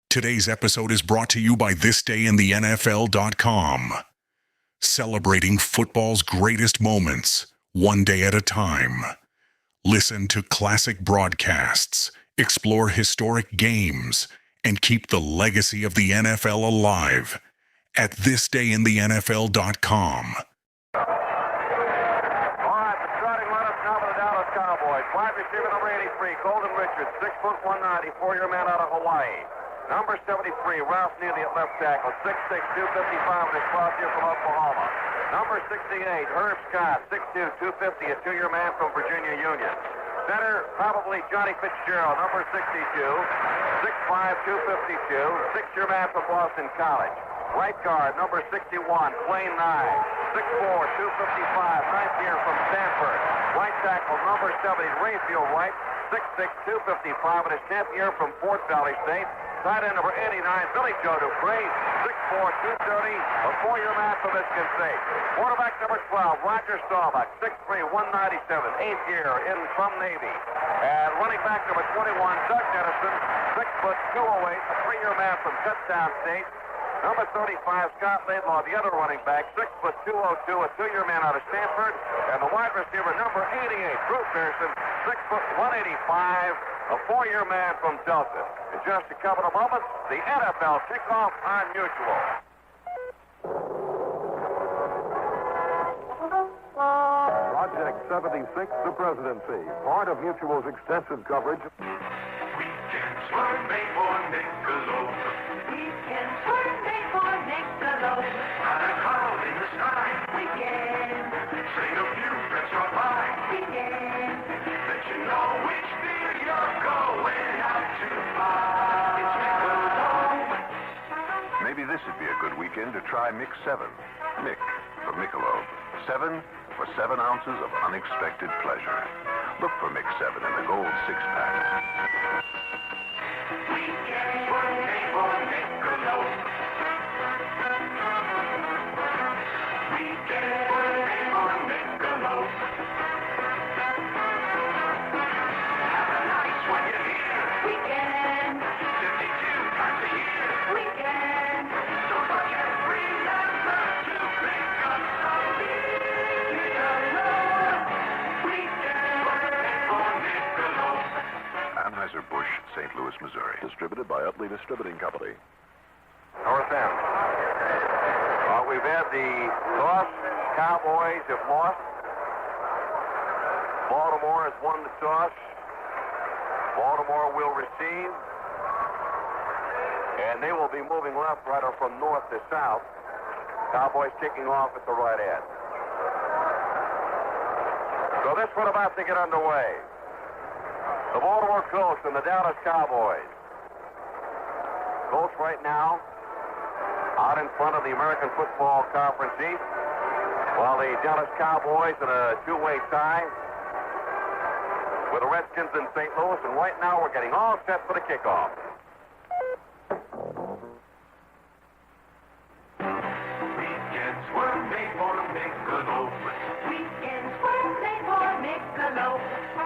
Today's episode is brought to you by thisdayintheNFL.com. Celebrating football's greatest moments, one day at a time. Listen to classic broadcasts, explore historic games, and keep the legacy of the NFL alive at thisdayintheNFL.com. All right, the starting lineup now for the Dallas Cowboys. Wide receiver number 83, Golden Richards, 6 foot 190, four-year man out of Hawaii. Number 73, Ralph Neely at left tackle, 6'6", 255 with his cross here from Oklahoma. Number 68, Herb Scott, 6'2", 250, a two-year man from Virginia Union. Center, probably Johnny Fitzgerald, number 62, 6'5", 252, six-year man from Boston College. Right guard, number 61, Blaine Nye, 6'4", 255, ninth year from Stanford. Right tackle, number 70, Rayfield Wright, 6'6", 255, and his 10th year from Fort Valley State. Tight end number 89, Billy Joe Dupree, 6'4", 230, a four-year man from Michigan State. Quarterback number 12, Roger Staubach, 6'3", 197, eighth year in from Navy. And running back number 21, Doug Dennison, 6 foot 208, a three-year man from Kutztown State. Number 35, Scott Laidlaw, the other running back, 6 foot 202, a two-year man out of Stanford. And the wide receiver, number 88, Drew Pearson, 6 foot 185, a four-year man from Delta. In just a couple of moments, the NFL kickoff on Mutual. Project 76, the presidency, part of Mutual's extensive coverage. Weekends were made for Michelob. Weekends were made for Michelob. On a cloud in the sky. Weekend. Say a few friends drop by. Weekend. Let you know which beer you're going out to buy. It's Michelob. Maybe this would be a good weekend to try Mix 7. Mick for Michelob. 7 for 7 ounces of unexpected pleasure. Look for Mix 7 in the gold 6-pack. Weekends were made for Michelob. Weekends were made for Michelob. Have a nice one you hear. Weekend. 52 times a year. Weekend. So forget remember to pick up some Michelob. Weekends were made for Michelob. Anheuser-Busch, St. Louis, Missouri. Distributed by Utley Distributing Company. North End. Well, we've had the toss. Cowboys have lost. Baltimore has won the toss. Baltimore will receive. And they will be moving left, right, or from north to south. Cowboys kicking off at the right end. So this one about to get underway. The Baltimore Colts and the Dallas Cowboys. Colts right now out in front of the American Football Conference East, while the Dallas Cowboys in a two-way tie with the Redskins in St. Louis. And right now we're getting all set for the kickoff. Weekends were made for Michelob. Weekends were made for Michelob.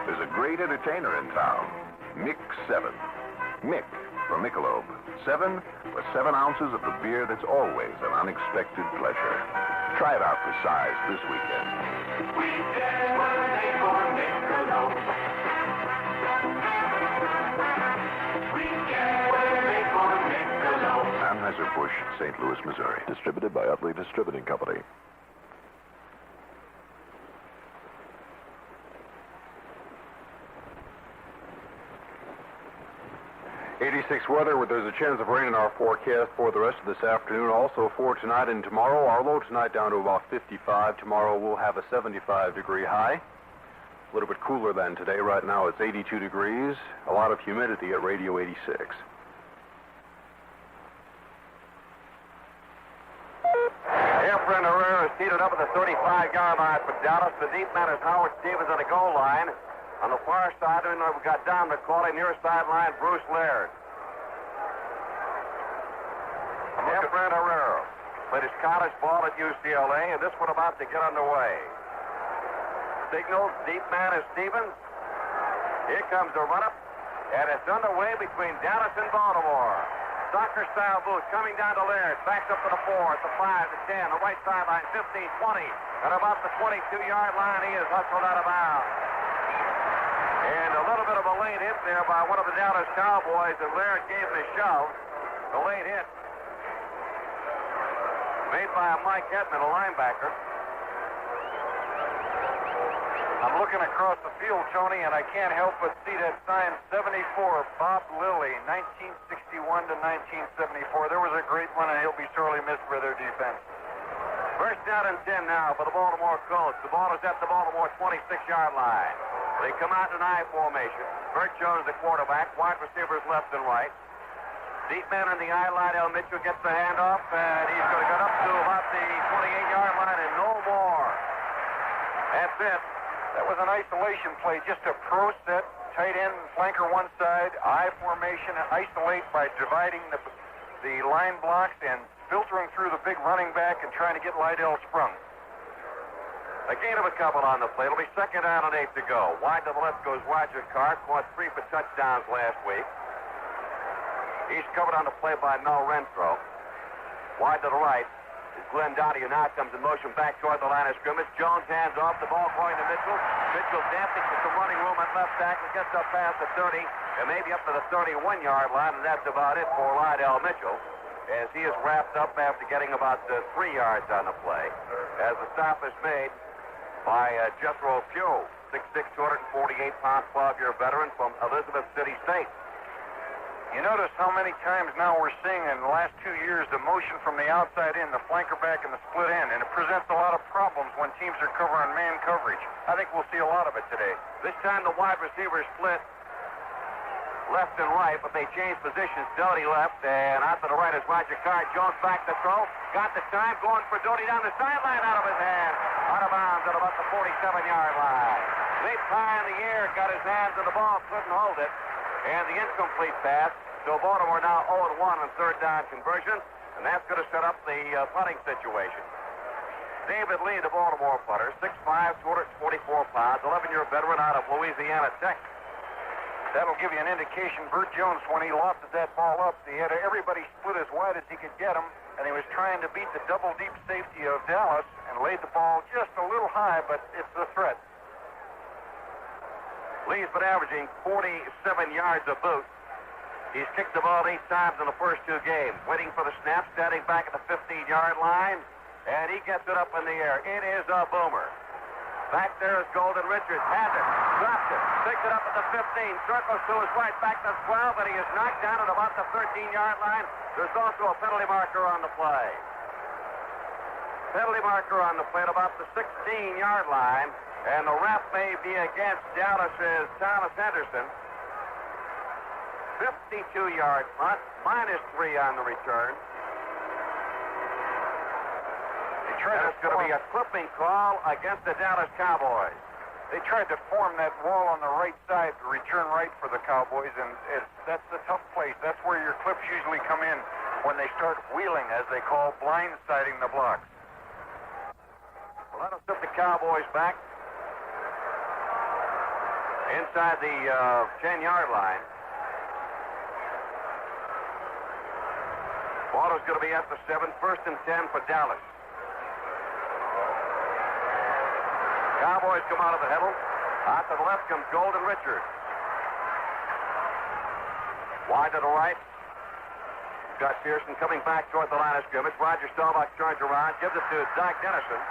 There's a great entertainer in town. Mix 7. Mick for Michelob. 7 for 7 ounces of the beer that's always an unexpected pleasure. Try it out for size this weekend. Weekends were made for Michelob. Weekends were made for Michelob. Anheuser-Busch, St. Louis, Missouri. Distributed by Utley Distributing Company. 86 weather, where there's a chance of rain in our forecast for the rest of this afternoon. Also for tonight and tomorrow. Our low tonight down to about 55. Tomorrow we'll have a 75-degree high. A little bit cooler than today. Right now it's 82 degrees. A lot of humidity at Radio 86. Efren Herrera is seated up at the 35-yard line for Dallas. The deep man is Howard Stevens on the goal line. On the far side, we've got down McCauley, near sideline, Bruce Laird. Efren Herrera played his college ball at UCLA, and this one about to get underway. Signals, deep man is Stevens. Here comes the run-up, and it's underway between Dallas and Baltimore. Soccer-style boot coming down to Laird. Backs up to the 4, the 5, the 10, the right sideline, 15, 20. At about the 22-yard line, he is hustled out of bounds. And a little bit of a late hit there by one of the Dallas Cowboys, and Laird gave him a shove. The late hit made by Mike Edmond, a linebacker. I'm looking across the field, Tony, and I can't help but see that sign 74, Bob Lilly, 1961 to 1974. There was a great run, and he'll be sorely missed for their defense. First down and 10 now for the Baltimore Colts. The ball is at the Baltimore 26-yard line. They come out in an I formation. Bert Jones, the quarterback. Wide receivers left and right. Deep man in the I, Lydell Mitchell gets the handoff, and he's going to get up to about the 28-yard line and no more. That's it. That was an isolation play, just a pro set, tight end, flanker one side, I formation, isolate by dividing the line blocks and filtering through the big running back and trying to get Lydell sprung. A gain of a couple on the play. It'll be second down and 8 to go. Wide to the left goes Roger Carr, caught 3 for touchdowns last week. He's covered on the play by Mel Renfro. Wide to the right is Glenn Donahue. Now comes in motion back toward the line of scrimmage. Jones hands off the ball going to Mitchell. Mitchell dancing with the running room at left tackle. Gets up past the 30 and maybe up to the 31-yard line, and that's about it for Lydell Mitchell, as he is wrapped up after getting about 3 yards on the play, as the stop is made by Jethro Pugh, 6'6", 248-pound, 12-year veteran from Elizabeth City State. You notice how many times now we're seeing in the last 2 years the motion from the outside in, the flanker back, and the split end, and it presents a lot of problems when teams are covering man coverage. I think we'll see a lot of it today. This time the wide receivers split left and right, but they changed positions. Doty left, and out to the right is Roger Carr. Jones back to throw. Got the time, going for Doty down the sideline, out of his hand. Out of bounds at about the 47-yard line. Leaped high in the air, got his hands on the ball, couldn't hold it. And the incomplete pass. So Baltimore now 0-1 on third down conversion, and that's going to set up the punting situation. David Lee, the Baltimore punter, 6'5", 244 pounds, 11-year veteran out of Louisiana Tech. That'll give you an indication. Bert Jones, when he lofted that ball up, he had everybody split as wide as he could get them, and he was trying to beat the double deep safety of Dallas and laid the ball just a little high, but it's a threat. Lee's been averaging 47 yards a boot. He's kicked the ball 8 times in the first 2 games. Waiting for the snap, standing back at the 15-yard line, and he gets it up in the air. It is a boomer. Back there is Golden Richards. Has it. Drops it. Picks it up at the 15. Circles to his right back to 12, but he is knocked down at about the 13-yard line. There's also a penalty marker on the play. Penalty marker on the play at about the 16-yard line, and the ref may be against Dallas's Thomas Henderson. 52-yard punt, -3 on the return. That's going to be a clipping call against the Dallas Cowboys. They tried to form that wall on the right side to return right for the Cowboys, and that's the tough place. That's where your clips usually come in when they start wheeling, as they call blindsiding the blocks. Well, that'll set the Cowboys back inside the 10-yard line. Ball is going to be at the 7, 1st and 10 for Dallas. Cowboys come out of the huddle. Out to the left comes Golden Richards. Wide to the right. Scott Pearson coming back toward the line of scrimmage. Roger Staubach turns around, gives it to Doc Dennison.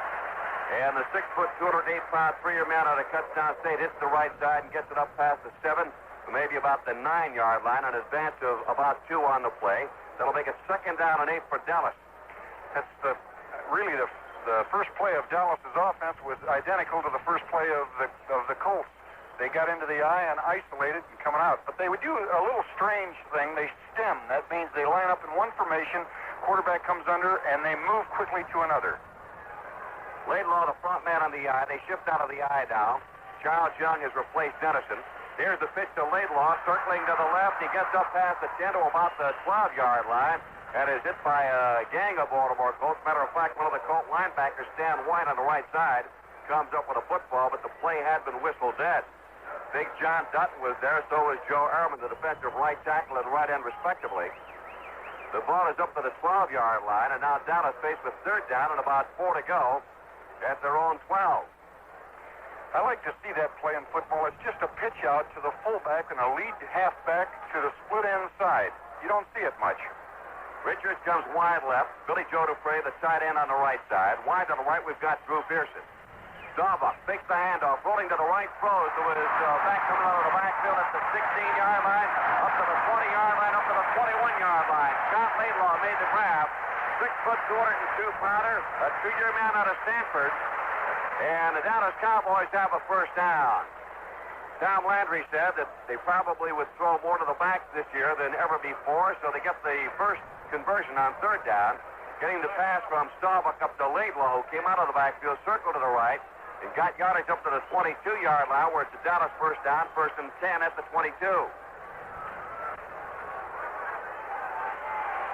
And the 6', 208-pound, 3-year man out of Kutztown State hits the right side and gets it up past the 7, maybe about the 9-yard line, an advance of about 2 on the play. That'll make it second down and 8 for Dallas. That's really the first play of Dallas's offense was identical to the first play of the Colts. They got into the eye and isolated and coming out. But they would do a little strange thing. They stem. That means they line up in one formation, quarterback comes under, and they move quickly to another. Laidlaw, the front man on the eye. They shift out of the eye now. Charles Young has replaced Dennison. Here's the pitch to Laidlaw, circling to the left. He gets up past the 10 to about the 12-yard line and is hit by a gang of Baltimore Colts. Matter of fact, one of the Colt linebackers, Stan White, on the right side, comes up with a football, but the play had been whistled dead. Big John Dutton was there, so was Joe Ehrman, the defensive right tackle and right end, respectively. The ball is up to the 12-yard line, and now Dallas faced with third down and about 4 to go at their own 12. I like to see that play in football. It's just a pitch out to the fullback and a lead halfback to the split end side. You don't see it much. Richards comes wide left. Billy Joe Dupre, the tight end, on the right side. Wide to the right, we've got Drew Pearson. Staubach fakes the handoff, rolling to the right, throws to his back coming out of the backfield at the 16-yard line, up to the 20-yard line, up to the 21-yard line. Scott Laidlaw made the grab. 6 foot, 202-pounder, a 2-year man out of Stanford. And the Dallas Cowboys have a first down. Tom Landry said that they probably would throw more to the back this year than ever before, so they get the first conversion on third down, getting the pass from Staubach up to Laidlaw, who came out of the backfield, circled to the right, and got yardage up to the 22-yard line, where it's a Dallas first down, 1st and 10 at the 22.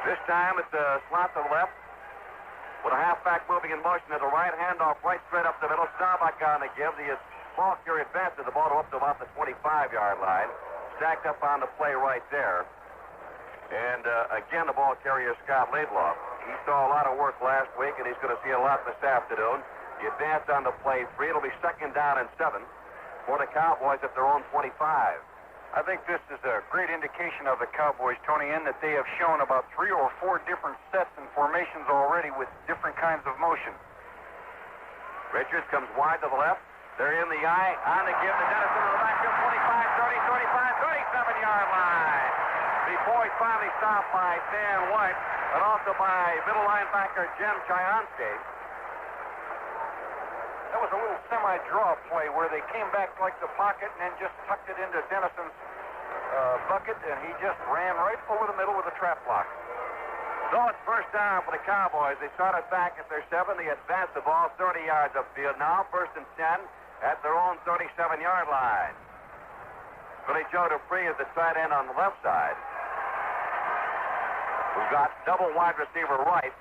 This time it's a slot to the left, with a halfback moving in motion to the right, handoff right straight up the middle. Staubach on the give. The ball carrier advances the ball up to about the 25-yard line. Stacked up on the play right there. And again, the ball carrier is Scott Laidlaw. He saw a lot of work last week, and he's going to see a lot this afternoon. He advanced on the play 3. It'll be 2nd down and 7 for the Cowboys at their own 25. I think this is a great indication of the Cowboys, Tony, in that they have shown about 3 or 4 different sets and formations already with different kinds of motion. Richards comes wide to the left. They're in the eye. On the give to Dennison to the backfield. 25, 30, 35, 37-yard line. Before he's finally stopped by Dan White, and also by middle linebacker Jim Chayonsky. That was a little semi-draw play where they came back like the pocket and then just tucked it into Dennison's bucket, and he just ran right over the middle with a trap block. So it's first down for the Cowboys. They started back at their 7. They advanced the ball 30 yards upfield. Now 1st and 10 at their own 37-yard line. Billy Joe Dupree is the tight end on the left side. We've got double wide receiver right.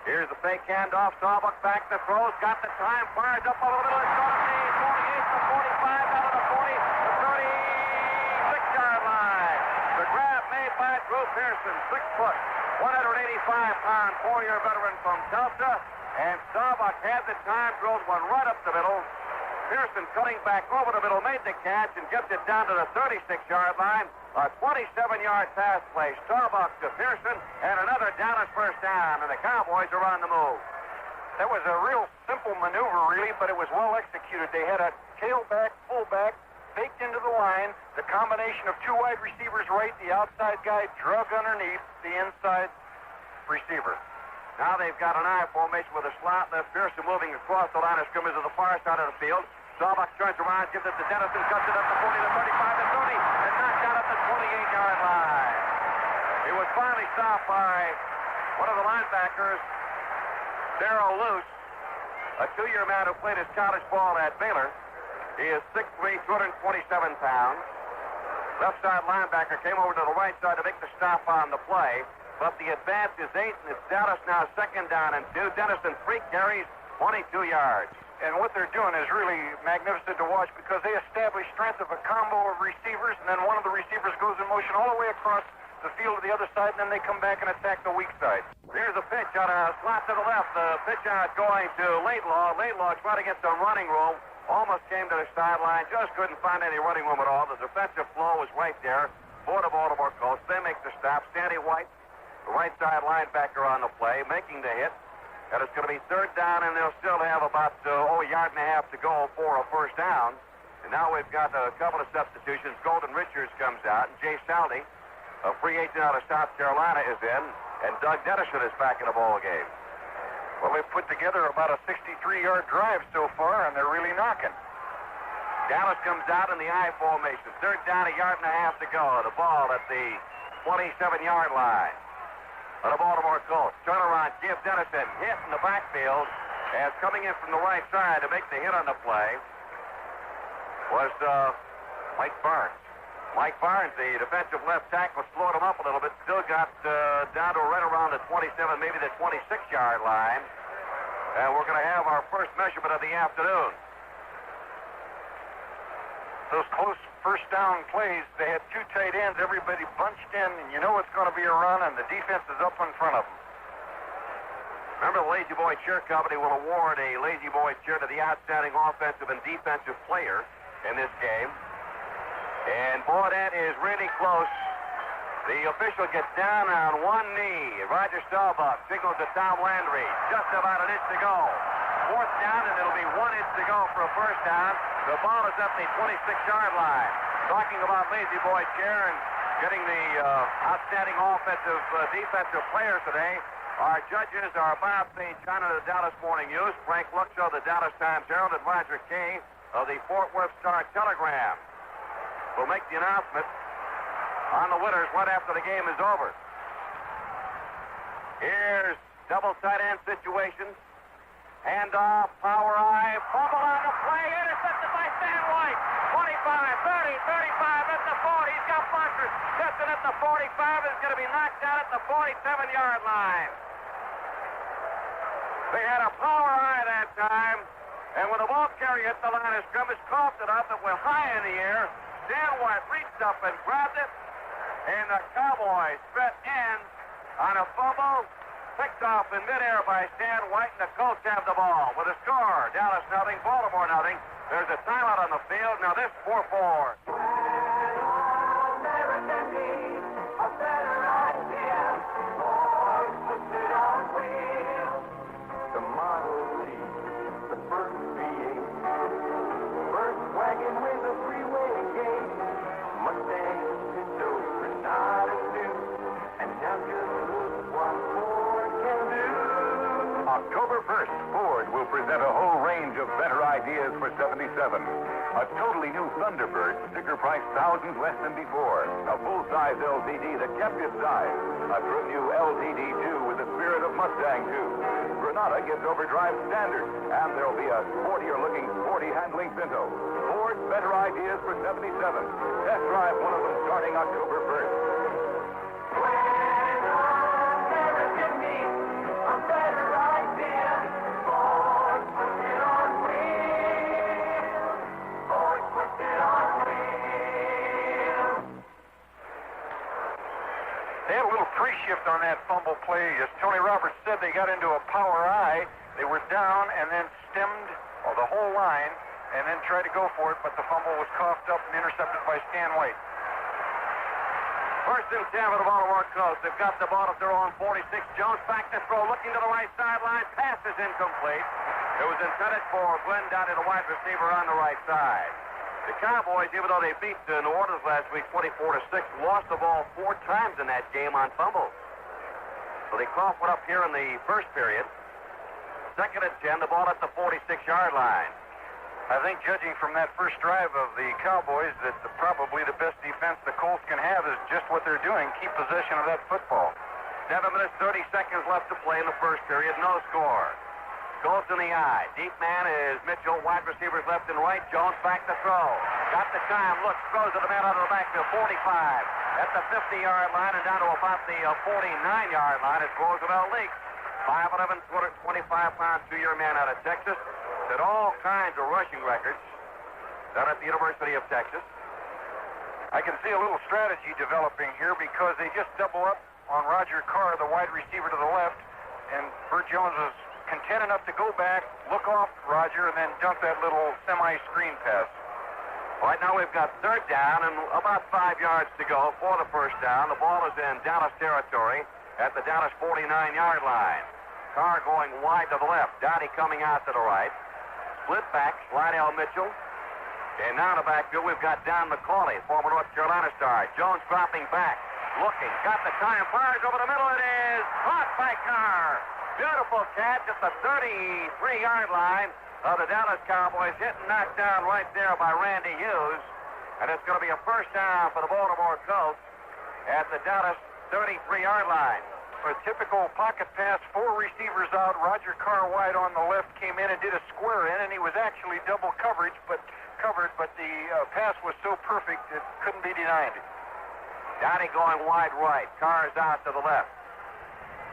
Here's the fake handoff. Staubach back to throws. Got the time. Fires up over the middle. It's going to be 48 to 45 out of the 40. The 36-yard line. The grab made by Drew Pearson. 6 foot, 185-pound, 4-year veteran from Tulsa. And Staubach had the time. Throws one right up the middle. Pearson cutting back over the middle, made the catch and gets it down to the 36-yard line. A 27-yard pass play. Staubach to Pearson, and another Dallas first down, and the Cowboys are on the move. That was a real simple maneuver, really, but it was well executed. They had a tailback, fullback, baked into the line. The combination of 2 wide receivers right, the outside guy drug underneath the inside receiver. Now they've got an I formation with a slot left. Pearson moving across the line of scrimmage to the far side of the field. Staubach turns around, gives it to Dennison, cuts it up to 40 to 35 to 30, and knocked out at the 28-yard line. He was finally stopped by one of the linebackers, Darrell Luce, a 2-year man who played his college ball at Baylor. He is 6'3", 227 pounds. Left side linebacker came over to the right side to make the stop on the play. But the advance is 8, and it's Dallas now 2nd down and 2. Dennison 3 carries, 22 yards. And what they're doing is really magnificent to watch because they establish strength of a combo of receivers, and then one of the receivers goes in motion all the way across the field to the other side, and then they come back and attack the weak side. Here's a pitch on a slot to the left. The pitch out going to Laidlaw. Laidlaw trying to get some running room. Almost came to the sideline. Just couldn't find any running room at all. The defensive flow was right there for the Baltimore Colts. They make the stop. Sandy White, the right side linebacker on the play, making the hit. And it's going to be 3rd down, and they'll still have about a yard and a half to go for a first down. And now we've got a couple of substitutions. Golden Richards comes out, and Jay Saldi, a free agent out of South Carolina, is in, and Doug Dennison is back in the ball game. Well, they've put together about a 63-yard drive so far, and they're really knocking. Dallas comes out in the I formation. 3rd down, a yard and a half to go. The ball at the 27-yard line. The Baltimore Colts. Turnaround, give Dennison hit in the backfield. As coming in from the right side to make the hit on the play was Mike Barnes. Mike Barnes, the defensive left tackle, slowed him up a little bit. Still got down to right around the 27, maybe the 26-yard line. And we're going to have our first measurement of the afternoon. Those close first down plays, they had two tight ends, everybody bunched in, and you know it's going to be a run, and the defense is up in front of them. Remember, the Lazy Boy Cheer Company will award a Lazy Boy Cheer to the outstanding offensive and defensive player in this game. And, boy, that is really close. The official gets down on one knee. Roger Staubach signals to Tom Landry. Just about an inch to go. Fourth down, and it'll be 1 inch to go for a first down. The ball is at the 26-yard line. Talking about Lazy Boy Cheer and getting the outstanding offensive defensive player today. Our judges are Bob St. John of the Dallas Morning News, Frank Luxo of the Dallas Times-Herald, and Roger Kay of the Fort Worth Star-Telegram. We'll make the announcement on the winners right after the game is over. Here's double tight end situation. Handoff, power eye, fumble on the play, intercepted by Stan White. 25, 30, 35 at the 40. He's got bunkers. Justin at the 45 is going to be knocked out at the 47-yard line. They had a power eye that time, and when the ball carrier hit the line of scrimmage, coughed it up, it went high in the air. Stan White reached up and grabbed it, and the Cowboys spent in on a fumble, picked off in midair by Stan White, and the Colts have the ball. With a score, Dallas nothing, Baltimore nothing. There's a timeout on the field. Now this 4-4. The Model T, the first V8, first wagon with a freeway gate, Mustang Pintos, Granada new, and now just look what Ford can do. October 1st, Ford will present a whole range of better ideas for 77. A totally new Thunderbird, sticker price thousands less than before. A full-size LTD that kept its size. A true new LTD 2 with the spirit of Mustang 2. Granada gets overdrive standard, and there'll be a sportier-looking, sporty-handling Pinto. Ford's better ideas for 77. Test drive one of them starting October 1st. They had a little pre-shift on that fumble play. As Tony Roberts said, they got into a power eye. They were down and then stemmed the whole line and then tried to go for it, but the fumble was coughed up and intercepted by Stan White. First and 10 for the Baltimore Colts. They've got the ball at their own 46. Jones back to throw, looking to the right sideline. Pass is incomplete. It was intended for Glenn Dowdy, the wide receiver, on the right side. The Cowboys, even though they beat New Orleans last week 24-6, lost the ball 4 times in that game on fumbles. So they coughed one up here in the first period. Second and 10, the ball at the 46-yard line. I think, judging from that first drive of the Cowboys, that probably the best defense the Colts can have is just what they're doing, keep possession of that football. 7 minutes, 30 seconds left to play in the first period. No score. Colts in the eye. Deep man is Mitchell. Wide receivers left and right. Jones back to throw. Got the time. Looks, throws to the man out of the backfield. 45. At the 50-yard line and down to about the 49-yard line is Roosevelt Leaks. 5'11", 225-pound, 2-year man out of Texas. Set all kinds of rushing records down at the University of Texas. I can see a little strategy developing here because they just double up on Roger Carr, the wide receiver to the left, and Burt Jones was content enough to go back, look off Roger, and then dump that little semi-screen pass. Right now we've got third down and about 5 yards to go for the first down. The ball is in Dallas territory at the Dallas 49-yard line. Carr going wide to the left. Dowdy coming out to the right. Split back, Slidell Mitchell. And now in the backfield we've got Don McCauley, former North Carolina star. Jones dropping back, looking, got the time, fires over the middle. It is caught by Carr. Beautiful catch at the 33-yard line of the Dallas Cowboys. Hit and knocked down right there by Randy Hughes. And it's going to be a first down for the Baltimore Colts at the Dallas 33-yard line. For a typical pocket pass, 4 receivers out. Roger Carr wide on the left came in and did a square in, and he was actually double covered, but the pass was so perfect it couldn't be denied. Dowdy going wide right. Carr's out to the left.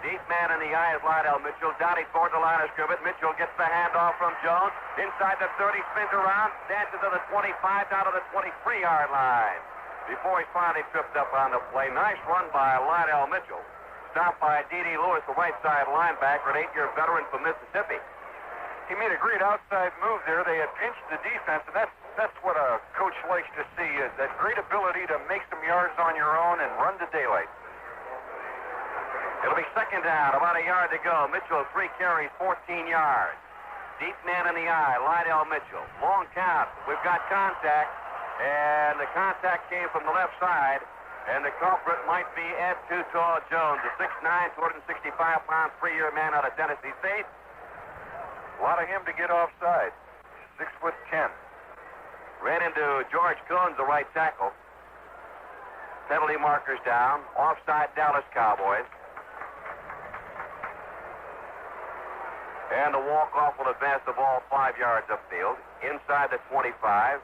Deep man in the eye is Lydell Mitchell. Downey toward the line of scrimmage. Mitchell gets the handoff from Jones. Inside the 30, spins around, dances to the 25, down to the 23-yard line. Before he finally tripped up on the play. Nice run by Lydell Mitchell. Stopped by D.D. Lewis, the right side linebacker, an 8-year veteran from Mississippi. He made a great outside move there. They had pinched the defense, and that's what a coach likes to see, is that great ability to make some yards on your own and run to daylight. It'll be second down, about a yard to go. Mitchell, 3 carries, 14 yards. Deep man in the eye, Lydell Mitchell. Long count. We've got contact, and the contact came from the left side, and the culprit might be Ed Too Tall Jones, a 6'9", 265-pound, 3-year man out of Tennessee State. A lot of him to get offside. 6'10". Ran into George Coons, the right tackle. Penalty markers down. Offside Dallas Cowboys. And the walk-off will advance the ball 5 yards upfield. Inside the 25.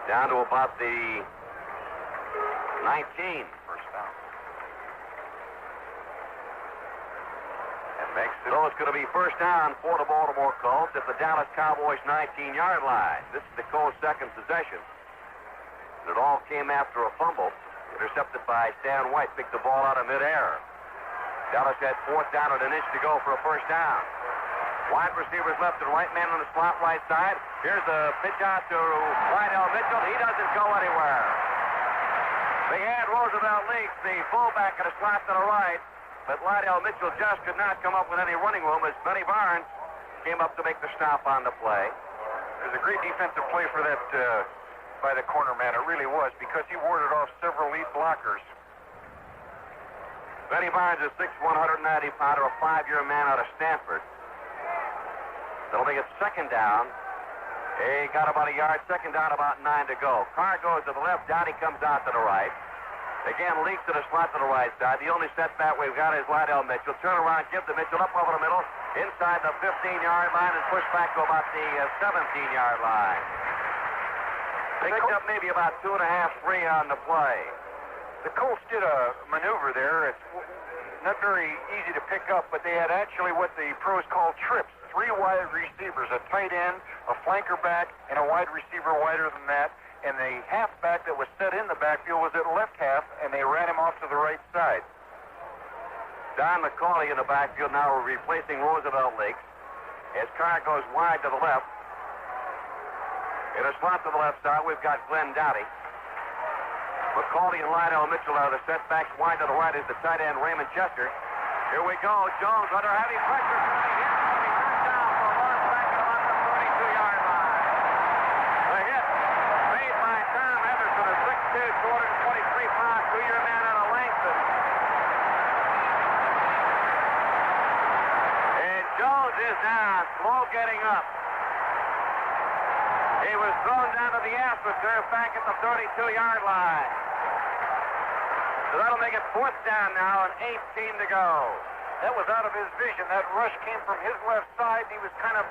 Down to about the 19. First down. So it's going to be first down for the Baltimore Colts at the Dallas Cowboys 19-yard line. This is the Colts' second possession. And it all came after a fumble. Intercepted by Stan White. Picked the ball out of midair. Dallas had fourth down and an inch to go for a first down. Wide receivers left and right, man on the slot right side. Here's a pitch out to Lydell Mitchell. He doesn't go anywhere. They had Roosevelt Leaks, the fullback, in a slot to the right. But Lydell Mitchell just could not come up with any running room as Benny Barnes came up to make the stop on the play. It was a great defensive play for that by the corner man. It really was, because he warded off several lead blockers. Benny Barnes is 6'1", 190-pounder, a 5-year man out of Stanford. That'll be a second down. He got about a yard. Second down, about 9 to go. Carr goes to the left. Downey comes out to the right. Again, Leaks to the slot to the right side. The only setback we've got is Lydell Mitchell. Turn around, give the Mitchell up over the middle, inside the 15-yard line, and push back to about the 17-yard line. Picked up maybe about 2.5, 3 on the play. The Colts did a maneuver there. It's not very easy to pick up, but they had actually what the pros call trips. 3 wide receivers, a tight end, a flanker back, and a wide receiver wider than that. And the halfback that was set in the backfield was at left half, and they ran him off to the right side. Don McCauley in the backfield now replacing Roosevelt Leaks. As Carr goes wide to the left. In a slot to the left side, we've got Glenn Doughty. McCauley and Lydell Mitchell are the setbacks. Wide to the right is the tight end, Raymond Chester. Here we go. Jones under heavy pressure. He turns down for a run back at about the 32-yard line. The hit made by Tom Henderson, a 6'2", 223-pound, 2-year man out of Langston. And Jones is down, slow getting up. He was thrown down to the AstroTurf back at the 32-yard line. So that'll make it fourth down now and 18 to go. That was out of his vision. That rush came from his left side. He was kind of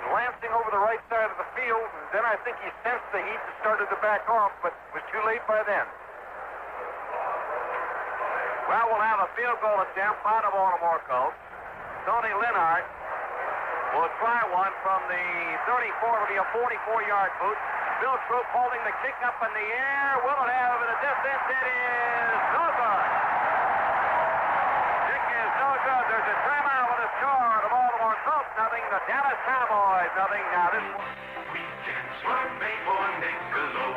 glancing over the right side of the field, and then I think he sensed the heat and started to back off, but it was too late by then. Well, we'll have a field goal attempt by the Baltimore Colts. Tony Linhart will try one from the 34. It'll be a 44-yard boot. Bill Troop holding the kick up in the air. Will it have in the distance? It is no good. Kick is no good. There's a timeout with a score. The Baltimore Colts nothing. The Dallas Cowboys nothing. Now this Weekends were made for Niccolo.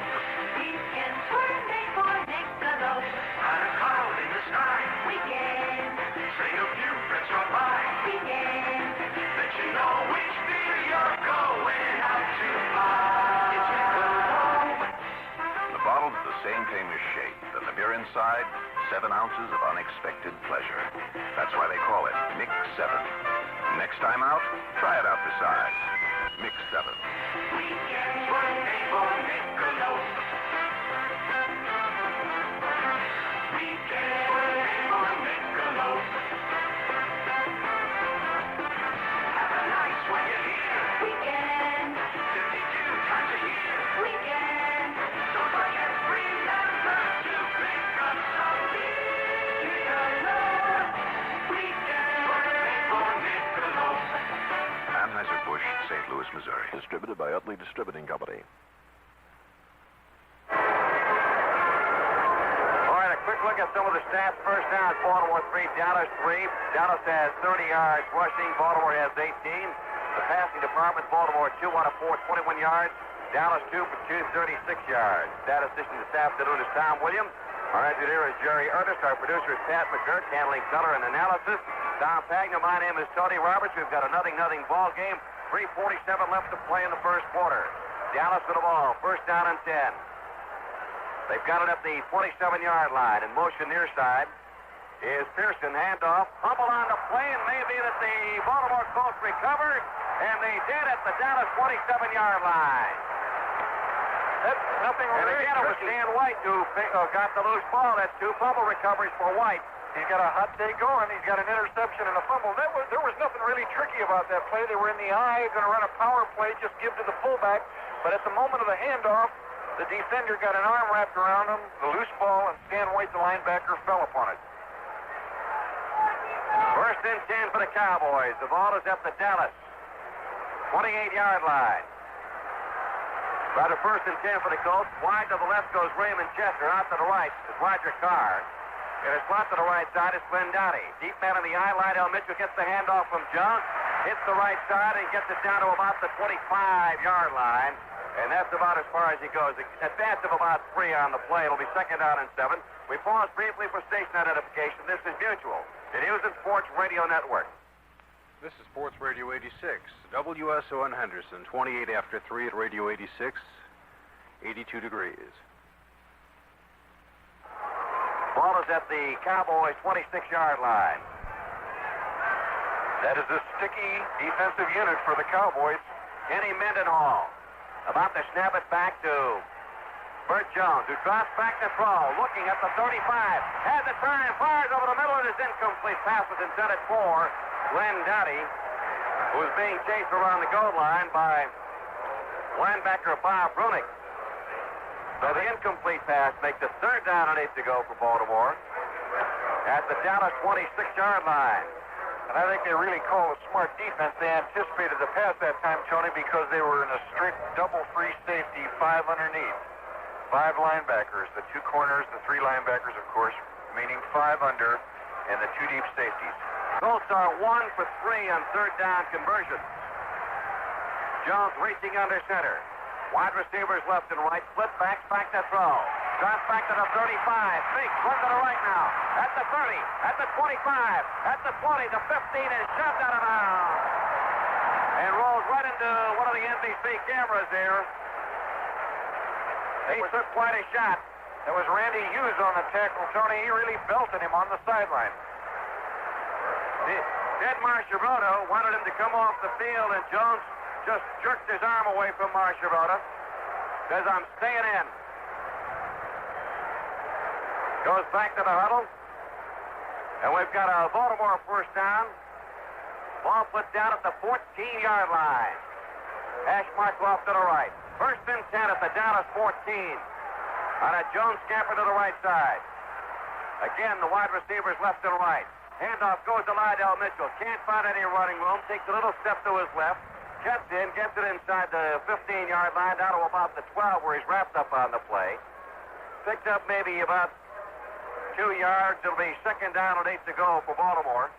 Weekends were made for Niccolo. On a cloud in the sky. Weekend. Say a few friends drop by. Weekend. Let you know which beer you're going out to buy. It's Niccolo. The bottle's the same famous shape, and the beer inside, 7 ounces of unexpected pleasure. That's why they call it Mix 7. Next time out, try it out for size. Mix 7. Weekends were made for Niccolo. Weekends were made for Niccolo. Have a nice when you're here. Weekend. 52 times a year. Weekend. Don't forget, remember to pick up some beer. distributed by Utley Distributing Company. All right, a quick look at some of the stats. First down, Baltimore 3, Dallas 3. Dallas has 30 yards rushing. Baltimore has 18. The passing department, Baltimore 2 out of 4, 21 yards. Dallas 2 for 2, 36 yards. Statistician this afternoon is Tom Williams. Our engineer is Jerry Ernest. Our producer is Pat McGurk, handling color and analysis. Tom Pagner, my name is Tony Roberts. We've got a 0-0 ball game. 3:47 left to play in the first quarter. Dallas with the ball. First down and 10. They've got it at the 27-yard line. In motion near side is Pearson. Handoff. Humble on the play, and maybe that the Baltimore Colts recovered, and they did at the Dallas 27-yard line. That's nothing And very again, it was tricky. Dan White who got the loose ball. That's 2 fumble recoveries for White. He's got a hot day going. He's got an interception and a fumble. There was nothing really tricky about that play. They were in the eye, going to run a power play, just give to the fullback. But at the moment of the handoff, the defender got an arm wrapped around him, the loose ball, and Stan White, the linebacker, fell upon it. First and 10 for the Cowboys. The ball is at the Dallas 28-yard line. Rather, first and 10 for the Colts. Wide to the left goes Raymond Chester. Out to the right is Roger Carr. In a slot to the right side is Glenn Dowdy. Deep man on the eye. Lydell Mitchell gets the handoff from Jones. Hits the right side and gets it down to about the 25-yard line. And that's about as far as he goes. Advance of about 3 on the play. It'll be second down and 7. We pause briefly for station identification. This is Mutual, the News and Sports Radio Network. This is Sports Radio 86, WSO in Henderson, 28 after 3 at Radio 86, 82 degrees. Ball is at the Cowboys' 26-yard line. That is a sticky defensive unit for the Cowboys. Kenny Mendenhall about to snap it back to Bert Jones, who drops back to throw, looking at the 35, has the time, fires over the middle, and is incomplete. Pass was intended for Glenn Dowdy, who was being chased around the goal line by linebacker Bob Brunick. So the incomplete pass makes it third down and 8 to go for Baltimore at the Dallas 26-yard line. And I think they really called a smart defense. They anticipated the pass that time, Tony, because they were in a strict double free safety, 5 underneath. 5 linebackers, the 2 corners, the 3 linebackers, of course, meaning 5 under, and the 2 deep safeties. Colts are 1 for 3 on third down conversion. Jones reaching under center. Wide receivers left and right. Split backs back to throw. Drops back to the 35. Fakes. Run to the right now. At the 30. At the 25. At the 20. The 15 is shoved out of bounds. And rolls right into one of the NBC cameras there. He took quite a shot. That was Randy Hughes on the tackle, Tony. He really belted him on the sideline. Ted Marchibroda wanted him to come off the field, and Jones just jerked his arm away from Marchibroda. Says, I'm staying in. Goes back to the huddle. And we've got a Baltimore first down. Ball put down at the 14-yard line. Hash mark off to the right. First and 10 at the Dallas 14. On a Jones scamper to the right side. Again, the wide receivers left and right. Handoff goes to Lydell Mitchell. Can't find any running room. Takes a little step to his left. Gets in, gets it inside the 15-yard line down to about the 12 where he's wrapped up on the play. Picked up maybe about 2 yards. It'll be second down and 8 to go for Baltimore.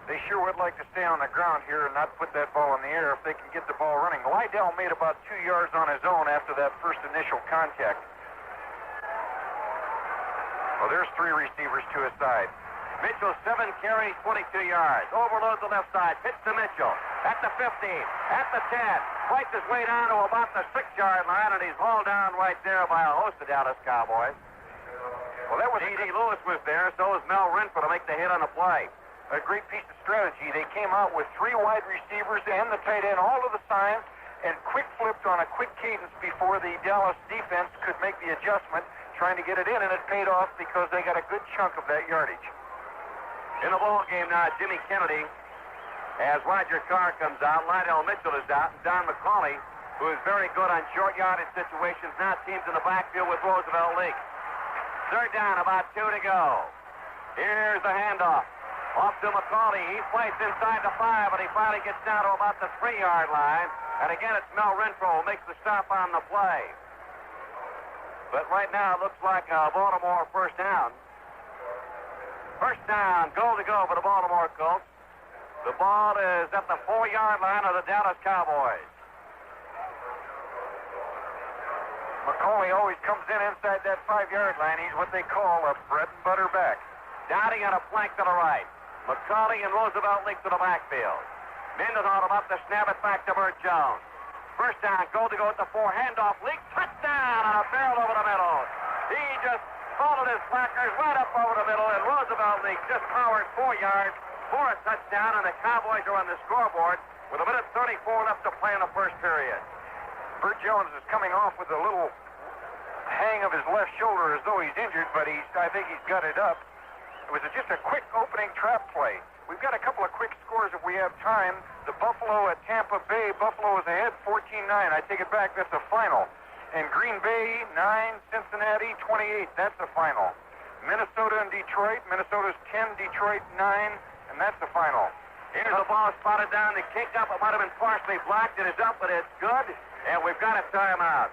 They sure would like to stay on the ground here and not put that ball in the air if they can get the ball running. Lydell made about 2 yards on his own after that first initial contact. Well, there's 3 receivers to his side. Mitchell, 7 carries, 22 yards. Overloads the left side. Pitch to Mitchell. At the 15. At the 10. Fights his way down to about the 6-yard line, and he's hauled down right there by a host of Dallas Cowboys. Well, that was D.D. Lewis was there, so was Mel Renfro to make the hit on the play. a great piece of strategy. They came out with 3 wide receivers and the tight end, all of the signs, and quick flipped on a quick cadence before the Dallas defense could make the adjustment, trying to get it in, and it paid off because they got a good chunk of that yardage. In the ball game now, Jimmy Kennedy, as Roger Carr comes out, Lydell Mitchell is out, and Don McCauley, who is very good on short yardage situations, now teams in the backfield with Roosevelt League. Third down, about 2 to go. Here's the handoff. Off to McCauley. He plays inside the 5, and he finally gets down to about the 3-yard line. And again, it's Mel Renfro who makes the stop on the play. But right now, it looks like Baltimore first down. First down, goal to go for the Baltimore Colts. The ball is at the 4-yard line of the Dallas Cowboys. McCauley always comes in inside that 5-yard line. He's what they call a bread and butter back. Dowdy on a flank to the right. McCauley and Roosevelt link to the backfield. Mendenhall about to snap it back to Burt Jones. First down, goal to go at the 4, handoff, leak, touchdown on a barrel over the middle. He just followed his backers right up over the middle, and Roosevelt leak just powered 4 yards for a touchdown, and the Cowboys are on the scoreboard with 1:34 left to play in the first period. Burt Jones is coming off with a little hang of his left shoulder as though he's injured, but I think he's got it up. It was just a quick opening trap play. We've got a couple of quick scores if we have time. The Buffalo at Tampa Bay. Buffalo is ahead 14-9. I take it back. That's the final. And Green Bay 9, Cincinnati 28. That's the final. Minnesota and Detroit. Minnesota's 10, Detroit 9, and that's the final. Here's the ball spotted down the kick up. It might have been partially blocked. It is up, but it's good. And we've got a timeout.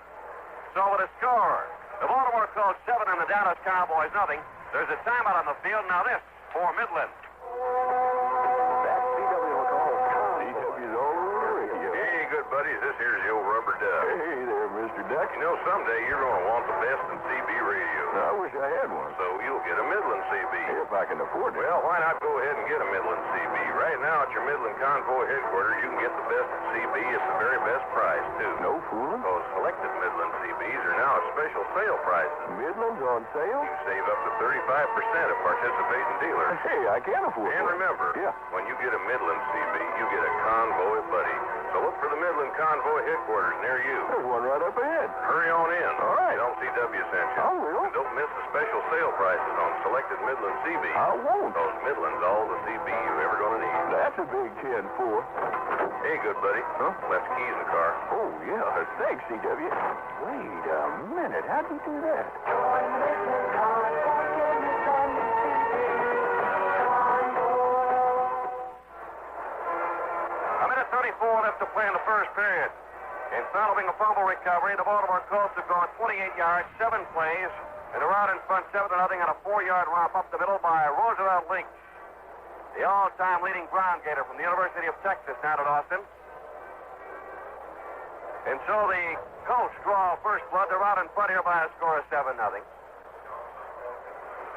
So with a score, the Baltimore Colts 7 and the Dallas Cowboys nothing. There's a timeout on the field. Now this for Midland. That's CW McCall. CW's over radio. Hey, good buddies, this here's the old rubber duck. Hey there, Mr. Duck. You know, someday you're going to want the best in CB radio. I wish I had one. So you'll get a Midland CB. If I can afford it. Well, why not go ahead and get a Midland CB? Right now at your Midland Convoy headquarters, you can get the best in CB at the very best price, too. No fooling. Those selected Midland CBs are now at special sale prices. Midland's on sale? You save up to 35% at participating dealers. Hey, I can't afford it. And remember, Yeah. when you get a Midland CB, you get a Convoy buddy. So look for the Midland Convoy headquarters near you. There's one right up ahead. Hurry on in. All right. Tell them CW sent you. I will. And don't miss the special sale prices on selected Midland CBs. I won't. Those Midland's all the CB you're ever going to need. That's a big 10-4. Hey, good buddy. Huh? Left the keys in the car. Oh, yeah. Thanks, CW. Wait a minute. How'd you do that? 1:34 left to play in the first period. In following a fumble recovery, the Baltimore Colts have gone 28 yards, 7 plays, and are out in front 7-0 on a 4-yard romp up the middle by Roosevelt Link, the all-time leading ground gator from the University of Texas down at Austin. And so the Colts draw first blood. They're out in front here by a score of 7-0.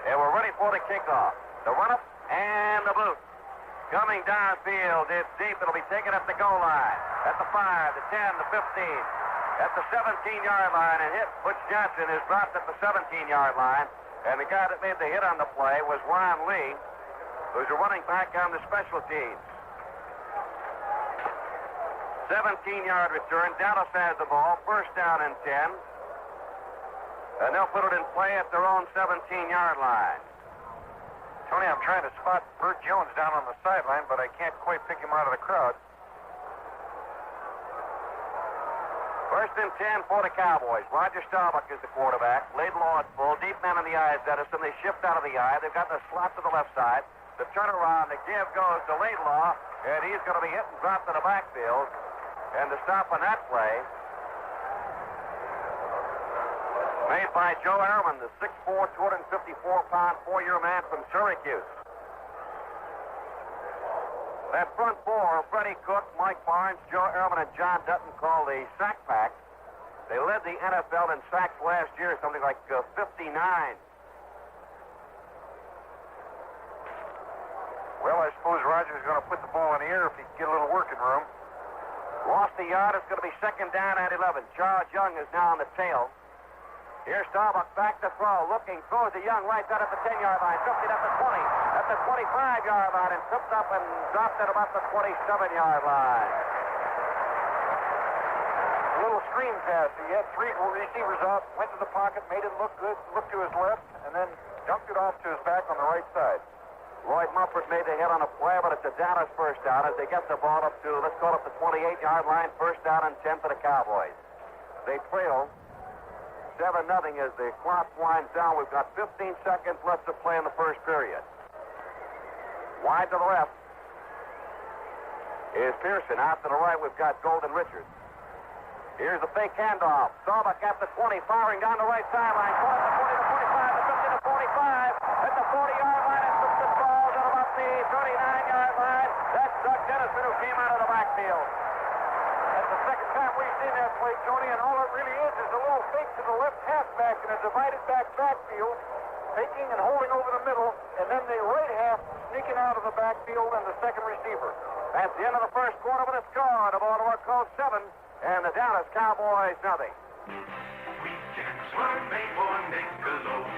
And we're ready for the kickoff. The run-up and the boot. Coming downfield, it's deep. It'll be taken at the goal line. At the 5, the 10, the 15. At the 17-yard line, and hit. Butch Johnson is dropped at the 17-yard line. And the guy that made the hit on the play was Ron Lee, who's a running back on the special teams. 17-yard return. Dallas has the ball. First down and 10. And they'll put it in play at their own 17-yard line. Tony, I'm trying to spot Burt Jones down on the sideline, but I can't quite pick him out of the crowd. First and 10 for the Cowboys. Roger Staubach is the quarterback. Laidlaw at full. Deep man in the eye is Edison. They shift out of the eye. They've got the slot to the left side. The turnaround, the give goes to Laidlaw, and he's going to be hit and dropped in the backfield. And the stop on that play made by Joe Ehrman, the 6'4", 254-pound, 4-year man from Syracuse. That front four, Freddie Cook, Mike Barnes, Joe Ehrman, and John Dutton, called the sack pack. They led the NFL in sacks last year, something like 59. Well, I suppose Roger's going to put the ball in the air if he can get a little working room. Lost the yard. It's going to be second down at 11. Charles Young is now on the tail. Here's Staubach back to throw. Looking, throws to Young right down at the 10-yard line. 50 at the 20. At the 25-yard line, and tripped up and dropped at about the 27-yard line. A little screen pass. He had 3 receivers out, went to the pocket, made it look good, looked to his left, and then dumped it off to his back on the right side. Lloyd Mumford made the hit on a play, but it's a Dallas first down as they get the ball up to, let's call it the 28-yard line. First down and 10 for the Cowboys. They trail 7-0 as the clock winds down. We've got 15 seconds left to play in the first period. Wide to the left is Pearson. Out to the right, we've got Golden Richards. Here's the fake handoff. Staubach at the 20, firing down the right sideline. Caught at the 20 to 45, the 50 to 45. At the 40-yard line, and puts the balls at about the 39-yard line. That's Doug Dennison, who came out of the backfield. That's the second time we've seen that play, Tony, and all it really is a little fake to the left halfback in a divided backfield, faking and holding over the middle, and then the right half sneaking out of the backfield and the second receiver. That's the end of the first quarter with a score. The Baltimore Colts 7. And the Dallas Cowboys, nothing. Weekends were made for Niccolo.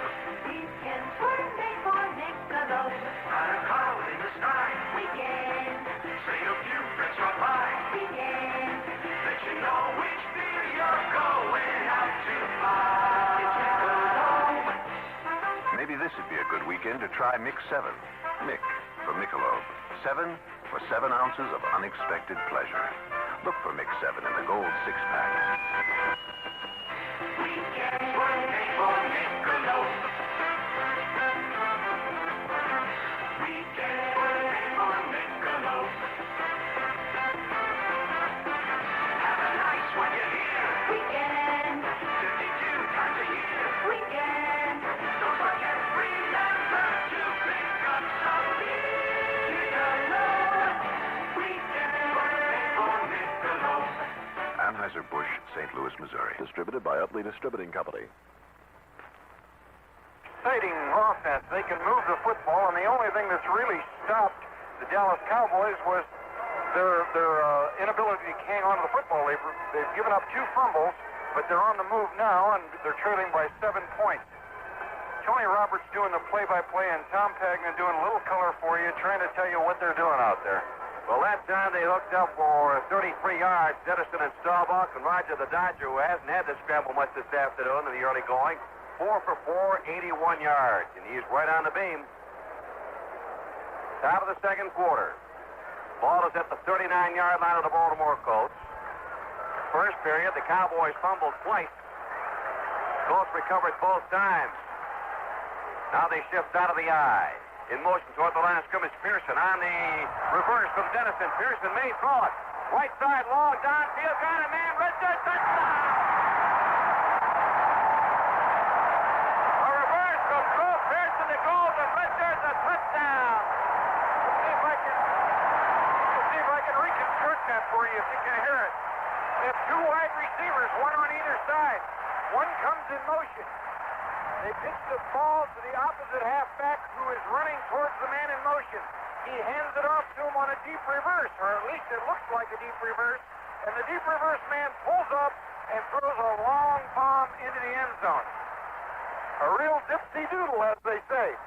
Weekends were made for Niccolo. On a cloud in the sky. Weekend. Say a few friends drop by. Weekend. Let you know which beer you're going out to buy. Niccolo. Maybe this would be a good weekend to try Mix 7. Mick from Michelob. 7 for 7 ounces of unexpected pleasure. Look for Mix 7 in the gold 6-pack. Weekends were made for Niccolo. Weekends were made for Niccolo. Have a nice one, you hear? Weekend. 52 times a year. Weekend. Don't forget, remember to pick up some Niccolo. Weekends were made for Niccolo. Anheuser-Busch, St. Louis, Missouri. Distributed by Utley Distributing Company. Exciting offense. They can move the football, and the only thing that's really stopped the Dallas Cowboys was their inability to hang on to the football. They've given up 2 fumbles, but they're on the move now, and they're trailing by 7 points. Tony Roberts doing the play-by-play, and Tom Pagnon doing a little color for you, trying to tell you what they're doing out there. Well, that time they hooked up for 33 yards. Edison and Staubach and Roger the Dodger, who hasn't had to scramble much this afternoon in the early going. 4 for 4, 81 yards. And he's right on the beam. Top of the second quarter. Ball is at the 39-yard line of the Baltimore Colts. First period, the Cowboys fumbled twice. Colts recovered both times. Now they shift out of the eye. In motion toward the line of scrimmage, Pearson on the reverse from Dennison. Pearson may throw it. Right side, long, downfield, got a man, Richard, touchdown! A reverse from Grove Pearson to Golden Richards, a touchdown! Let's see if I can reconstruct that for you, if you can hear it. They have 2 wide receivers, one on either side. One comes in motion. They pitch the ball to the opposite halfback, who is running towards the man in motion. He hands it off to him on a deep reverse, or at least it looks like a deep reverse. And the deep reverse man pulls up and throws a long bomb into the end zone. A real dipsy-doodle, as they say.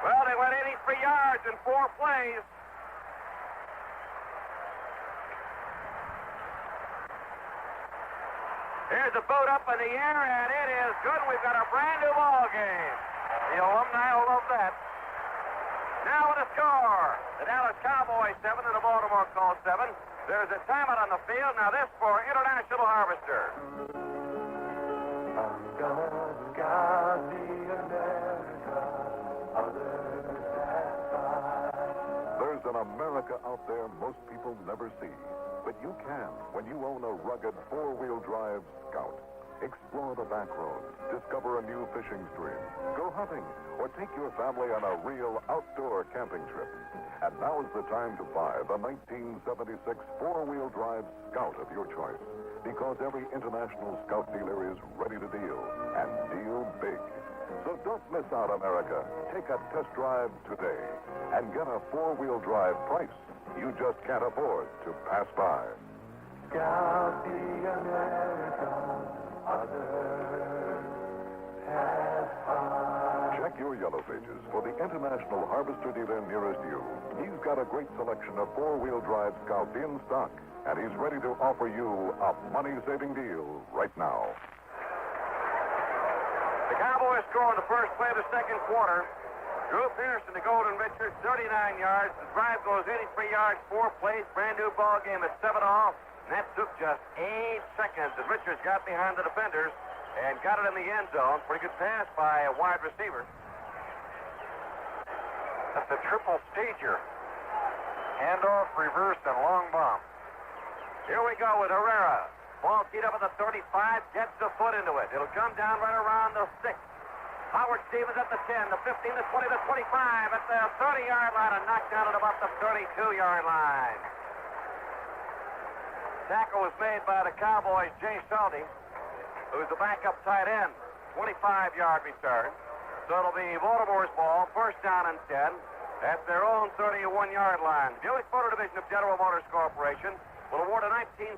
Well, they went 83 yards in 4 plays. Here's the boat up in the air, and it is good. We've got a brand new ball game. The alumni will love that. Now with a score. The Dallas Cowboys 7 and the Baltimore Colts 7. There's a timeout on the field. Now this for International Harvester. I'm gonna scout the America others pass by. There's an America out there most people never see. But you can when you own a rugged 4-wheel drive Scout. Explore the back roads, discover a new fishing stream, go hunting, or take your family on a real outdoor camping trip. And now's the time to buy the 1976 4-wheel drive Scout of your choice. Because every international Scout dealer is ready to deal, and deal big. So don't miss out, America. Take a test drive today and get a 4-wheel drive price you just can't afford to pass by. Scout the America others pass by. Check your yellow pages for the International Harvester dealer nearest you. He's got a great selection of 4-wheel drive Scouts in stock, and he's ready to offer you a money-saving deal right now. The Cowboys score in the first play of the second quarter. Drew Pearson to Golden Richards, 39 yards. The drive goes 83 yards, 4 plays. Brand new ball game at 7-all. And that took just 8 seconds as Richards got behind the defenders and got it in the end zone. Pretty good pass by a wide receiver. That's a triple stager. Handoff, reverse, and long bomb. Here we go with Herrera. Ball teed up at the 35, gets the foot into it. It'll come down right around the 6. Howard Stevens at the 10, the 15, the 20, the 25, at the 30-yard line, and knocked down at about the 32-yard line. Tackle was made by the Cowboys' Jay Salty, who's the backup tight end. 25-yard return. So it'll be Baltimore's ball, first down and 10, at their own 31-yard line. Buick Motor Division of General Motors Corporation will award a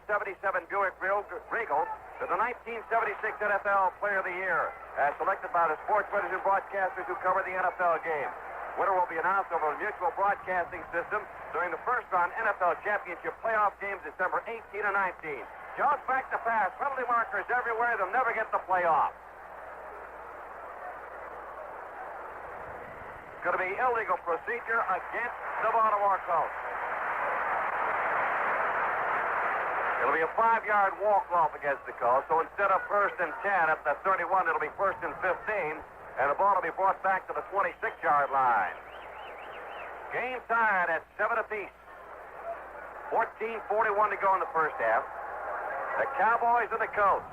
1977 Buick Regal to the 1976 NFL Player of the Year, as selected by the sports television broadcasters who cover the NFL game. Winner will be announced over the Mutual Broadcasting System during the first-round NFL Championship playoff games December 18 and 19. Jones back to pass. Penalty markers everywhere. They'll never get the playoff. It's going to be illegal procedure against the Baltimore Colts. It'll be a 5-yard walk-off against the Colts. So instead of first and 10 at the 31, it'll be first and 15. And the ball will be brought back to the 26-yard line. Game tied at 7 apiece. 14:41 to go in the first half. The Cowboys and the Colts.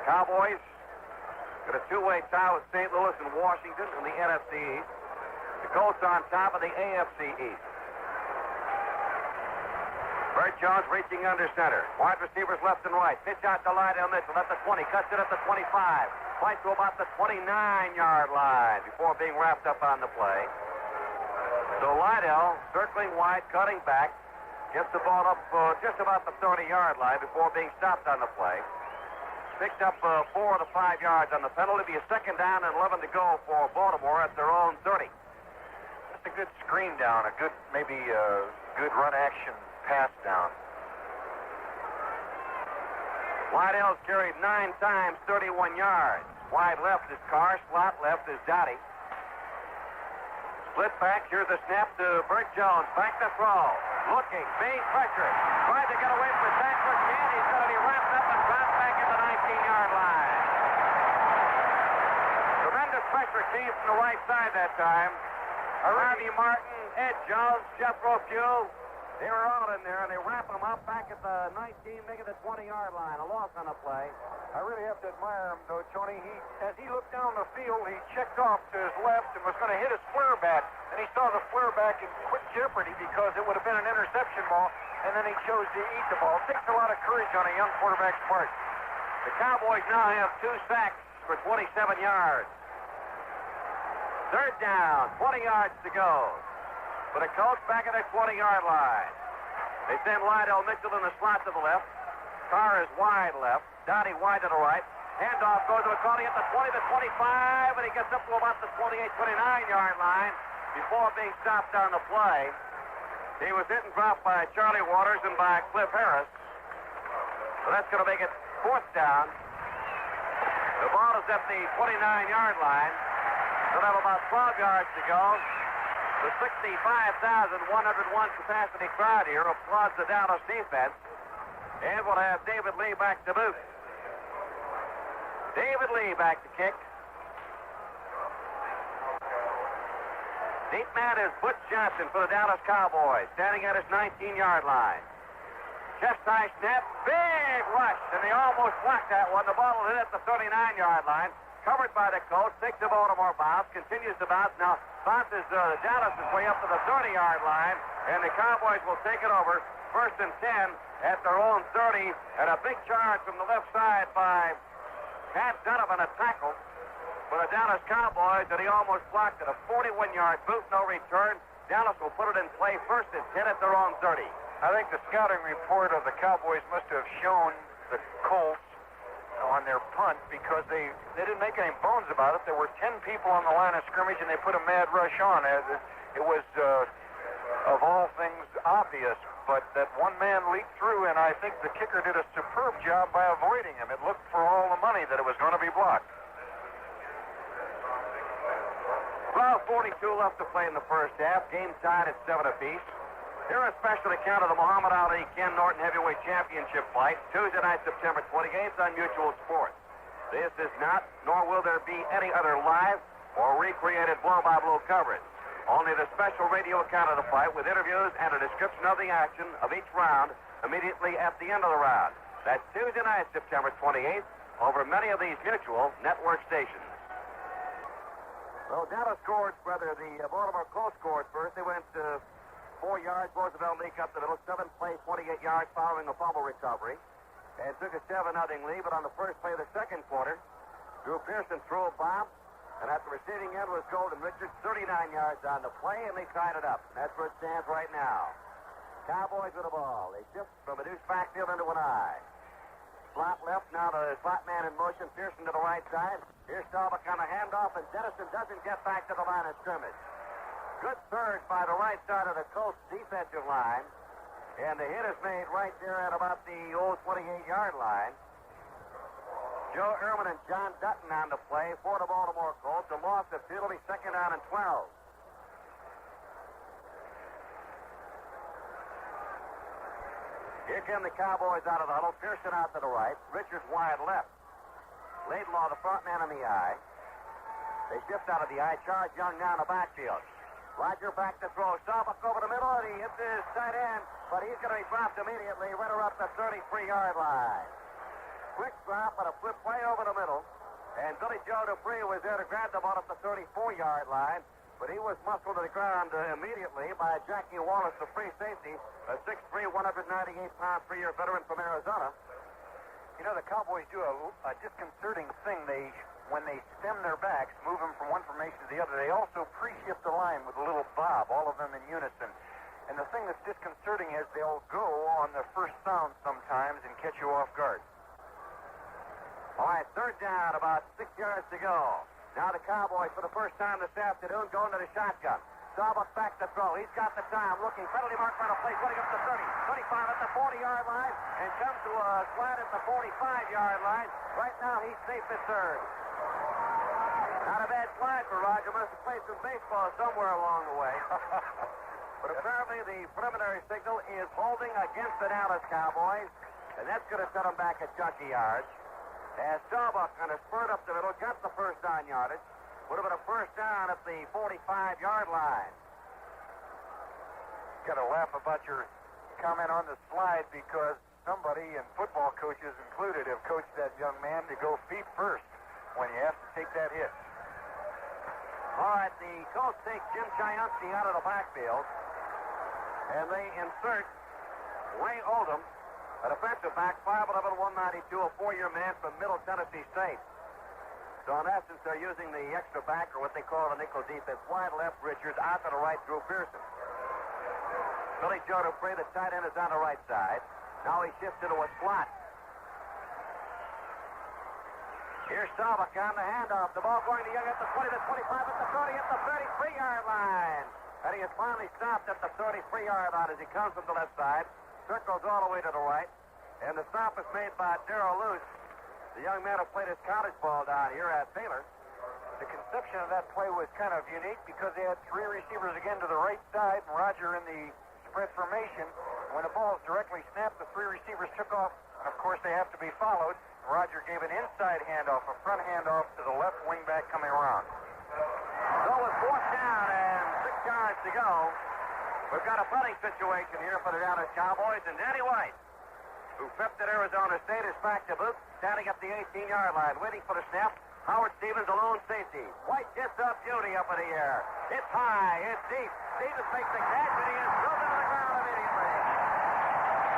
Cowboys got a two-way tie with St. Louis and Washington in the NFC East. The Colts on top of the AFC East. Bert Jones reaching under center. Wide receivers left and right. Pitch out to Lydell Mitchell at the 20. Cuts it at the 25. Flights to about the 29-yard line before being wrapped up on the play. So Lydell circling wide, cutting back. Gets the ball up just about the 30-yard line before being stopped on the play. Picked up 4 of the 5 yards on the penalty. It'll be a second down and 11 to go for Baltimore at their own 30. That's a good screen down, a good, maybe good run action pass down. Lydell's carried 9 times, 31 yards. Wide left is Carr, slot left is Dottie. Split back, here's the snap to Bert Jones. Back to throw. Looking, being pressured. Tries to get away from the tackler. Can't. He's going to be wrapped up and dropped back at the 19-yard line. Tremendous pressure came from the right side that time. Harvey Martin, Ed Jones, Jethro Pugh. They were all in there, and they wrap him up back at the 19, making the 20-yard line. A loss on the play. I really have to admire him, though, Tony. As he looked down the field, he checked off to his left and was going to hit his flare bat. And he saw the flare back in quick jeopardy because it would have been an interception ball, and then he chose to eat the ball. It takes a lot of courage on a young quarterback's part. The Cowboys now have 2 sacks for 27 yards. Third down, 20 yards to go. For the Colts back at their 20-yard line. They send Lydell Mitchell in the slot to the left. Carr is wide left. Dottie wide to the right. Handoff goes to McCauley at the 20, the 25, and he gets up to about the 28, 29-yard line before being stopped on the play. He was hit and dropped by Charlie Waters and by Cliff Harris. So that's going to make it 4th down. The ball is at the 29-yard line. They'll have about 12 yards to go. The 65,101 capacity crowd here applauds the Dallas defense. And we'll have David Lee back to boot. David Lee back to kick. Deep man is Butch Johnson for the Dallas Cowboys, standing at his 19-yard line. Chest high snap, big rush, and they almost blocked that one. The ball will hit at the 39-yard line. Covered by the Colts, takes the Baltimore bounce, continues to bounce. Now, bounces Dallas is way up to the 30-yard line, and the Cowboys will take it over. First and 10 at their own 30, and a big charge from the left side by Pat Donovan, a tackle for the Dallas Cowboys, that he almost blocked it. A 41-yard boot, no return. Dallas will put it in play first and 10 at their own 30. I think the scouting report of the Cowboys must have shown the Colts on their punt because they didn't make any bones about it. There were 10 people on the line of scrimmage, and they put a mad rush on. It was, of all things, obvious, but that one man leaked through, and I think the kicker did a superb job by avoiding him. It looked for all the money that it was going to be blocked. 12:42 left to play in the first half. Game tied at 7 apiece. Here a special account of the Muhammad Ali Ken Norton Heavyweight Championship fight, Tuesday night, September 28th on Mutual Sports. This is not, nor will there be any other live or recreated blow-by-blow coverage. Only the special radio account of the fight with interviews and a description of the action of each round immediately at the end of the round. That's Tuesday night, September 28th, over many of these mutual network stations. So Dallas scored, the Baltimore Colts scored first. They went 4 yards. Roosevelt leaked up the middle. 7 plays, 28 yards following a fumble recovery. And took a 7-0 lead, but on the first play of the second quarter, Drew Pearson threw a bomb. And at the receiving end was Golden Richards, 39 yards on the play, and they tied it up. That's where it stands right now. Cowboys with the ball. They shift from a deuce backfield into an I. Slot left, now the slot man in motion. Pearson to the right side. Here's Staubach on a handoff, and Dennison doesn't get back to the line of scrimmage. Good surge by the right side of the Colts defensive line. And the hit is made right there at about the old 28-yard line. Joe Ehrman and John Dutton on the play for the Baltimore Colts. A loss of 2. It'll be 2nd down and 12. Here come the Cowboys out of the huddle. Pearson out to the right. Richards wide left. Laidlaw, the front man in the I. They shift out of the I. Charge Young down the backfield. Roger back to throw. Staubach over the middle, and he hits his tight end, but he's going to be dropped immediately right around the 33-yard line. Quick drop and a flip way over the middle. And Billy Joe Dupree was there to grab the ball at the 34-yard line. But he was muscled to the ground immediately by Jackie Wallace, the free safety, a 6'3", 198-pound, 3-year veteran from Arizona. You know, the Cowboys do a disconcerting thing. When they stem their backs, move them from one formation to the other, they also pre-shift the line with a little bob, all of them in unison. And the thing that's disconcerting is they'll go on the first sound sometimes and catch you off guard. All right, 3rd down, about 6 yards to go. Now the Cowboys, for the first time this afternoon, going to the shotgun. Staubach back to throw. He's got the time. Looking, penalty mark on a play, running up to 30, 35 at the 40-yard line, and comes to a slide at the 45-yard line. Right now, he's safe at 3rd. Not a bad slide for Roger. Must have played some baseball somewhere along the way. But apparently the preliminary signal is holding against the Dallas Cowboys, and that's going to set them back a chunky yards. As Staubach kind of spurred up the middle, got the first down yardage. Would have been a first down at the 45-yard line. Got to laugh about your comment on the slide because somebody, and football coaches included, have coached that young man to go feet first when you have to take that hit. All right, the Colts take Jim Chiansky out of the backfield, and they insert Ray Oldham, a defensive back, 5'11", 192, a 4-year man from Middle Tennessee State. So in essence, they're using the extra back, or what they call the nickel defense. Wide left, Richards. Out to the right, Drew Pearson. Billy Joe Dupree, the tight end, is on the right side. Now he shifts into a slot. Here's Staubach on the handoff. The ball going to Young at the 20, the 25, at the 30, at the 33-yard line. And he is finally stopped at the 33-yard line as he comes from the left side. Circles all the way to the right. And the stop is made by Darrell Luce, the young man who played his college ball down here at Baylor. The conception of that play was kind of unique because they had 3 receivers again to the right side and Roger in the spread formation. When the ball is directly snapped, the 3 receivers took off. Of course, they have to be followed. Roger gave an inside handoff, a front handoff to the left wingback coming around. So with 4th down and 6 yards to go, we've got a punting situation here for the Dallas Cowboys, and Danny White, who prepped at Arizona State, is back to boot, standing up the 18-yard line, waiting for the snap. Howard Stevens, a lone safety. White gets up duty up in the air. It's high, it's deep. Stevens makes the catch, and he is thrown to the ground immediately.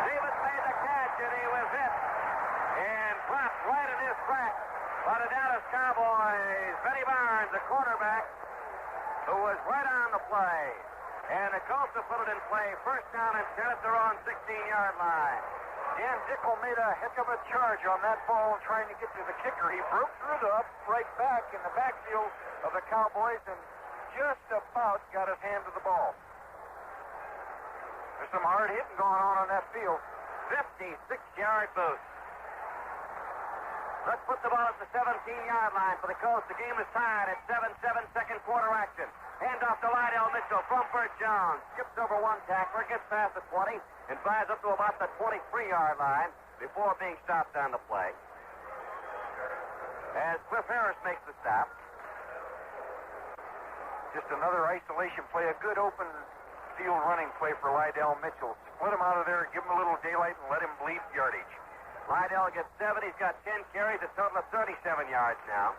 Stevens made the catch, and he was hit and dropped right in his track by the Dallas Cowboys. Benny Barnes, the quarterback, who was right on the play. And the Colts have put it in play. First down and 10 at their own 16-yard line. Dan Dickel made a heck of a charge on that ball trying to get to the kicker. He broke through the right back in the backfield of the Cowboys and just about got his hand to the ball. There's some hard hitting going on that field. 56-yard boost. Let's put the ball at the 17-yard line for the Colts. The game is tied at 7-7, second quarter action. Hand off to Lydell Mitchell from Burt Jones. Skips over one tackler, gets past the 20, and flies up to about the 23-yard line before being stopped on the play. As Cliff Harris makes the stop. Just another isolation play, a good open field running play for Lydell Mitchell. Split him out of there, give him a little daylight, and let him bleed yardage. Lydell gets 7. He's got 10 carries, a total of 37 yards now.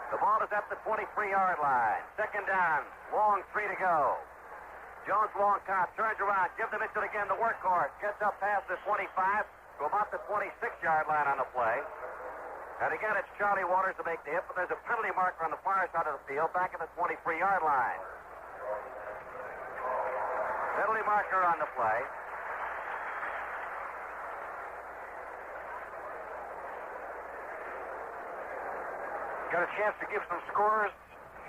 The ball is at the 23-yard line. Second down, long 3 to go. Jones long toss, turns around, gives to Mitchell again, the workhorse. Gets up past the 25 to about the 26-yard line on the play. And again, it's Charlie Waters to make the hit, but there's a penalty marker on the far side of the field, back at the 23-yard line. Penalty marker on the play. Got a chance to give some scores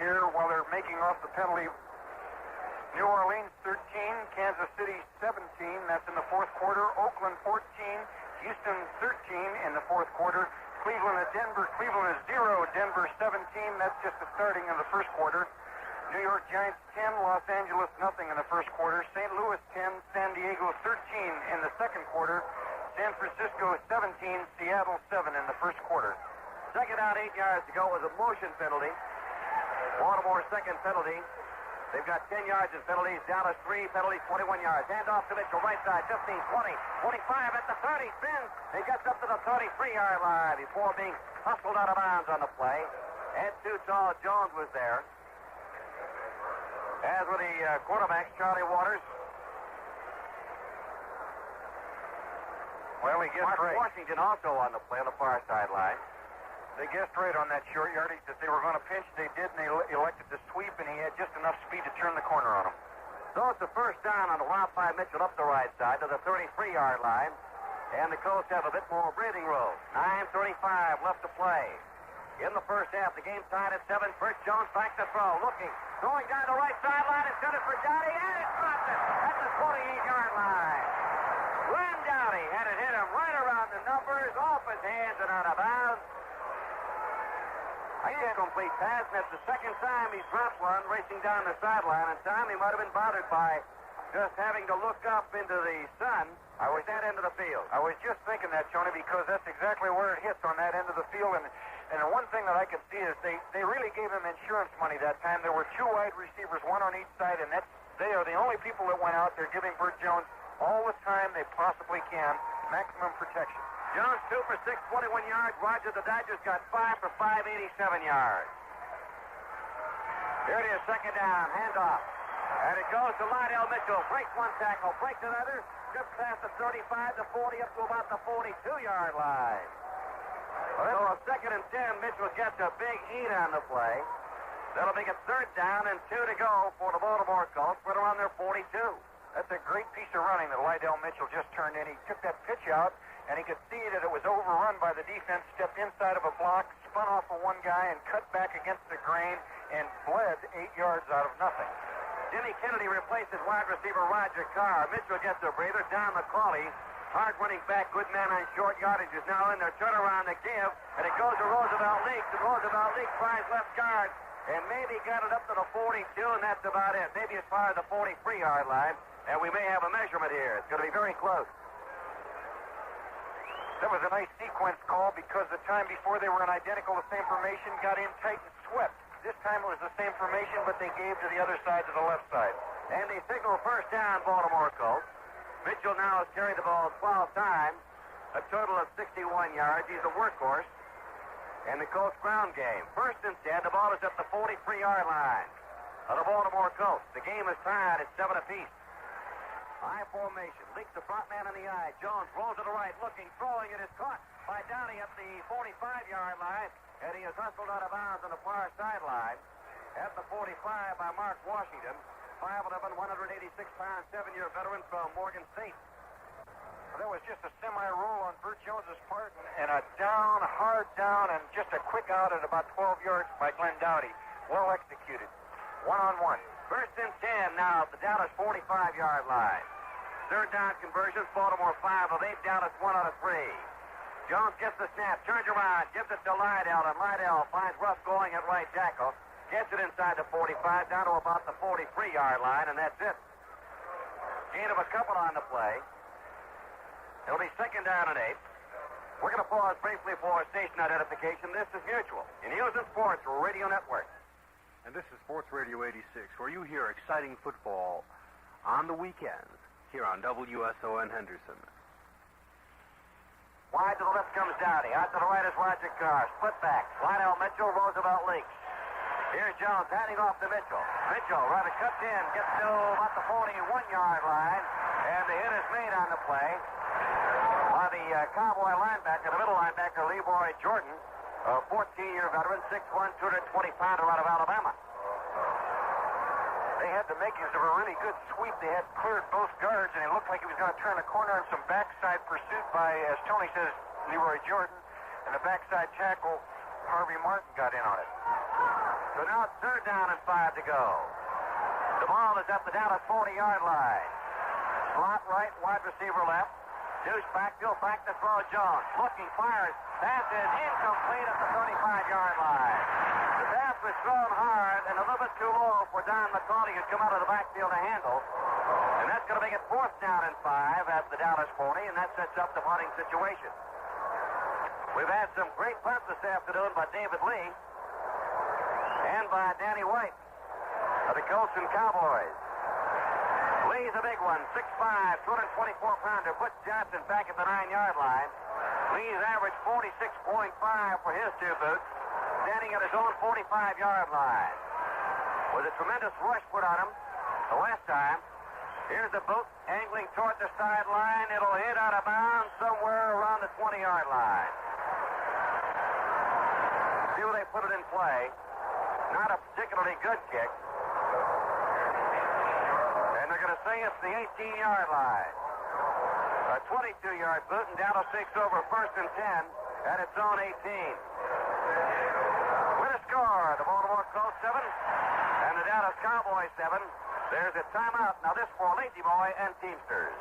here while they're making off the penalty. New Orleans 13, Kansas City 17. That's in the fourth quarter. Oakland 14, Houston 13 in the fourth quarter. Cleveland at Denver. Cleveland is 0. Denver 17. That's just the starting of the first quarter. New York Giants 10. Los Angeles nothing in the first quarter. St. Louis 10. San Diego 13 in the second quarter. San Francisco 17. Seattle 7 in the first quarter. Second down, 8 yards to go was a motion penalty. Baltimore second penalty. They've got 10 yards in penalties. Dallas 3 penalties, 21 yards. Hand off to Mitchell, right side, 15, 20, 25 at the 30. Spins. He gets up to the 33-yard line before being hustled out of bounds on the play. Ed too tall. Jones was there. As with the quarterbacks, Charlie Waters. Well, he gets Mark right. Washington also on the play on the far sideline. They guessed right on that short yardage that they were going to pinch. They did, and they elected to sweep, and he had just enough speed to turn the corner on him. So it's the first down on the route by Mitchell up the right side to the 33-yard line. And the Colts have a bit more breathing room. 9:35 left to play. In the first half, the game tied at 7. First Jones back to throw. Looking. Throwing down the right sideline. It's got it for Dowdy, and it's dropped it at the 28-yard line. Glenn Dowdy had it hit him right around the numbers, off his hands and out of bounds. Incomplete pass, and that's the second time he's dropped one racing down the sideline. And time he might have been bothered by just having to look up into the sun. I was that end of the field. I was just thinking that, Tony, because that's exactly where it hits on that end of the field. And one thing that I could see is they really gave him insurance money that time. There were 2 wide receivers, one on each side, and they are the only people that went out there giving Burt Jones all the time they possibly can, maximum protection. Jones 2 for 6, 21 yards. Roger, the Dodgers got 5 for 5, 87 yards. Here it is, second down, handoff. And it goes to Lydell Mitchell. Breaks one tackle, breaks another. Just past the 35, the 40, up to about the 42-yard line. So a second and 10, Mitchell gets a big eat on the play. That'll make it third down and 2 to go for the Baltimore Colts. Put around their 42. That's a great piece of running that Lydell Mitchell just turned in. He took that pitch out, and he could see that it was overrun by the defense, stepped inside of a block, spun off of one guy, and cut back against the grain, and bled 8 yards out of nothing. Jimmy Kennedy replaces wide receiver Roger Carr. Mitchell gets a breather. Don McCauley, hard running back, good man on short yardage, is now in their turnaround to give, and it goes to Roosevelt Leaks, and Roosevelt Leaks tries left guard, and maybe got it up to the 42, and that's about it. Maybe as far as the 43-yard line, and we may have a measurement here. It's going to be very close. That was a nice sequence call because the time before they were in identical, the same formation, got in tight and swept. This time it was the same formation, but they gave to the other side, to the left side. And they signal first down, Baltimore Colts. Mitchell now has carried the ball 12 times, a total of 61 yards. He's a workhorse in the Colts ground game. First and 10, the ball is at the 43-yard line of the Baltimore Colts. The game is tied at 7 apiece. High formation. Leaks the front man in the eye. Jones rolls to the right, looking, throwing. It is caught by Downey at the 45-yard line, and he is hustled out of bounds on the far sideline at the 45 by Mark Washington. 5'11", 186-pound, 7-year veteran from Morgan State. Well, that was just a semi-roll on Burt Jones's part, and a down, hard down, and just a quick out at about 12 yards by Glenn Dowdy. Well executed. One-on-one. First and 10 now at the Dallas 45-yard line. Third down conversions, Baltimore 5 of 8, Dallas 1 out of 3. Jones gets the snap, turns around, gives it to Lydell, and Lydell finds Ruff going at right tackle. Gets it inside the 45, down to about the 43-yard line, and that's it. Gain of a couple on the play. It'll be second down and 8. We're going to pause briefly for station identification. This is Mutual in News and Sports Radio Network. And this is Sports Radio 86, where you hear exciting football on the weekends here on WSON Henderson. Wide to the left comes Dowdy. Out to the right is Roger Carr. Split back. Lionel Mitchell, Roosevelt Leaks. Here's Jones handing off to Mitchell. Mitchell rather cuts in, gets to about the 41-yard line, and the hit is made on the play by the Cowboy linebacker, the middle linebacker, Leroy Jordan, a 14-year veteran, 6'1", 220-pounder out of Alabama. They had the makings of a really good sweep. They had cleared both guards, and it looked like he was going to turn the corner in some backside pursuit by, as Tony says, Leroy Jordan. And the backside tackle, Harvey Martin, got in on it. So now it's 3rd down and 5 to go. The ball is at the Dallas 40-yard line. Slot right, wide receiver left. Deuce backfield, back to throw Jones. Looking, fires. Pass is incomplete at the 35-yard line. The pass was thrown hard and a little bit too low for Don McCauley, who'd come out of the backfield to handle. And that's going to make it 4th down and 5 at the Dallas 40, and that sets up the punting situation. We've had some great punts this afternoon by David Lee and by Danny White of the Colts and Cowboys. Lee's a big one, 6'5", 224-pounder. Butch Johnson back at the 9-yard line. Lee's averaged 46.5 for his 2 boots, standing at his own 45-yard line. Was a tremendous rush put on him the last time. Here's the boot angling toward the sideline. It'll hit out of bounds somewhere around the 20-yard line. See where they put it in play. Not a particularly good kick. And they're going to say it's the 18-yard line. A 22-yard boot, and Dallas takes over 1st and 10 at its own 18. With a score, the Baltimore Colts 7 and the Dallas Cowboys 7. There's a timeout. Now this for Lazy Boy and Teamsters.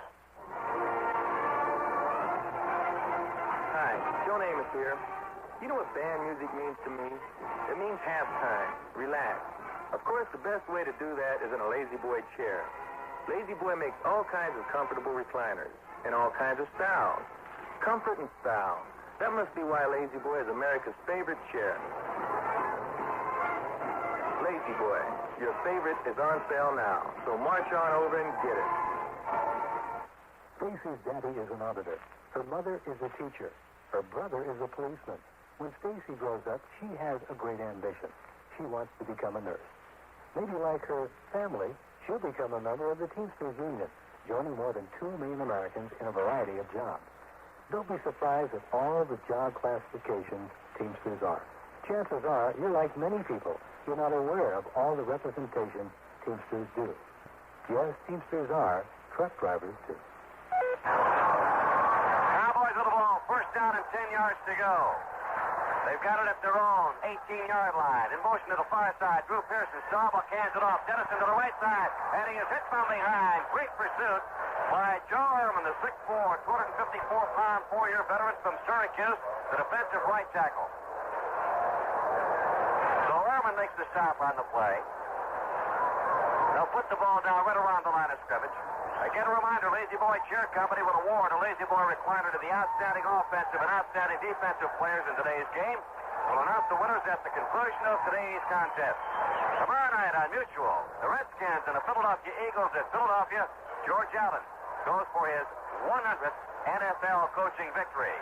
Hi, Joe Namath here. You know what band music means to me? It means halftime. Relax. Of course, the best way to do that is in a Lazy Boy chair. Lazy Boy makes all kinds of comfortable recliners in all kinds of styles. Comfort and style. That must be why Lazy Boy is America's favorite chair. Lazy Boy, your favorite is on sale now, so march on over and get it. Stacy's daddy is an auditor. Her mother is a teacher. Her brother is a policeman. When Stacy grows up, she has a great ambition. She wants to become a nurse. Maybe like her family, she'll become a member of the Teamsters Union, joining more than 2 million Americans in a variety of jobs. Don't be surprised at all the job classifications Teamsters are. Chances are you're like many people. You're not aware of all the representation Teamsters do. Yes, Teamsters are truck drivers, too. Cowboys with the ball. 1st down and 10 yards to go. They've got it at their own 18-yard line. In motion to the far side, Drew Pearson. Staubach hands it off. Dennison to the right side. And he is hit from behind. Great pursuit by Joe Ehrman, the 6'4", 254-pound, 4-year veteran from Syracuse, the defensive right tackle. So Ehrman makes the stop on the play. They'll put the ball down right around the line of scrimmage. Again, a reminder, Lazy Boy Chair Company will award a Lazy Boy recliner to the outstanding offensive and outstanding defensive players in today's game. We'll announce the winners at the conclusion of today's contest. Tomorrow night on Mutual, the Redskins and the Philadelphia Eagles at Philadelphia. George Allen goes for his 100th NFL coaching victory.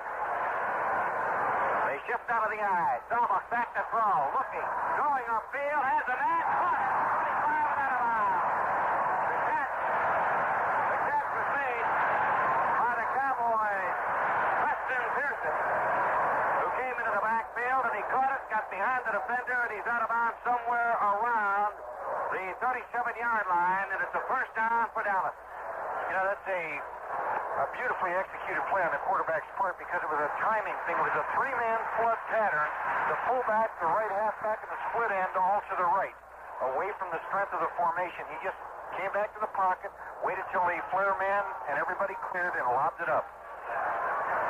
They shift out of the eye. Staubach back to throw. Looking. Going upfield. Has a man. Caught. 25 and out of bounds. The catch was made by the Cowboys. Preston Pearson, who came into the backfield, and he caught it, got behind the defender, and he's out of bounds somewhere around the 37-yard line, and it's a 1st down for Dallas. You know, that's a beautifully executed play on the quarterback's part because it was a timing thing. It was a 3-man flood pattern. The fullback, the right halfback, and the split end all to the right, away from the strength of the formation. He just came back to the pocket, waited till the flare man and everybody cleared, and lobbed it up.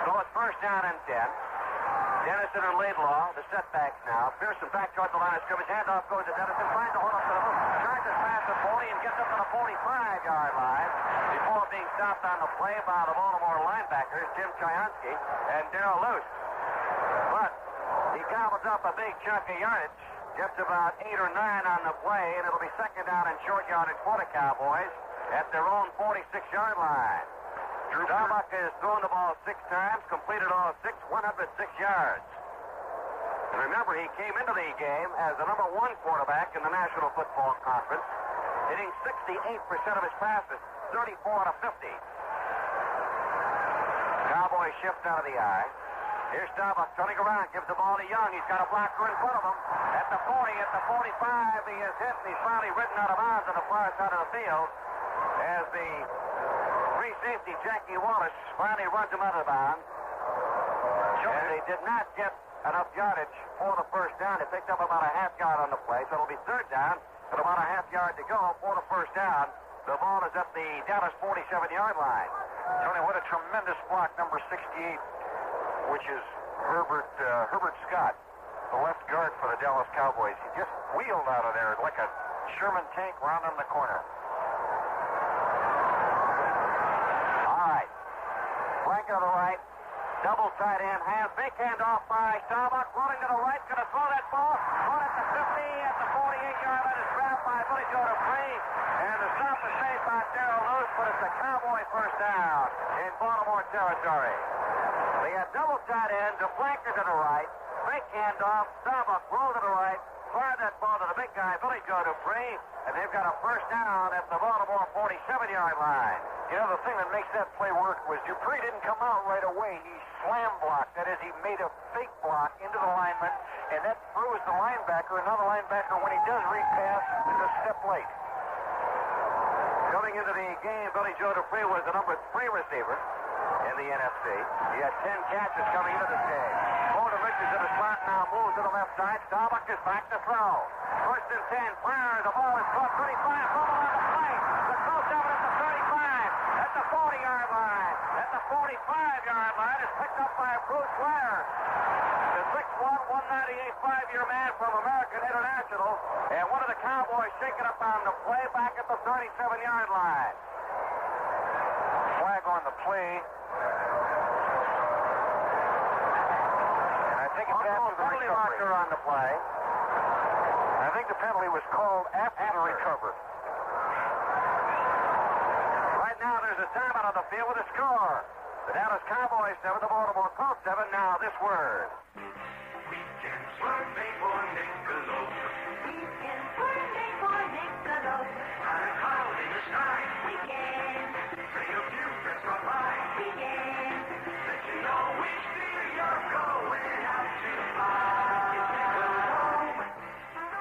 So it's 1st down and 10. Dennison and Laidlaw, the setbacks now. Pearson back towards the line of scrimmage. Handoff goes to Dennison. Finds a hold up to the hook. Tries to pass the 40 and gets up to the 45-yard line before being stopped on the play by the Baltimore linebackers, Jim Chayonsky and Darrell Luce. But he gobbles up a big chunk of yardage Just about 8 or 9 on the play, and it'll be second down and short yardage for the Cowboys at their own 46-yard line. Starbuck has thrown the ball 6 times, completed all 6, 106 yards. And remember, he came into the game as the number 1 quarterback in the National Football Conference, hitting 68% of his passes, 34 out of 50. Cowboys shift out of the eye. Here's Starbuck turning around, gives the ball to Young. He's got a blocker in front of him. At the 40, at the 45, he is hit, and he's finally ridden out of bounds on the far side of the field as the free safety, Jackie Wallace, finally runs him out of bounds. And they did not get enough yardage for the first down. They picked up about a half yard on the play, so it'll be third down and about a half yard to go for the first down. The ball is at the Dallas 47-yard line. Tony, what a tremendous block, number 68, which is Herbert Scott, the left guard for the Dallas Cowboys. He just wheeled out of there like a Sherman tank rounding the corner. All right. Flank on the right. Double tight end, hands, big hand off by Starbuck, running to the right, going to throw that ball, run at the 50, at the 48-yard line, is grabbed by Billy Joe Dupree, and the stop is made by Darrell Lewis, but it's a Cowboy first down in Baltimore territory. They had double tight end, the flanker to the right, big hand off, Starbuck rolled to the right, fired that ball to the big guy, Billy Joe Dupree, and they've got a first down at the Baltimore 47-yard line. You know, the thing that makes that play work was Dupree didn't come out right away. He slam blocked. That is, he made a fake block into the lineman, and that throws the linebacker. Another linebacker, when he does repass, is a step late. Coming into the game, Billy Joe Dupree was the number 3 receiver in the NFC. He had 10 catches coming into this game. Golden Richards in the slot now moves to the left side. Starbuck is back to throw. First and 10, fires, the ball is caught, 35, fumble on the play. The Colts have it at the 35, at the 40-yard line. At the 45-yard line is picked up by Bruce Ware. The 6'1", 198, 5-year man from American International. And one of the Cowboys shaking up on the play back at the 37-yard line. Flag on the play. And I think it's after the penalty recovery. marker on the play. I think the penalty was called after the recovery. Right now there's a timeout on the field with a score. The Dallas Cowboys 7, the Baltimore Colts 7. Now this word. Weekend Sunday for Niccolo. Weekend Sunday for Niccolo. Not a cloud in the sky. Weekend. Say a few friends drop by. Weekend. Let you know which beer you're going out to buy.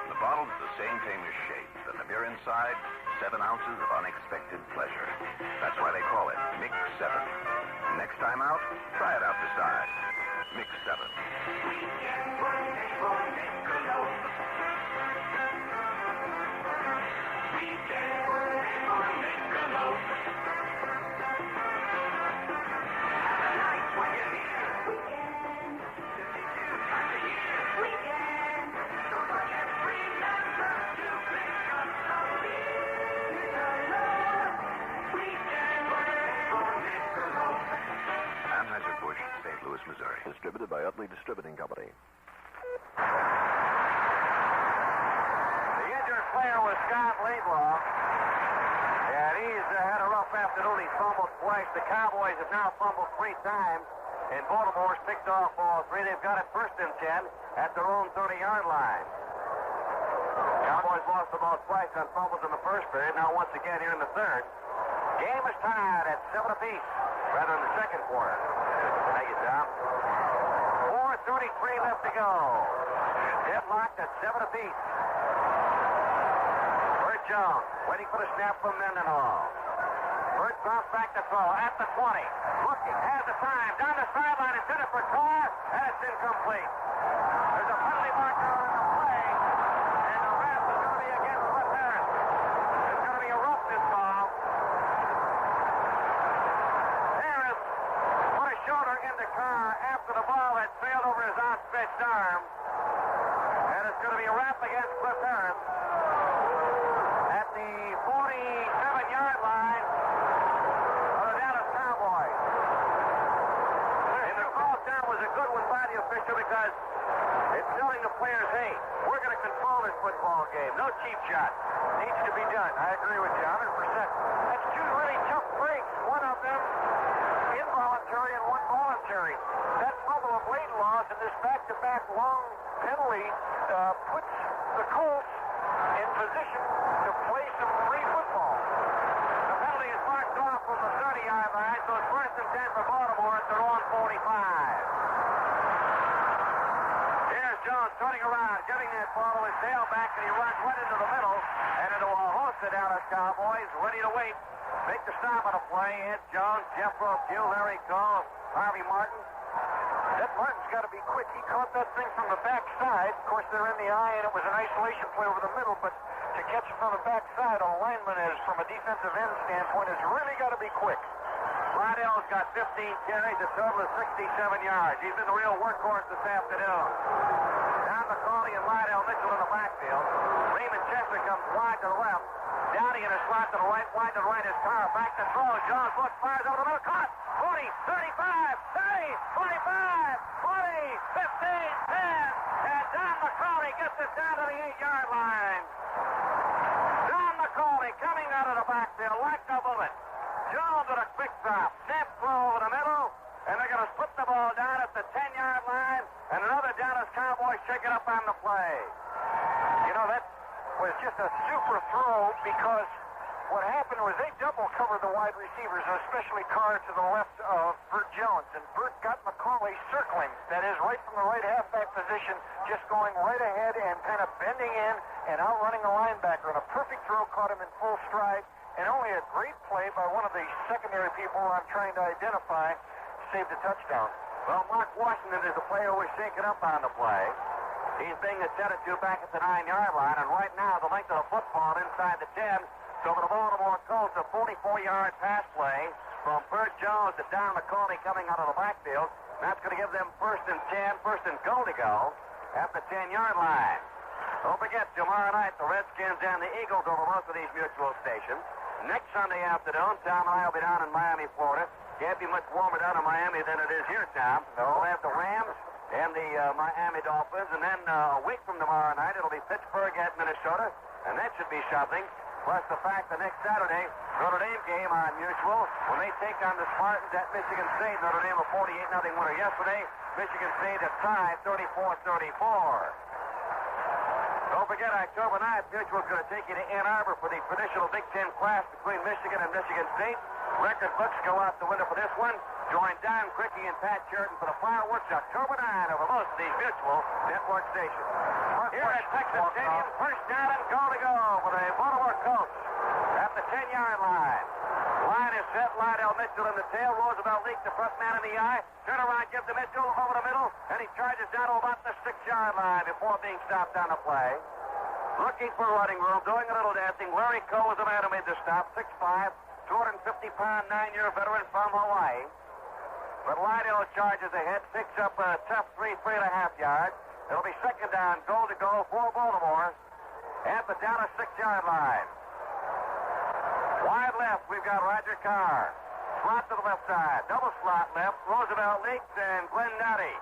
The bottle's the same famous shape, and the beer inside, 7 ounces of unexpected pleasure. That's why they call it Mix 7. Next time out, try it out beside Mix 7. Weekend Sunday for Niccolo. Weekend Sunday for Niccolo. Have a night when you're here. Weekend. To take you time to hear. Weekend. Don't forget, remember to pick up some Niccolo. Weekend Sunday for Niccolo. Anheuser-Busch, St. Louis, Missouri. Distributed by Utley Distributing Company. The injured player was Scott Laidlaw. And he's had a rough afternoon. He's fumbled twice. The Cowboys have now fumbled 3 times. And Baltimore's picked off all 3. They've got it first and 10 at their own 30-yard line. Cowboys lost the ball twice on fumbles in the first period. Now once again here in the third. Game is tied at 7 apiece, rather in the second quarter. Thank you, Tom. 4:33 left to go. Deadlocked at 7 apiece. Bert Jones waiting for the snap from Mendenhall. Bert drops back to throw at the 20. Looking, has the time. Down the sideline, it's in it for Carr, and it's incomplete. There's a penalty marker on the play, and the ref is going to be against Cliff Harris. It's going to be a roughness call. Harris put a shoulder into Carr after the ball had sailed over his outstretched arm. And it's going to be a wrap against Cliff Harris at the 47-yard line of the Dallas Cowboys. And the call down was a good one by the official because it's telling the players, hey, we're going to control game. No cheap shot. Needs to be done. I agree with you 100%. That's two really tough breaks. One of them involuntary and one voluntary. That fumble of Laidlaw's and this back-to-back long penalty puts the Colts in position to play some free football. The penalty is marked off from the 30-yard line, so it's first and 10 for Baltimore at their own 45. Here's Jones turning around, giving that ball to his tailback, and he runs right into the middle and into a host of Dallas Cowboys ready to wait. Make the stop on the play. Ed Jones, Jeff Roque, Larry Cole, Harvey Martin. Ed Martin's got to be quick. He caught that thing from the backside. Of course, they're in the eye, and it was an isolation play over the middle, but to catch it from the backside, a lineman is, from a defensive end standpoint, has really got to be quick. Lydell's got 15 carries, a total of 67 yards. He's been the real workhorse this afternoon. Down McCauley and Lydell Mitchell in the backfield. Raymond Chester comes wide to the left. Downey in a slot to the right, wide to the right is Carr. Back to throw. Jones looks, fires over the middle. Caught. 40, 35, 30, 25, 20, 15, 10. And Don McCauley gets it down to the 8-yard line. Don McCauley coming out of the backfield like a bullet. Jones with a quick drop. Snap throw over the middle. And they're going to split the ball down at the 10-yard line. And another Dallas Cowboys shake it up on the play. You know, that was just a super throw because what happened was they double covered the wide receivers, especially Carr to the left of Burt Jones. And Burt got McCauley circling, that is, right from the right halfback position, just going right ahead and kind of bending in and outrunning the linebacker. And a perfect throw caught him in full stride, and only a great play by one of the secondary people I'm trying to identify saved a touchdown. Well, Mark Washington is the player who was shaken up on the play. He's being attended to back at the 9-yard line, and right now the length of the football inside the 10. So for the Baltimore Colts, a 44-yard pass play from Burt Jones to Don McCauley coming out of the backfield. That's going to give them first and 10, first and goal to go at the 10-yard line. Don't forget, tomorrow night the Redskins and the Eagles over most of these mutual stations. Next Sunday afternoon, Tom and I will be down in Miami, Florida. Can't be much warmer down in Miami than it is here, Tom. We'll have the Rams and the Miami Dolphins, and then a week from tomorrow night, it'll be Pittsburgh at Minnesota, and that should be something. Plus the fact that next Saturday, Notre Dame game on Mutual, when they take on the Spartans at Michigan State. Notre Dame a 48-0 winner yesterday. Michigan State a tie, 34-34. Don't forget, October 9th, Mutual's going to take you to Ann Arbor for the traditional Big Ten clash between Michigan and Michigan State. Record books go out the window for this one. Join Don Crickey and Pat Sheridan for the fireworks October 9 over most of these Mutual network stations. Here at Texas Stadium, first down and goal to go for the Baltimore Colts at the 10-yard line. Line is set. Lydell Mitchell in the tail. Roosevelt Leak, the front man in the eye. Turn around, give to Mitchell over the middle, and he charges down to about the 6-yard line before being stopped on the play. Looking for running room, doing a little dancing. Larry Cole was the man who made the stop. 6'5", 250-pound, 9-year veteran from Hawaii. But Lydell charges ahead, picks up a tough 3.5 yards. It'll be second down, goal to go for Baltimore at the Dallas 6-yard line. Wide left, we've got Roger Carr. Slot to the left side, double slot left, Roosevelt Leaks and Glenn Dottie.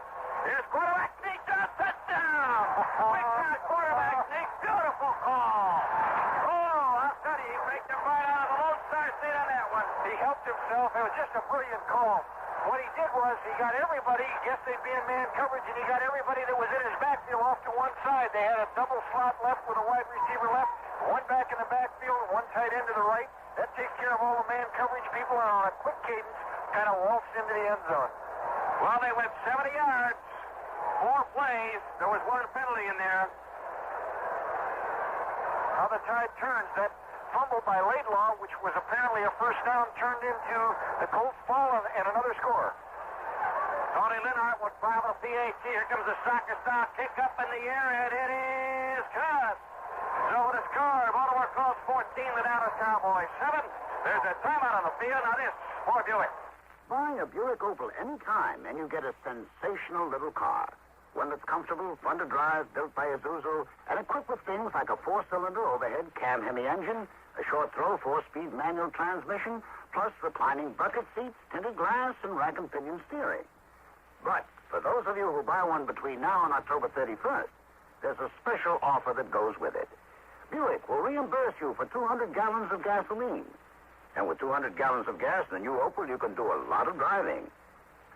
Here's quarterback sneak, touchdown! Quick shot, quarterback sneak, beautiful call. Oh, I'll tell you, he breaks him right out of the Lone Star State on that one. He helped himself. It was just a brilliant call. What he did was he got everybody, guess they'd be in man coverage, and he got everybody that was in his backfield off to one side. They had a double slot left with a wide receiver left, one back in the backfield, one tight end to the right. That takes care of all the man coverage people, and on a quick cadence, kind of waltzed into the end zone. Well, they went 70 yards, 4 plays. There was one penalty in there. How the tide turns. That fumble by Laidlaw, which was apparently a first down, turned into the Colts ball and another score. Tony Linhart would file a PAT. Here comes the soccer style kick up in the air, and it is cut. So the score, Baltimore Colts 14, the Dallas Cowboys 7. There's a timeout on the field. Now this for Buick. Buy a Buick Opal any time, and you get a sensational little car. One that's comfortable, fun to drive, built by Isuzu, and equipped with things like a 4-cylinder overhead cam Hemi engine, a short-throw 4-speed manual transmission, plus reclining bucket seats, tinted glass, and rack and pinion steering. But for those of you who buy one between now and October 31st, there's a special offer that goes with it. Buick will reimburse you for 200 gallons of gasoline. And with 200 gallons of gas in the new Opel, you can do a lot of driving.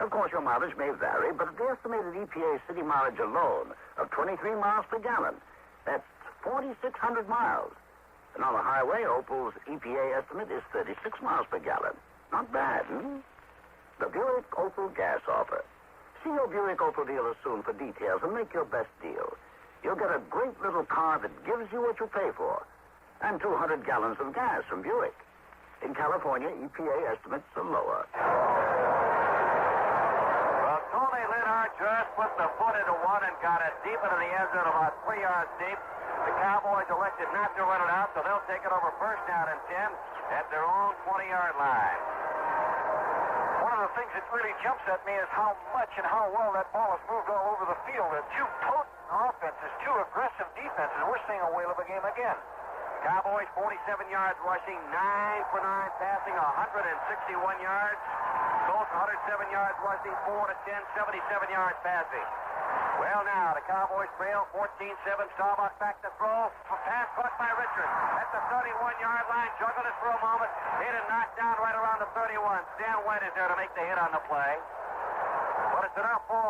Of course, your mileage may vary, but at the estimated EPA city mileage alone of 23 miles per gallon, that's 4,600 miles. And on the highway, Opel's EPA estimate is 36 miles per gallon. Not bad, The Buick Opel gas offer. See your Buick Opel dealer soon for details and make your best deal. You'll get a great little car that gives you what you pay for. And 200 gallons of gas from Buick. In California, EPA estimates are lower. Well, Tony Lennart just put the foot into one and got it deep into the end zone, about 3 yards deep. The Cowboys elected not to run it out, so they'll take it over first down and 10 at their own 20-yard line. One of the things that really jumps at me is how much and how well that ball has moved all over the field. The two potent offenses, two aggressive defenses. We're seeing a whale of a game again. Cowboys 47 yards rushing, 9 for 9 passing, 161 yards. Colts 107 yards rushing, 4 to 10, 77 yards passing. Well, now, the Cowboys trail 14-7. Staubach back to throw. Pass caught by Richards. At the 31-yard line, juggled it for a moment. Hit and knocked down right around the 31. Stan White is there to make the hit on the play. But it's enough for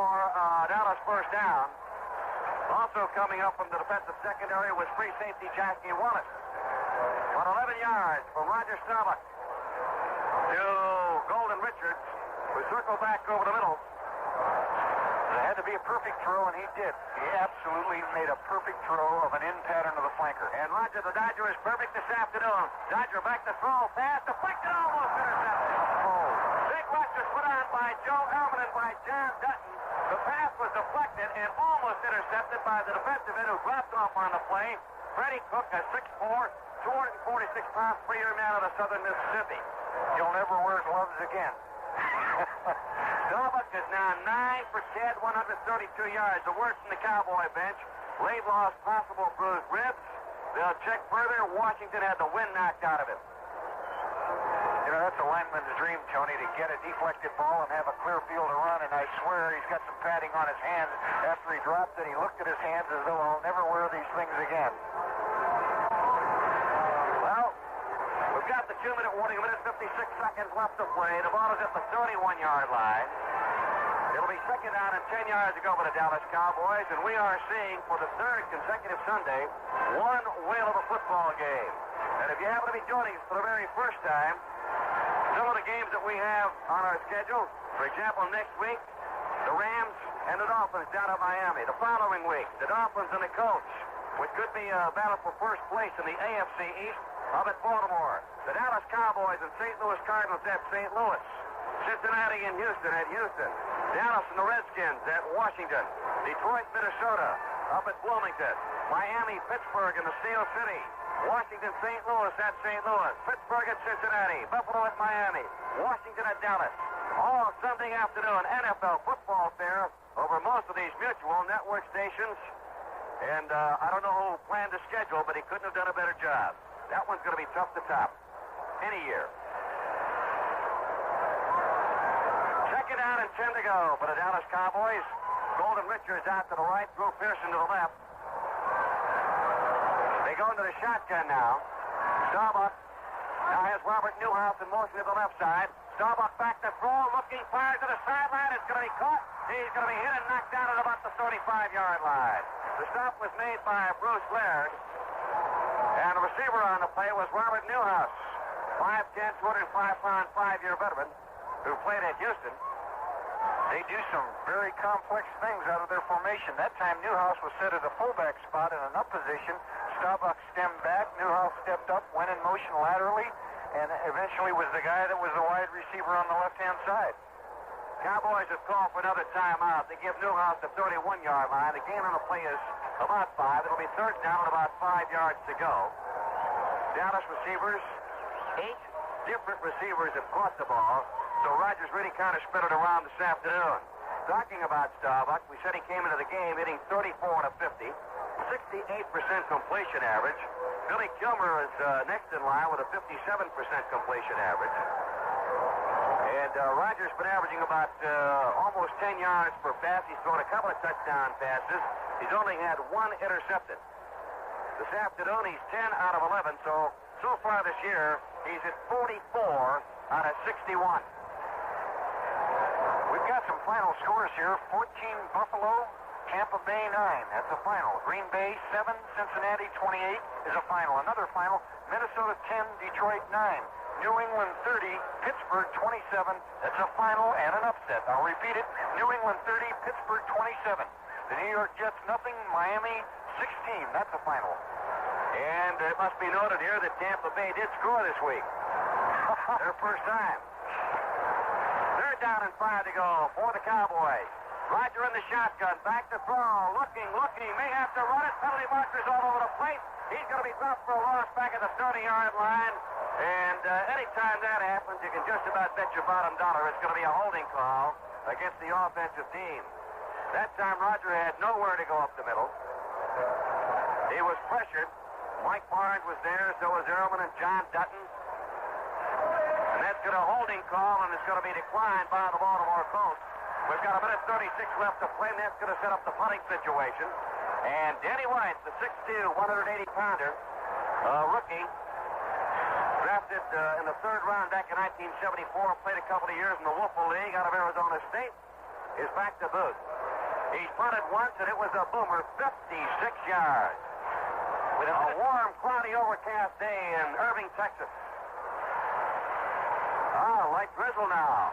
Dallas first down. Also coming up from the defensive secondary was free safety Jackie Wallace. But 11 yards from Roger Staubach to Golden Richards, who circled back over the middle. It had to be a perfect throw, and he did. He absolutely made a perfect throw of an in pattern to the flanker. And Roger, the Dodger, is perfect this afternoon. Dodger back to throw. Pass deflected, almost intercepted. Oh. Big rush was put on by Joe Elman and by John Dutton. The pass was deflected and almost intercepted by the defensive end who dropped off on the play. Freddie Cook, a 6'4", 246-pound three-year man out of southern Mississippi. He'll never wear gloves again. Staubach is now 9 for 10, 132 yards. The worst in the Cowboy bench. Laidlaw's possible bruised ribs. They'll check further. Washington had the wind knocked out of him. You know, that's a lineman's dream, Tony, to get a deflected ball and have a clear field to run, and I swear he's got some padding on his hands after he dropped it. He looked at his hands as though I'll never wear these things again. Well, we've got the 2-minute warning, a minute 56 seconds left to play. The ball is at the 31-yard line. It'll be second down and 10 yards to go for the Dallas Cowboys, and we are seeing for the third consecutive Sunday one whale of a football game. And if you happen to be joining us for the very first time, some of the games that we have on our schedule, for example, next week, the Rams and the Dolphins down at Miami. The following week, the Dolphins and the Colts, which could be a battle for first place in the AFC East, up at Baltimore. The Dallas Cowboys and St. Louis Cardinals at St. Louis. Cincinnati and Houston at Houston. Dallas and the Redskins at Washington. Detroit, Minnesota, up at Bloomington. Miami, Pittsburgh, and the Steel City. Washington, St. Louis at St. Louis. Pittsburgh at Cincinnati. Buffalo at Miami. Washington at Dallas. All Sunday afternoon NFL football fair over most of these mutual network stations. And I don't know who planned the schedule, but he couldn't have done a better job. That one's going to be tough to top. Any year. Second down and 10 to go for the Dallas Cowboys. Golden Richards out to the right, Drew Pearson to the left. They go into the shotgun now. Staubach now has Robert Newhouse in motion to the left side. Staubach back to throw, looking, fires to the sideline. It's going to be caught. He's going to be hit and knocked down at about the 35-yard line. The stop was made by Bruce Laird. And the receiver on the play was Robert Newhouse, 5'10", 205-pound, 5-year veteran who played at Houston. They do some very complex things out of their formation. That time, Newhouse was set at a fullback spot in an up position. Staubach stemmed back. Newhouse stepped up, went in motion laterally, and eventually was the guy that was the wide receiver on the left-hand side. Cowboys have called for another timeout. They give Newhouse the 31-yard line. The gain on the play is about 5. It'll be third down and about 5 yards to go. Dallas receivers, 8 different receivers have caught the ball. So Rogers really kind of spread it around this afternoon. Talking about Staubach, we said he came into the game hitting 34 to 50, 68% completion average. Billy Kilmer is next in line with a 57% completion average. And Rogers been averaging about almost 10 yards per pass. He's thrown a couple of touchdown passes. He's only had one intercepted. This afternoon, he's 10 out of 11, so far this year, he's at 44 out of 61. We've got some final scores here. 14 Buffalo, Tampa Bay 9. That's a final. Green Bay 7, Cincinnati 28 is a final. Another final, Minnesota 10, Detroit 9. New England 30, Pittsburgh 27. That's a final and an upset. I'll repeat it. New England 30, Pittsburgh 27. The New York Jets nothing, Miami 16. That's a final. And it must be noted here that Tampa Bay did score this week. Their first time. They're down and 5 to go for the Cowboys. Roger in the shotgun, back to throw, looking, may have to run it. Penalty markers all over the place. He's going to be dropped for a loss back at the 30-yard line. And anytime that happens, you can just about bet your bottom dollar it's going to be a holding call against the offensive team. That time, Roger had nowhere to go up the middle. He was pressured. Mike Barnes was there, so was Ehrman and John Dutton. And that's going to holding call, and it's going to be declined by the Baltimore Colts. We've got a minute 36 left to play, and that's going to set up the punting situation. And Danny White, the 6'2", 180-pounder, rookie, drafted in the third round back in 1974, played a couple of years in the Woofle League out of Arizona State, is back to boot. He's punted once, and it was a boomer, 56 yards. With a warm, cloudy, overcast day in Irving, Texas. Light drizzle now.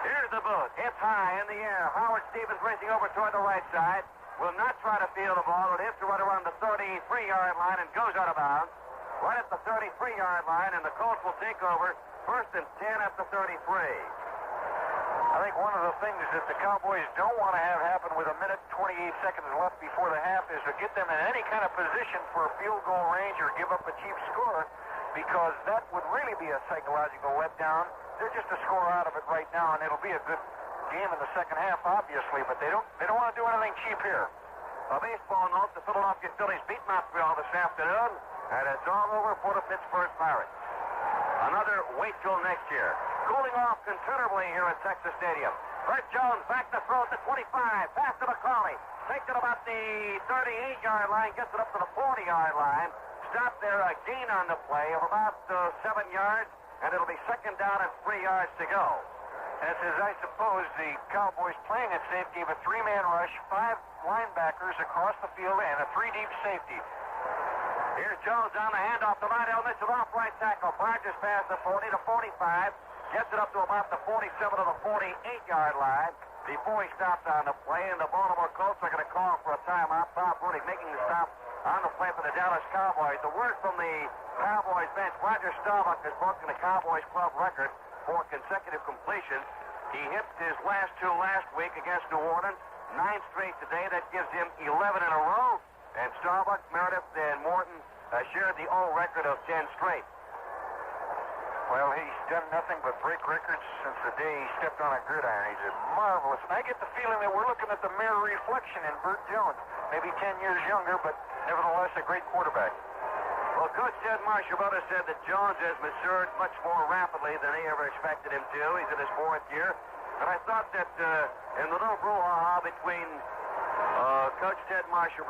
Here's the boot. It's high in the air. Howard Stevens racing over toward the right side. Will not try to field the ball. It hits the right around the 33-yard line and goes out of bounds. Right at the 33-yard line, and the Colts will take over. First and 10 at the 33. I think one of the things that the Cowboys don't want to have happen with a minute 28 seconds left before the half is to get them in any kind of position for a field goal range or give up a cheap score, because that would really be a psychological letdown. They're just a score out of it right now, and it'll be a good game in the second half, obviously, but they don't want to do anything cheap here. A baseball note, the Philadelphia Phillies beat Montreal this afternoon, and it's all over for the Pittsburgh Pirates. Another wait till next year. Cooling off considerably here at Texas Stadium. Bert Jones back to throw at the 25. Pass to McCauley. Takes it about the 38-yard line. Gets it up to the 40-yard line. Stop there. A gain on the play of about 7 yards. And it'll be second down and 3 yards to go. That's as I suppose the Cowboys playing at safety of a three-man rush, 5 linebackers across the field, and a 3-deep safety. Here's Jones on the handoff to Lydell Mitchell off right tackle. Barges past the 40 to 45. Gets it up to about the 47 to the 48-yard line before he stops on the play. And the Baltimore Colts are going to call for a timeout. Bob Rooney making the stop on the play for the Dallas Cowboys. The word from the Cowboys bench, Roger Staubach has broken the Cowboys club record for consecutive completions. He hit his last 2 last week against New Orleans. 9 straight today. That gives him 11 in a row. And Staubach, Meredith, and Morton shared the old record of 10 straight. Well, he's done nothing but break records since the day he stepped on a gridiron. He's a marvelous. And I get the feeling that we're looking at the mirror reflection in Burt Jones. Maybe 10 years younger, but nevertheless a great quarterback. Well, Coach Ted Marshall said that Jones has matured much more rapidly than he ever expected him to. He's in his 4th year. And I thought that in the little brouhaha between Coach Ted Marshall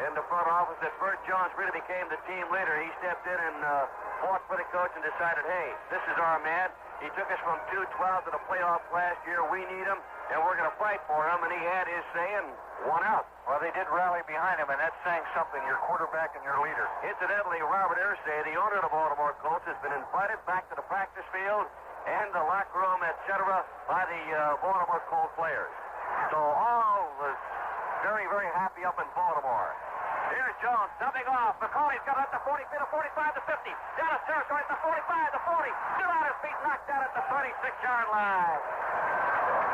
and the front office, that Burt Jones really became the team leader. He stepped in and fought for the coach and decided, hey, this is our man. He took us from 2-12 to the playoffs last year. We need him, and we're going to fight for him. And he had his say and won out. Well, they did rally behind him, and that's saying something, your quarterback and your leader. Incidentally, Robert Irsay, the owner of the Baltimore Colts, has been invited back to the practice field and the locker room, etc., by the Baltimore Colts players. So all was very, very happy up in Baltimore. Here's Jones, dumping off. McCauley's got it at the 40, the 45, the 50. Dallas territory at the 45, the 40. Still on his feet, knocked out at the 36-yard line.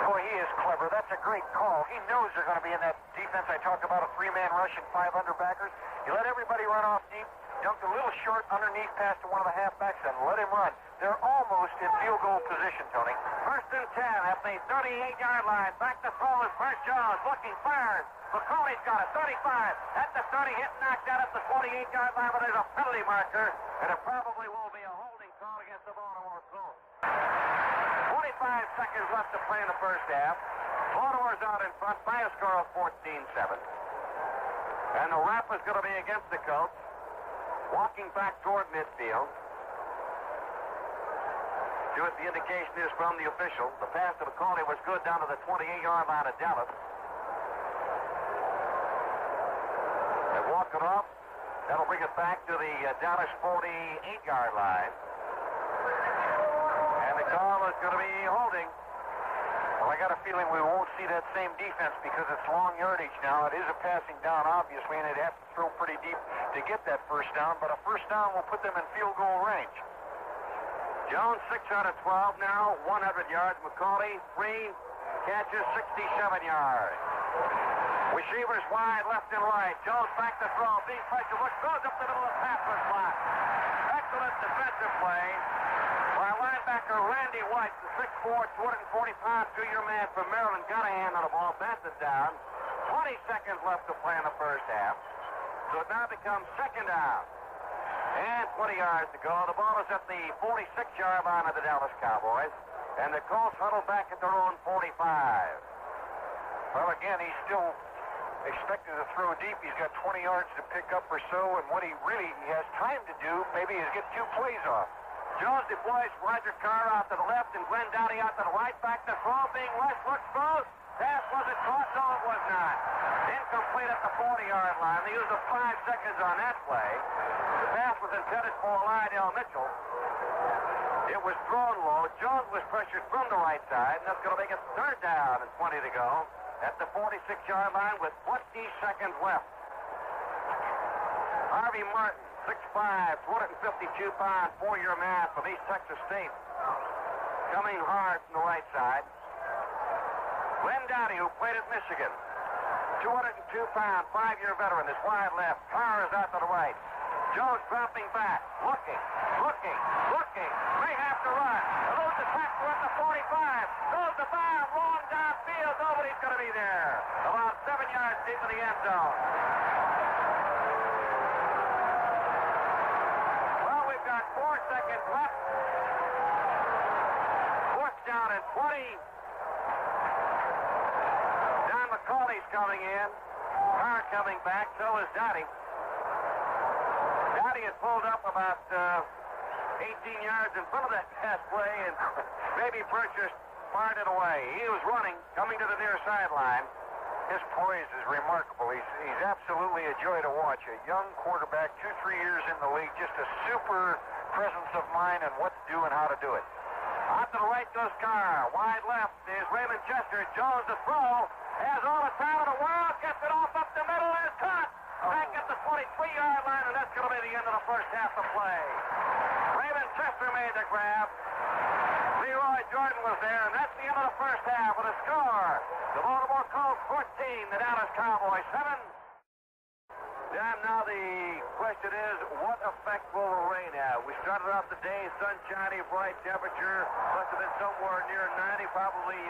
Boy, he is clever. That's a great call. He knows they're going to be in that defense. I talked about a 3-man rush and 5 underbackers. He let everybody run off deep, dunked a little short underneath pass to one of the halfbacks, and let him run. They're almost in field goal position, Tony. First and 10 at the 38-yard line. Back to throw is Burt Jones, looking, fires. McCauley's got it, 35. At the 30, hit knocked out at the 48-yard line, but there's a penalty marker, and it probably will be a holding call against the Baltimore Colts. 45 seconds left to play in the first half. Baltimore's out in front by a score of 14-7. And the wrap is going to be against the Colts. Walking back toward midfield. See what the indication is from the official. The pass to McCauley was good down to the 28-yard line of Dallas. They walk it off. That'll bring it back to the Dallas 48-yard line. And the call is going to be holding. Well, I got a feeling we won't see that same defense because it's long yardage now. It is a passing down, obviously, and they'd have to throw pretty deep to get that first down. But a first down will put them in field goal range. Jones 6 out of 12 now, 100 yards. McCauley 3 catches, 67 yards. Receivers wide, left and right. Jones back to throw. Being pressure. Looks goes up the middle of the pass was blocked. Excellent defensive play by linebacker Randy White, the 6'4", 240-pound two-year man from Maryland. Got a hand on the ball, bats it down. 20 seconds left to play in the first half. So it now becomes second down. And 20 yards to go. The ball is at the 46-yard line of the Dallas Cowboys. And the Colts huddle back at their own 45. Well, again, he's still expected to throw deep. He's got 20 yards to pick up or so, and what he has time to do maybe is get 2 plays off. Jones deploys Roger Carr out to the left and Glenn Dowdy out to the right. Back to throw, being left, looks throws. Pass wasn't caught, no, it was not. Incomplete at the 40-yard line. They used 5 seconds on that play. The pass was intended for Lydell Mitchell. It was thrown low. Jones was pressured from the right side, and that's going to make it third down and 20 to go at the 46-yard line with 20 seconds left. Harvey Martin, 6'5", 252-pound, 4-year man from East Texas State. Coming hard from the right side. Glenn Dowdy, who played at Michigan. 202-pound, 5-year veteran, is wide left. Carr is out to the right. Jones dropping back, looking. May have to run. Eludes the tackle at the 45. Goes to bound, long downfield. Nobody's going to be there. About 7 yards deep in the end zone. Well, we've got 4 seconds left. Fourth down and 20. Don McCauley's coming in. Carr coming back. So is Dowdy. Dowdy is pulled up about 18 yards in front of that pass play, and maybe Purchase fired it away. He was running, coming to the near sideline. His poise is remarkable. He's absolutely a joy to watch. A young quarterback, 2-3 years in the league, just a super presence of mind and what to do and how to do it. Out to the right goes Carr. Wide left is Raymond Chester. Jones to throw. Has all the time in the world. Gets it off up the middle and is caught. Back at the 23-yard line, and that's going to be the end of the first half of play. Raymond Chester made the grab. Leroy Jordan was there, and that's the end of the first half with a score. The Baltimore Colts 14, the Dallas Cowboys 7. Dan, now the question is, what effect will the rain have? We started off the day, sunshiny, bright temperature. Must have been somewhere near 90, probably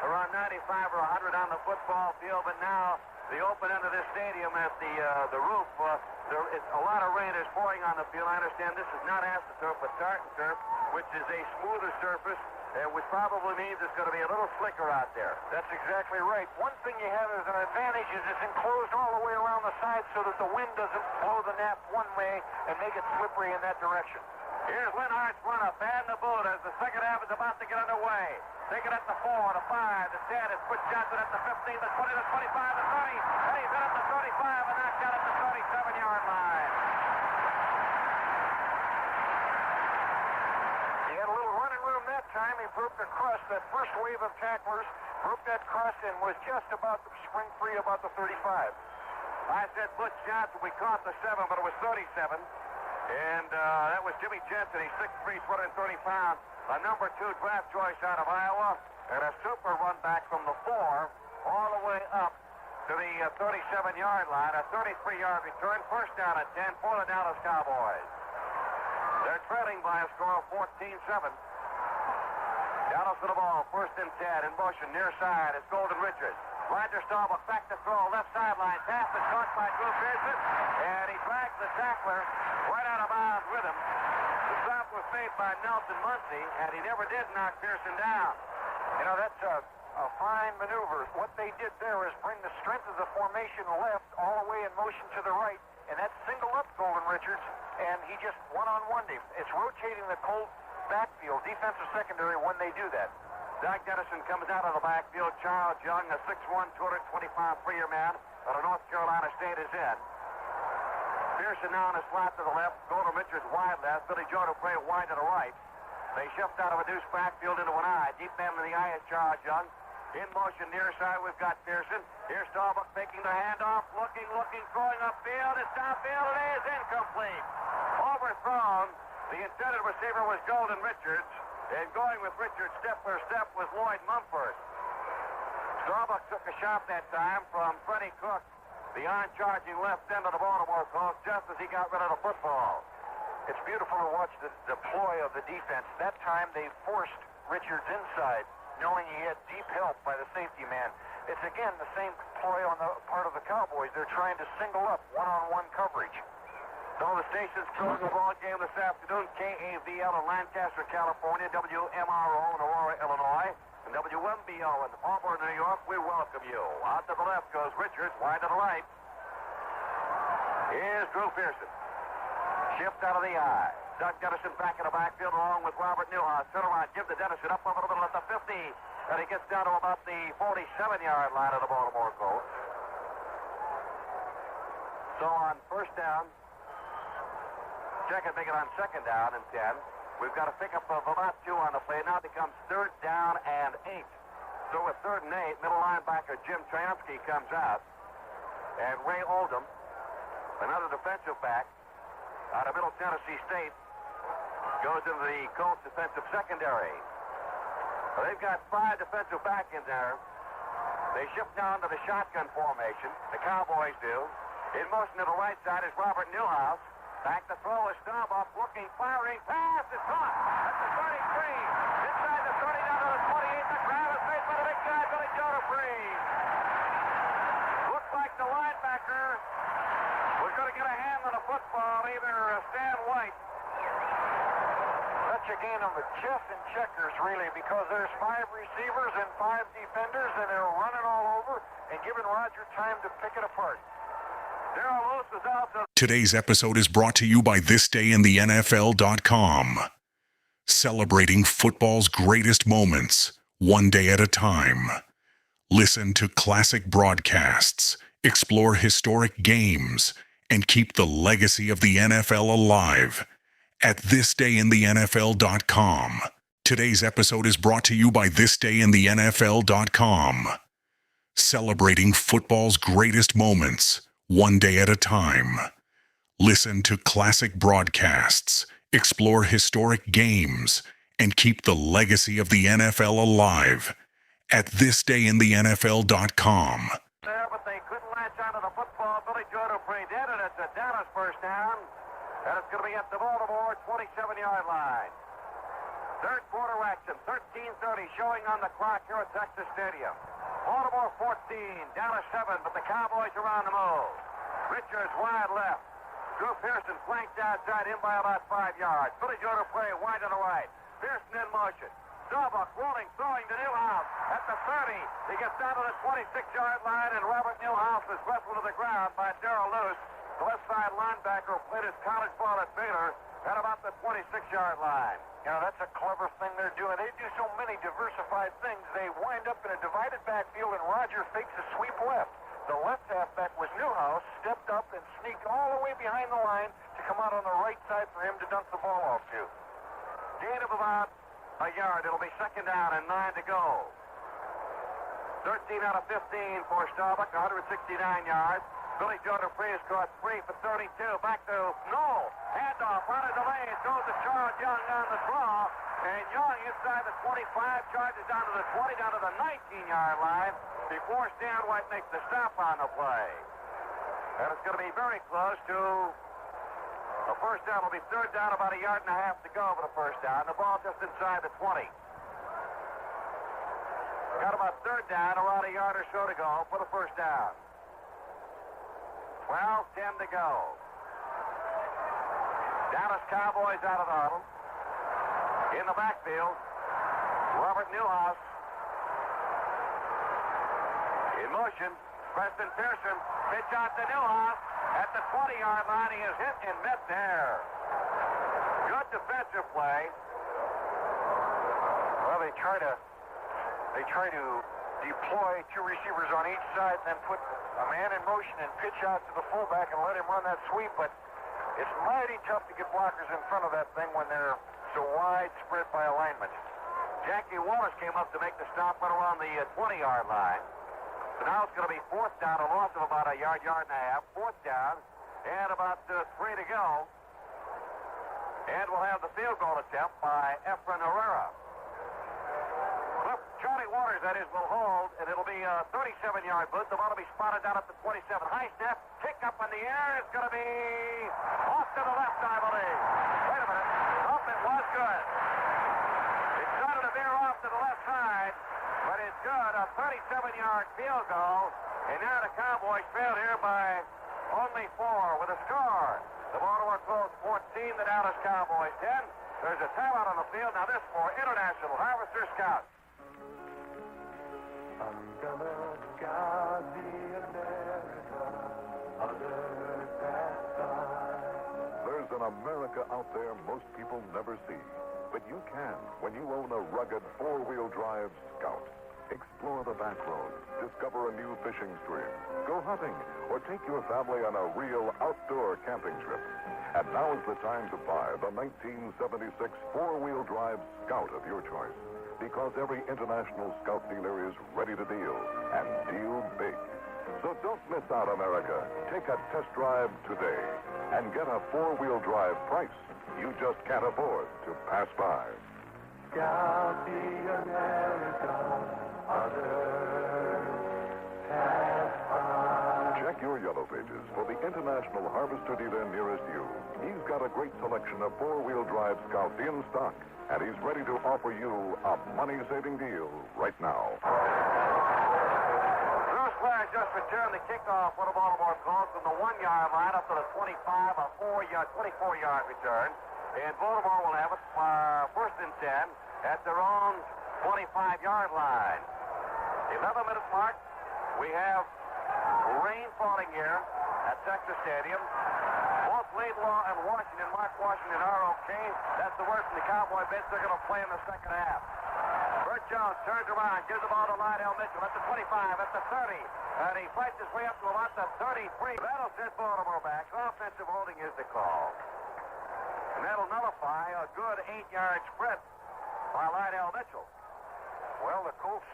around 95 or 100 on the football field. But now, the open end of this stadium at the roof, a lot of rain is pouring on the field. I understand this is not AstroTurf, but tartan turf, which is a smoother surface, which probably means it's going to be a little slicker out there. That's exactly right. One thing you have as an advantage is it's enclosed all the way around the side so that the wind doesn't blow the nap one way and make it slippery in that direction. Here's Linhart's run-up, and the boot as the second half is about to get underway. Take it at the 4, the 5, the 10. It's Butch Johnson at the 15, the 20, the 25, the 30. And he's in at the 35 and knocked out at the 37-yard line. He had a little running room that time. He broke the crust. That first wave of tacklers broke that crust and was just about to spring free about the 35. I said Butch Johnson. We caught the 7, but it was 37. And that was Jimmy Jensen. He's 6'3", 230 pounds. A number 2 draft choice out of Iowa. And a super run back from the 4 all the way up to the 37-yard line. A 33-yard return. First down at 10 for the Dallas Cowboys. They're trailing by a score of 14-7. Dallas with the ball. First and 10 in motion. Near side is Golden Richards. Roger Staubach back to throw. Left sideline. Pass is caught by Drew Pearson. And he drags the tackler right out of bounds with him. The stop was made by Nelson Muncie, and he never did knock Pearson down. You know, that's a a fine maneuver. What they did there is bring the strength of the formation left all the way in motion to the right, and that singled up Golden Richards, and he just one-on-one him. It's rotating the Colts backfield, defensive secondary, when they do that. Doug Dennison comes out of the backfield. Charles Young, a 6'1", 225 3-year man out of North Carolina State, is in. Pearson now in a slot to the left. Golden Richards wide left. Billy Joe Dupre wide to the right. They shift out of a deuce backfield into an eye. Deep man in the eye is Charles Young. In motion near side, we've got Pearson. Here's Starbuck making the handoff. Looking, throwing upfield. It's downfield. It is incomplete. Overthrown. The intended receiver was Golden Richards. And going with Richards step for step was Lloyd Mumford. Starbuck took a shot that time from Freddie Cook, the on-charging left end of the Baltimore Colts, just as he got rid of the football. It's beautiful to watch the deploy of the defense. That time they forced Richards inside, knowing he had deep help by the safety man. It's again the same ploy on the part of the Cowboys. They're trying to single up one-on-one coverage. So the station's closing the ball game this afternoon. KAVL in Lancaster, California, WMRO in Aurora, Illinois, and WMBO in Auburn, New York. We welcome you. Out to the left goes Richards, wide to the right. Here's Drew Pearson. Shift out of the eye. Doug Dennison back in the backfield along with Robert Newhouse. Turn around, give the Dennison up over the middle at the 50. And he gets down to about the 47-yard line of the Baltimore Colts. So on first down, check and make it on second down and 10. We've got a pickup of about 2 on the play. Now it becomes third down and 8. So with third and 8, middle linebacker Jim Triumsky comes out. And Ray Oldham, another defensive back out of Middle Tennessee State, goes into the Colts defensive secondary. Well, they've got 5 defensive back in there. They shift down to the shotgun formation. The Cowboys do. In motion to the right side is Robert Newhouse. Back to throw is Starbuck, looking, firing, pass is caught at the 33. Inside the 30, down to the 28. The crowd is made by the big guy, Billy Joe Dupre. Looks like the linebacker was going to get a hand on the football, either Stan White. Such a game of the chess and checkers, really, because there's 5 receivers and 5 defenders, and they're running all over and giving Roger time to pick it apart. Darrell Lewis is out to... Today's episode is brought to you by thisdayinthenfl.com. Celebrating football's greatest moments, one day at a time. Listen to classic broadcasts, explore historic games, and keep the legacy of the NFL alive at thisdayinthenfl.com. Today's episode is brought to you by thisdayinthenfl.com. Celebrating football's greatest moments, one day at a time. Listen to classic broadcasts, explore historic games, and keep the legacy of the NFL alive at thisdayinthenfl.com. There, but they couldn't latch onto the football. Billy Joe Dupre did, and it's a Dallas first down. And it's going to be at the Baltimore 27-yard line. Third quarter action, 13:30 showing on the clock here at Texas Stadium. Baltimore 14, Dallas 7, but the Cowboys are on the move. Richards wide left. Drew Pearson flanked outside in by about 5 yards. Billy Joe Dupre wide to the right. Pearson in motion. Starbuck rolling, throwing to Newhouse at the 30. He gets down to the 26-yard line, and Robert Newhouse is wrestled to the ground by Darrell Lewis, the left side linebacker who played his college ball at Baylor, at about the 26-yard line. You know, that's a clever thing they're doing. They do so many diversified things. They wind up in a divided backfield, and Roger fakes a sweep left. The left halfback was Newhouse, stepped up and sneaked all the way behind the line to come out on the right side for him to dump the ball off to. Gain of about a yard. It'll be second down and 9 to go. 13 out of 15 for Starbuck, 169 yards. Billy Joe Dupre has caught 3 for 32. Back to Knoll. Handoff out of the lane. Goes to Charles Young on the draw. And Young inside the 25, charges down to the 20, down to the 19-yard line before Stan White makes the stop on the play. And it's going to be very close to a first down. It'll be third down, about a yard and a half to go for the first down. The ball just inside the 20. Got about third down, around a yard or so to go for the first down. 12-10 to go. Dallas Cowboys out of the huddle. In the backfield, Robert Newhouse. In motion, Preston Pearson. Pitch out to Newhoff. At the 20-yard line, he is hit and missed there. Good defensive play. Well, they try to deploy two receivers on each side and then put a man in motion and pitch out to the fullback and let him run that sweep, but it's mighty tough to get blockers in front of that thing when they're so widespread by alignment. Jackie Wallace came up to make the stop right around the 20-yard line. So now it's going to be fourth down, a loss of about a yard and a half. Fourth down, and about 3 to go. And we'll have the field goal attempt by Efren Herrera. Well, Charlie Waters, that is, will hold, and it'll be a 37-yard blitz. The ball will be spotted down at the 27. High snap, kick up in the air. It's going to be off to the left, I believe. Wait a minute. Nope, it was good. It started to veer off to the left side, but it's good. A 37-yard field goal. And now the Cowboys failed here by only 4 with a score. The Baltimore Colts 14, the Dallas Cowboys 10. There's a timeout on the field. Now this for International Harvester Scout. Under God, the America, others pass by. There's an America out there most people never see. But you can when you own a rugged four-wheel drive Scout. Explore the back roads, discover a new fishing stream, go hunting, or take your family on a real outdoor camping trip. And now is the time to buy the 1976 four-wheel drive Scout of your choice. Because every international Scout dealer is ready to deal, and deal big. So don't miss out, America. Take a test drive today and get a four-wheel drive price you just can't afford to pass by. Scout the America, others pass by. Check your yellow pages for the International Harvester dealer nearest you. He's got a great selection of four-wheel drive Scouts in stock, and he's ready to offer you a money-saving deal right now. Bruce Blair just returned the kickoff for the Baltimore Colts from the 1-yard line up to the 25, a 24-yard return. And Baltimore will have it first and 10 at their own 25-yard line. 11-minute mark. We have rain falling here at Texas Stadium. Both Laidlaw and Mark Washington are okay. That's the word from the Cowboy bench. They're going to play in the second half. Bert Jones turns around, gives the ball to Lydell Mitchell at the 25, at the 30. And he fights his way up to about the 33. That'll set Baltimore back. Offensive holding is the call. And that'll nullify a good 8-yard sprint by Lydell Mitchell. Well, the Colts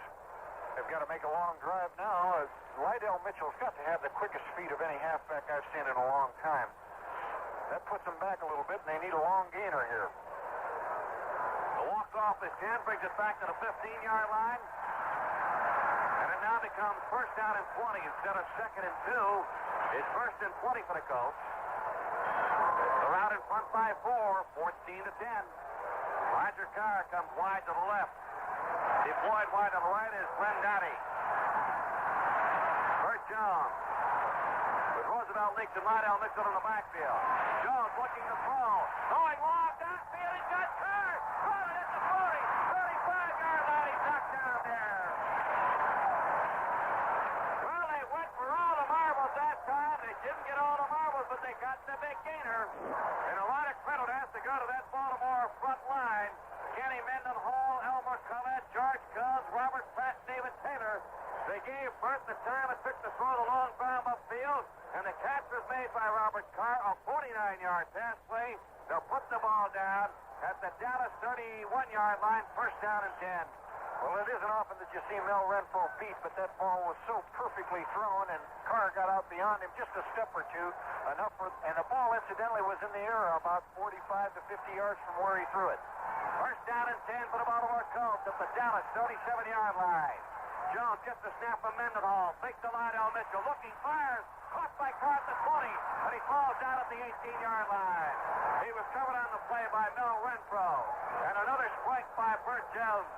have got to make a long drive now. Lydell Mitchell's got to have the quickest feet of any halfback I've seen in a long time. That puts them back a little bit, and they need a long gainer here. The walk-off is 10, brings it back to the 15-yard line. And it now becomes first down and 20 instead of second and 2. It's first and 20 for the Colts. They're out in front by 4, 14 to 10. Roger Carr comes wide to the left. Deployed wide to the right is Glenn Dottie. Bert Jones. With Roosevelt leaks and Lydell Mitchell in the backfield. Jones looking to throw. Going long downfield. He's got Carr. Caught it at the 40. 35-yard line. He's knocked down there. Well, they went for all the marbles that time. They didn't get all the marbles, but they got the big gainer. And a lot of credit has to go to that Baltimore front line. Kenny Mendenhall, Elmer Collette, George Combs, Robert Pratt, David Taylor. They gave Burt the time it took to throw the long bomb upfield, and the catch was made by Robert Carr, a 49-yard pass play. They'll put the ball down at the Dallas 31-yard line, first down and 10. Well, it isn't often that you see Mel Renfro beat, but that ball was so perfectly thrown, and Carr got out beyond him just a step or two, and the ball, incidentally, was in the air about 45 to 50 yards from where he threw it. First down and 10 for the Baltimore Colts at the Dallas 37-yard line. Jones gets the snap from Mendenhall. Fakes to Lydell Mitchell. Looking, fires. Caught by Carr at the 20. And he falls down at the 18-yard line. He was covered on the play by Mel Renfro. And another strike by Bert Jones.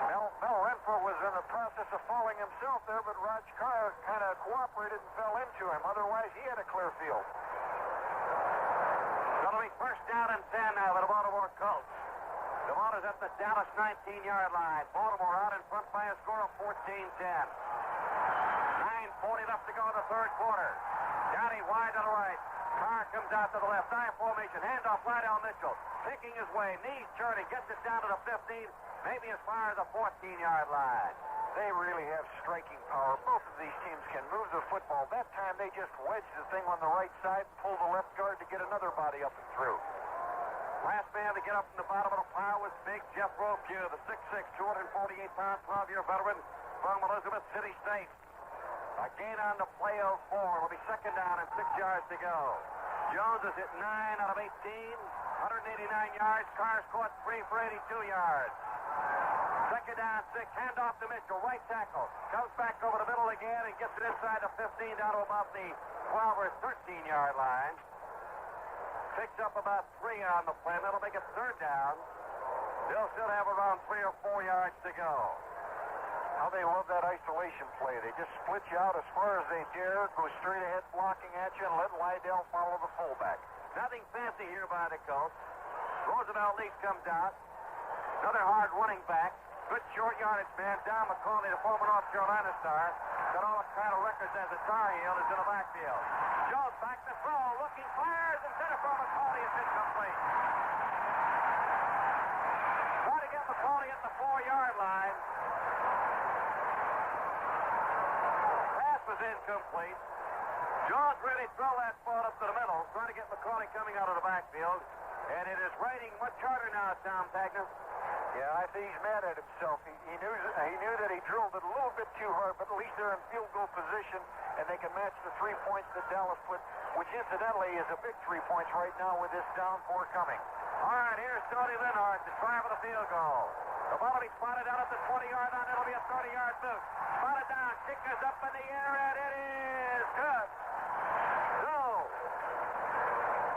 Mel Renfro was in the process of falling himself there, but Raj Carr kind of cooperated and fell into him. Otherwise, he had a clear field. It'll be first down and 10 now for the Baltimore Colts. The ball is at the Dallas 19-yard line. Baltimore out in front by a score of 14-10. 9:40 left to go in the third quarter. Johnny wide to the right. Carr comes out to the left. I formation. Handoff Lydell Mitchell. Picking his way. Knees turning. Gets it down to the 15. Maybe as far as the 14-yard line. They really have striking power. Both of these teams can move the football. That time they just wedged the thing on the right side, pulled the left guard to get another body up and through. Last man to get up from the bottom of the pile was big Jeff Ropew, the 6'6", 248-pound, 12-year veteran from Elizabeth City State. A gain on the play of 4. It'll be second down and 6 yards to go. Jones is at 9 out of 18, 189 yards. Carr's caught 3 for 82 yards. Second down, 6. Handoff to Mitchell, right tackle. Comes back over the middle again and gets it inside the 15 down to about the 12 or 13-yard line. Picks up about 3 on the play. That'll make it third down. They'll still have around 3 or 4 yards to go. How they love that isolation play. They just split you out as far as they dare, go straight ahead blocking at you, and let Lydell follow the fullback. Nothing fancy here by the Colts. Roosevelt Leaf comes out. Another hard running back. Good short yardage man. Don McCauley, the former North Carolina star. Got all the kind of records as a Tar Heel is in the backfield. Jones back to throw. Looking, fires, and center for McCauley. It's incomplete. Try to get McCauley at the 4-yard line. Pass was incomplete. Jones really threw that ball up to the middle, trying to get McCauley coming out of the backfield. And it is raining much harder now, Tom Tagner. Yeah, I think he's mad at himself. He knew that he drilled it a little bit too hard, but at least they're in field goal position, and they can match the 3 points that Dallas put, which incidentally is a big 3 points right now with this down 4 coming. All right, here's Tony Linhart to try for the field goal. The ball will be spotted out at the 20-yard line. It'll be a 30-yard boot. Spotted down, kick is up in the air, and it is good. No.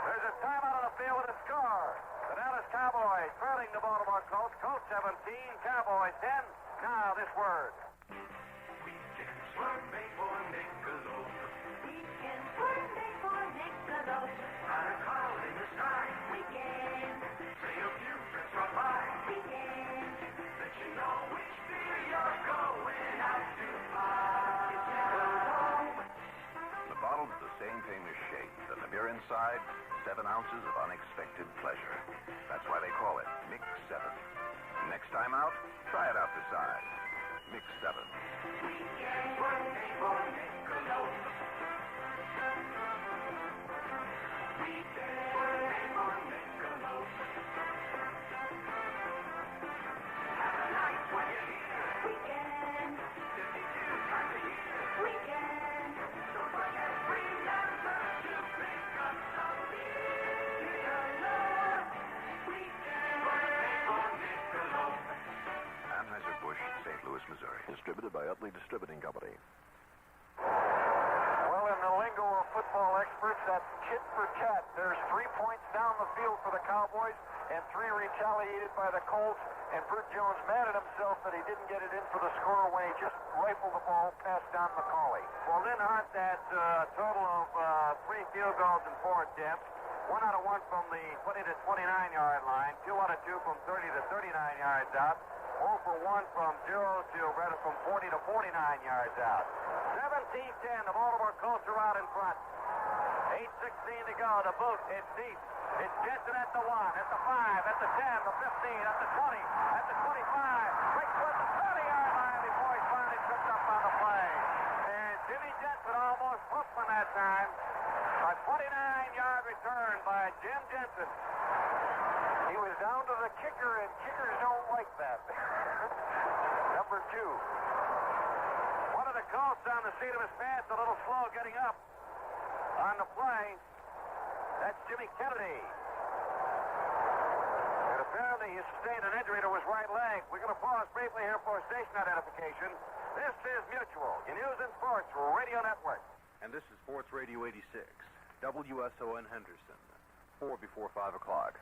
There's a timeout on the field with a score. The Dallas Cowboys trailing the Baltimore Colts. Colts 17, Cowboys 10. Now this word. Weekends were made for Michelob. Weekends were made for Michelob. On a cloud in the sky. Weekend. Say a few friends drop by. Weekend. Let you know which beer you're going out to buy. Michelob. The bottle's the same famous shape, and the beer inside, 7 ounces of unexpected pleasure. That's why they call it Mix 7. Next time out, try it out the size. Mix 7. Weekends were made for Michelob. Weekends were made for Michelob. Have a night when you're here. Weekend. 52 times a year. Weekend. Don't forget, remember to pick up some beer. Weekend were made for Michelob. Anheuser-Busch, St. Louis, Missouri. Distributed by Utley Distributing Company. Well, in the lingo of football experts, that's tit for tat. There's 3 points down the field for the Cowboys and 3 retaliated by the Colts. And Bert Jones mad at himself that he didn't get it in for the score when he just rifled the ball past Don McCauley. Well, Linhart, that's a total of 3 field goals and 4 attempts. 1 out of 1 from the 20 to 29-yard line. 2 out of 2 from 30 to 39 yards out. 0 for 1 from 0 to rather from 40 to 49 yards out. 17-10. The Baltimore Colts are out in front. 8:16 to go. The boot. It's deep. It's Jensen at the 1, at the 5, at the 10, the 15, at the 20, at the 25. Right toward the 30-yard line before he's finally tripped up on the play. And Jimmy Jensen almost whooped him that time. A 29-yard return by Jim Jensen. He was down to the kicker, and kickers don't like that. Number 2. One of the Colts on the seat of his pants, a little slow getting up on the play. That's Jimmy Kennedy. And apparently he sustained an injury to his right leg. We're going to pause briefly here for station identification. This is Mutual, your news and sports radio network. And this is Sports Radio 86, WSON Henderson, 4 before 5 o'clock.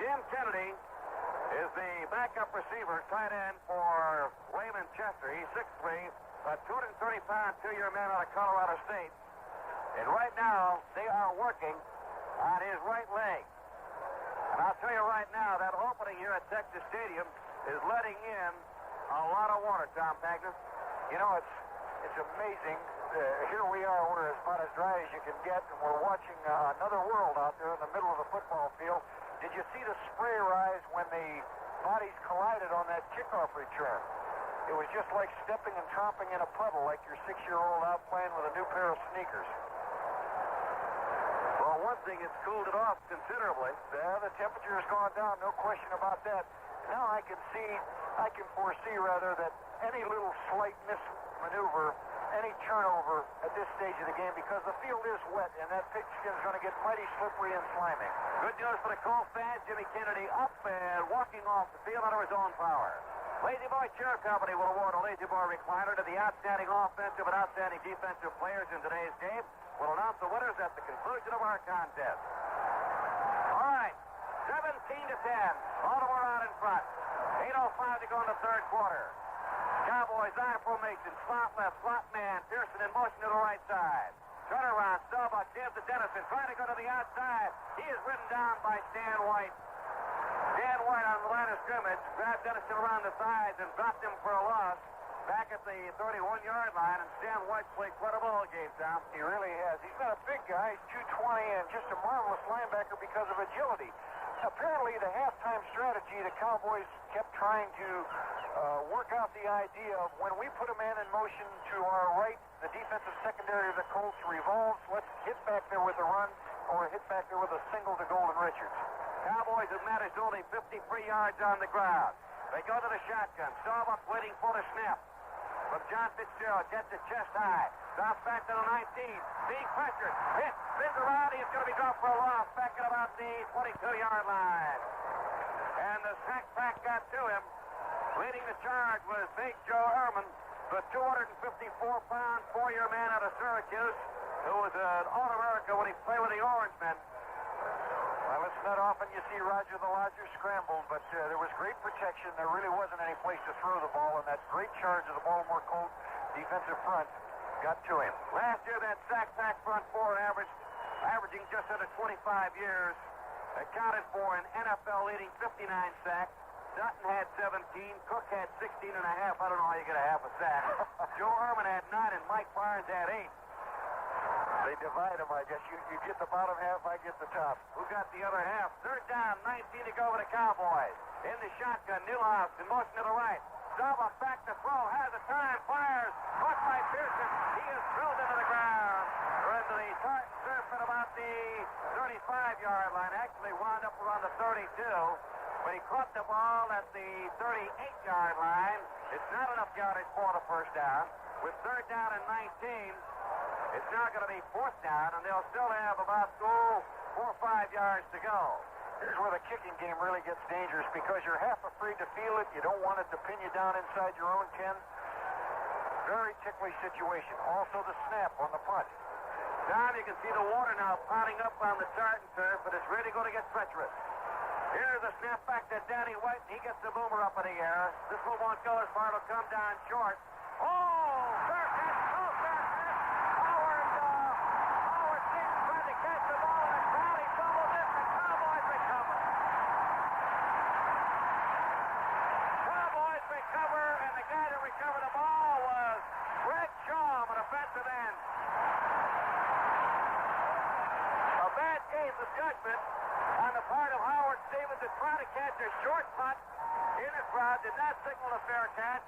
Jim Kennedy is the backup receiver, tight end for Raymond Chester. He's 6'3", a 230-pound, 2-year man out of Colorado State. And right now, they are working on his right leg. And I'll tell you right now, that opening here at Texas Stadium is letting in a lot of water, Tom Tagner. You know, it's amazing. Here we are, we're about as dry as you can get, and we're watching another world out there in the middle of the football field. Did you see the spray rise when the bodies collided on that kickoff return? It was just like stepping and tromping in a puddle, like your 6-year-old out playing with a new pair of sneakers. Well, one thing, it's cooled it off considerably. Yeah, the temperature has gone down, no question about that. Now I can foresee rather, that any little slight mismaneuver, any turnover at this stage of the game, because the field is wet and that pigskin's going to get mighty slippery and slimy. Good news for the Colts fans. Jimmy Kennedy up and walking off the field under his own power. Lazy Boy Chair Company will award a Lazy Boy recliner to the outstanding offensive and outstanding defensive players in today's game. We'll announce the winners at the conclusion of our contest. All right, 17-10. Baltimore out in front. 8:05 to go in the third quarter. Cowboys eye formation, slot left, slot man, Pearson in motion to the right side. Turnaround, Staubach gives to Dennison, trying to go to the outside. He is ridden down by Stan White. Stan White on the line of scrimmage, grabbed Dennison around the sides and dropped him for a loss back at the 31-yard line, and Stan White played quite a ball game, Tom. He really has. He's not a big guy. He's 220 and just a marvelous linebacker because of agility. Apparently, the halftime strategy, the Cowboys kept trying to work out the idea of when we put a man in motion to our right, the defensive secondary of the Colts revolves. Let's hit back there with a run or hit back there with a single to Golden Richards. Cowboys have managed only 53 yards on the ground. They go to the shotgun. Staubach waiting for the snap. From John Fitzgerald, gets it chest high. Drops back to the 19. Being pressured. Hit. Spins around. He's going to be dropped for a loss back at about the 22-yard line. And the sack pack got to him. Leading the charge was Big Joe Ehrman, the 254-pound, 4-year man out of Syracuse, who was an All-America when he played with the Orangemen. Well, it's not often you see Roger the Lodger scrambled, but there was great protection. There really wasn't any place to throw the ball, and that great charge of the Baltimore Colts defensive front got to him. Last year, that sack pack front four averaging just under 25 years, accounted for an NFL-leading 59 sacks. Dutton had 17. Cook had 16 and a half. I don't know how you get a half a sack. Joe Ehrman had 9, and Mike Barnes had 8. They divide them, I guess. You get the bottom half, I get the top. Who got the other half? Third down, 19 to go for the Cowboys. In the shotgun, Newhouse in motion to the right. Staubach back to throw, has a time, fires. Caught by Pearson. He is drilled into the ground. Or into the turf at about the 35-yard line. Actually wound up around the 32. When he caught the ball at the 38-yard line, it's not enough yardage for the first down. With third down and 19, it's now going to be fourth down, and they'll still have about 4 or 5 yards to go. Here's where the kicking game really gets dangerous because you're half afraid to feel it. You don't want it to pin you down inside your own 10. Very ticklish situation. Also the snap on the punt. Tom, you can see the water now pounding up on the tartan turf, but it's really going to get treacherous. Here's a snap back to Danny White, and he gets the boomer up in the air. This one won't go as far. It'll come down short. Oh, fair catch. Oh, fair catch. Howard Stevens tried to catch the ball in the crowd. He fumbled it. The Cowboys recover. Cowboys recover, and the guy that recovered the ball was Greg Shaw, an offensive end. A bad case of judgment on the part of Howard Stevens to try to catch a short punt in the crowd, did not signal a fair catch.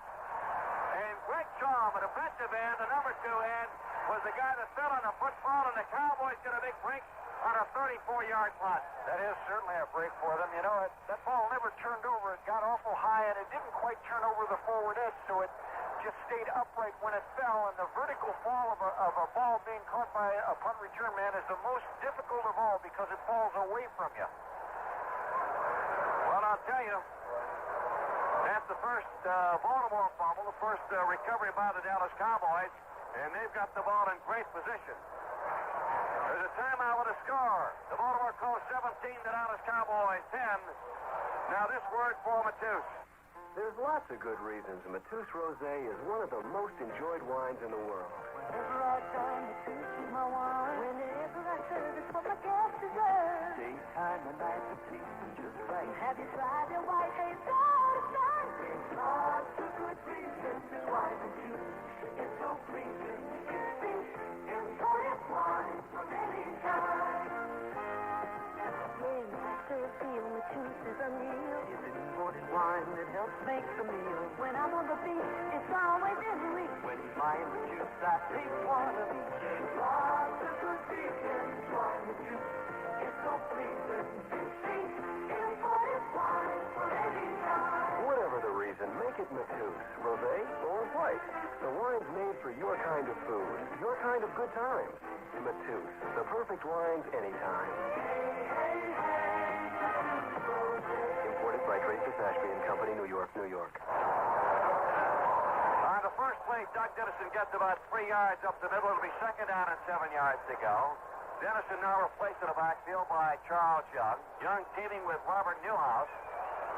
And Greg Shaw, an offensive end, the number 2 end, was the guy that fell on the football, and the Cowboys get a big break on a 34-yard punt. That is certainly a break for them. You know, that ball never turned over. It got awful high, and it didn't quite turn over the forward edge, so it just stayed upright when it fell, and the vertical fall of a ball being caught by a punt return man is the most difficult of all because it falls away from you. Well, I'll tell you, that's the first Baltimore fumble, the first recovery by the Dallas Cowboys, and they've got the ball in great position. There's a timeout with a score. The Baltimore Colts 17, the Dallas Cowboys 10. Now this word for Matus. There's lots of good reasons Matus Rosé is one of the most enjoyed wines in the world. Whenever I join Matus with my wine, whenever I serve, it's what my guests deserve. Daytime and night, Matus is just right. Have you tried their white haze? Oh, it's fine. Lots of good reasons why the juice is so pleasing. It's pink, imported wine from any kind. Yeah, I still feel the juice is a meal. It's an imported wine that helps make the meal. When I'm on the beach, it's always in reach. When he's buying the juice, I take one of each. Lots of good reasons why the juice is so pleasing. It's pink, imported wine from any kind. Whatever the reason, make it Matisse, rosé or white. The wine's made for your kind of food, your kind of good times. Matisse, the perfect wines anytime. Imported by Dreyfus Ashby and Company, New York, New York. On the first play, Doug Dennison gets about 3 yards up the middle. It'll be second down and 7 yards to go. Dennison now replaced in the backfield by Charles Young. Young teaming with Robert Newhouse.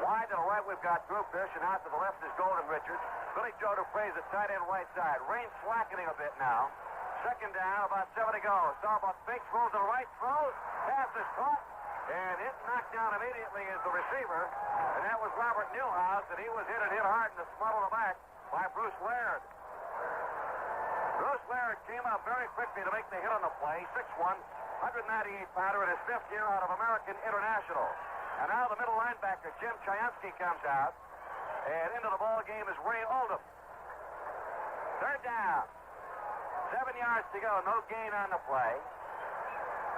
Wide to the right, we've got Drew Fish, and out to the left is Golden Richards. Billy Joe Dupre at tight end right side. Rain slackening a bit now. Second down, about 7 to go. Starbuck fakes, rolls to the right, throws, pass is caught, and hit knocked down immediately is the receiver, and that was Robert Newhouse, and he was hit hard in the smut of the back by Bruce Laird. Bruce Laird came up very quickly to make the hit on the play. 6'1", 198-pounder in his 5th year out of American International. And now the middle linebacker, Jim Chiansky, comes out. And into the ball game is Ray Oldham. Third down. 7 yards to go. No gain on the play.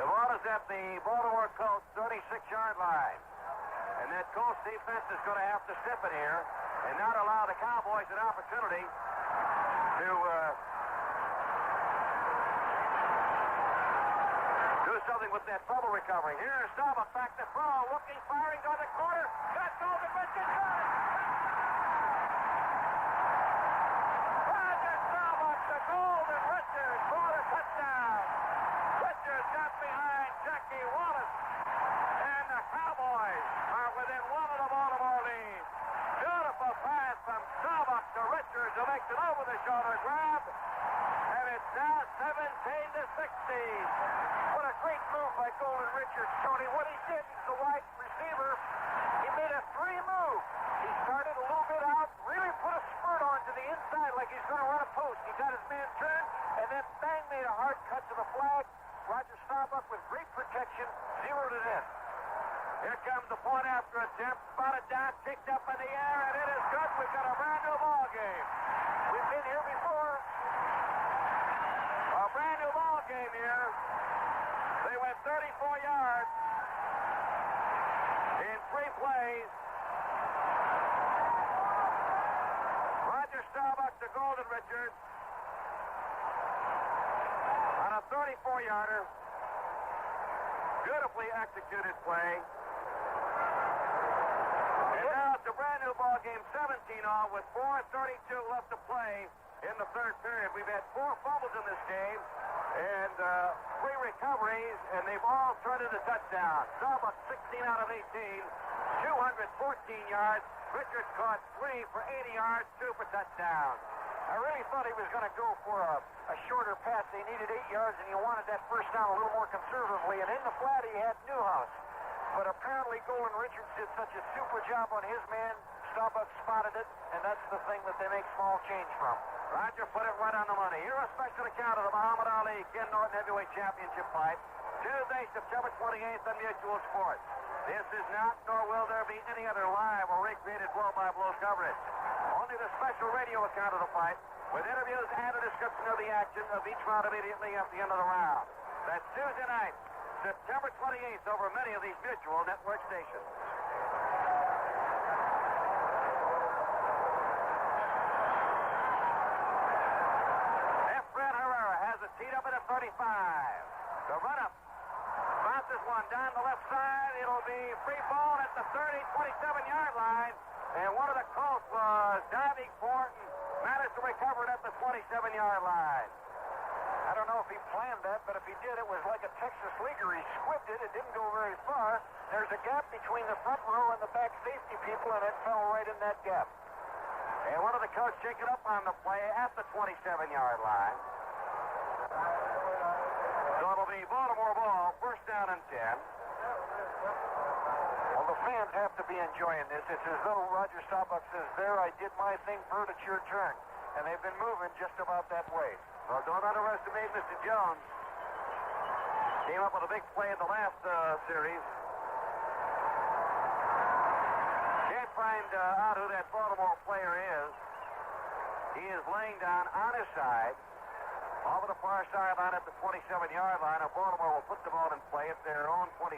The ball is at the Baltimore Colts 36-yard line. And that Colts defense is going to have to step in here and not allow the Cowboys an opportunity to do something with that bubble recovery. Here's Starbuck back to throw, looking, firing on the corner. Got Golden Richards, got it! Roger Starbuck to Golden Richards for the touchdown. Richards got behind Jackie Wallace, and the Cowboys are within one of the Baltimore lead. Beautiful pass from Starbuck to Richards, who makes an over-the-shoulder grab, and it's now 17-16. What a great move by Golden Richards, Tony. What he did, the wide receiver, he made a 3 move. He started a little bit out, really put a spurt on to the inside like he's going to run a post. He got his man turned, and then bang, made a hard cut to the flag. Roger Starbuck with great protection, zeroed it in. Here comes the point after attempt, spotted down, kicked up in the air, and it is good. We've got a brand new ball game. We've been here before. A brand new ball game here. They went 34 yards in 3 plays. Roger Starbuck to Golden Richards on a 34-yarder. Beautifully executed play. And now it's a brand new ball game, 17-all with 4:32 left to play in the third period. We've had 4 fumbles in this game and 3 recoveries, and they've all turned into touchdowns. Starbuck 16 out of 18, 214 yards. Richards caught 3 for 80 yards, 2 for touchdowns. I really thought he was going to go for a shorter pass. They needed 8 yards, and he wanted that first down a little more conservatively. And in the flat, he had Newhouse. But apparently, Golden Richards did such a super job on his man. Starbuck spotted it, and that's the thing that they make small change from. Roger put it right on the money. Here a special account of the Muhammad Ali Ken Norton Heavyweight Championship fight. Tuesday, September 28th on Mutual Sports. This is not, nor will there be any other live or recreated blow-by-blow coverage. Only the special radio account of the fight, with interviews and a description of the action of each round immediately at the end of the round. That's Tuesday night, September 28th, over many of these Mutual Network stations. F. Fred Herrera has it teed up at a 35. The run-up bounces one down the left side. It'll be free ball at the 27-yard line. And one of the Colts was diving for it and managed to recover it at the 27-yard line. I don't know if he planned that, but if he did, it was like a Texas leaguer. He squibbed it. It didn't go very far. There's a gap between the front row and the back safety people, and it fell right in that gap. And one of the Colts shaking up on the play at the 27-yard line. So it'll be Baltimore ball, first down and 10. Well, the fans have to be enjoying this. It's as though Roger Staubach says, there, I did my thing, Bert, it's your turn. And they've been moving just about that way. Well, don't underestimate Mr. Jones. Came up with a big play in the last series. Can't find out who that Baltimore player is. He is laying down on his side, over the far sideline at the 27-yard line. And Baltimore will put the ball in play at their own 27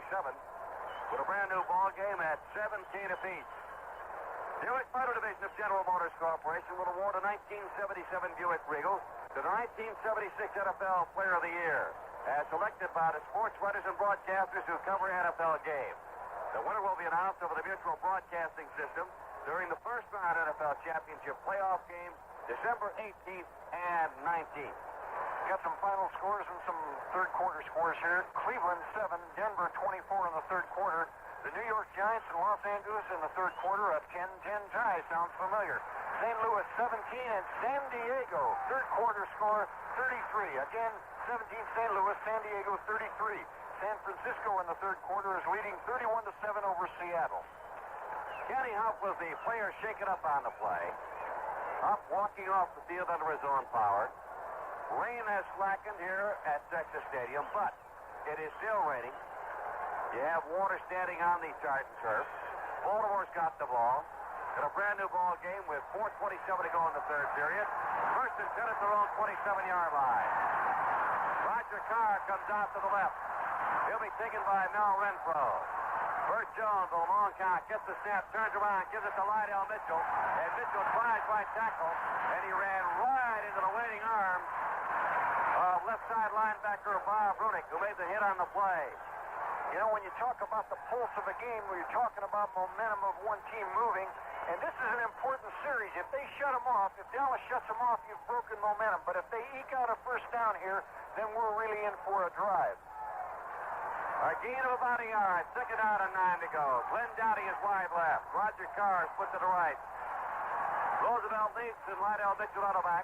with a brand new ball game at 17 apiece. Buick Motor Division of General Motors Corporation will award a 1977 Buick Regal to the 1976 NFL Player of the Year, as selected by the sports writers and broadcasters who cover NFL games. The winner will be announced over the Mutual Broadcasting System during the first round NFL Championship playoff games, December 18th and 19th. Got some final scores and some third quarter scores here. Cleveland 7, Denver 24 in the third quarter. The New York Giants and Los Angeles in the third quarter, a 10-10 tie. Sounds familiar. St. Louis 17 and San Diego. Third quarter score 33. Again, 17 St. Louis, San Diego 33. San Francisco in the third quarter is leading 31-7 over Seattle. Kenny Huff was the player shaken up on the play. Huff walking off the field under his own power. Rain has slackened here at Texas Stadium, but it is still raining. You have water standing on the tartan turf. Baltimore's got the ball. Got a brand new ball game with 4:27 to go in the third period. First and 10 at their own 27-yard line. Roger Carr comes out to the left. He'll be taken by Mel Renfro. Bert Jones, a long count, gets the snap, turns around, gives it to Lydell Mitchell. And Mitchell tries by tackle, and he ran right into the waiting arms of left side linebacker Bob Runick, who made the hit on the play. You know, when you talk about the pulse of a game, where you're talking about momentum of one team moving, and this is an important series. If they shut them off, if Dallas shuts them off, you've broken momentum. But if they eke out a first down here, then we're really in for a drive. A gain of about a yard. Second down and 9 to go. Glenn Dowdy is wide left. Roger Carr is put to the right. Roosevelt leads and Lydell Mitchell out of back.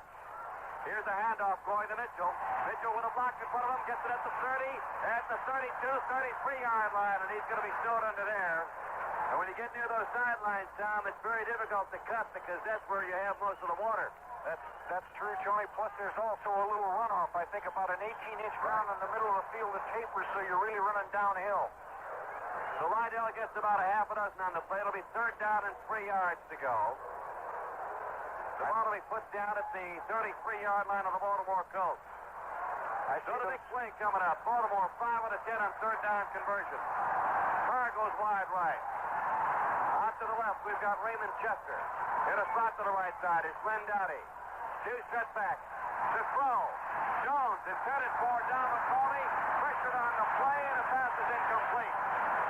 Here's a handoff going to Mitchell. Mitchell with a block in front of him, gets it at the 30, at the 32, 33-yard line, and he's going to be stowed under there. And when you get near those sidelines, Tom, it's very difficult to cut because that's where you have most of the water. That's true, Tony. Plus, there's also a little runoff. I think about an 18-inch ground in the middle of the field that tapers, so you're really running downhill. So Lydell gets about a half a dozen on the play. It'll be third down and 3 yards to go. The ball will be put down at the 33-yard line of the Baltimore Colts. So the big play coming up. Baltimore 5 out of 10 on third down conversion. Carr goes wide right. Out to the left, we've got Raymond Chester. In a spot to the right side is Glenn Dowdy. Two setbacks. To throw. Jones intended for Don McCauley. Pressured on the play, and the pass is incomplete.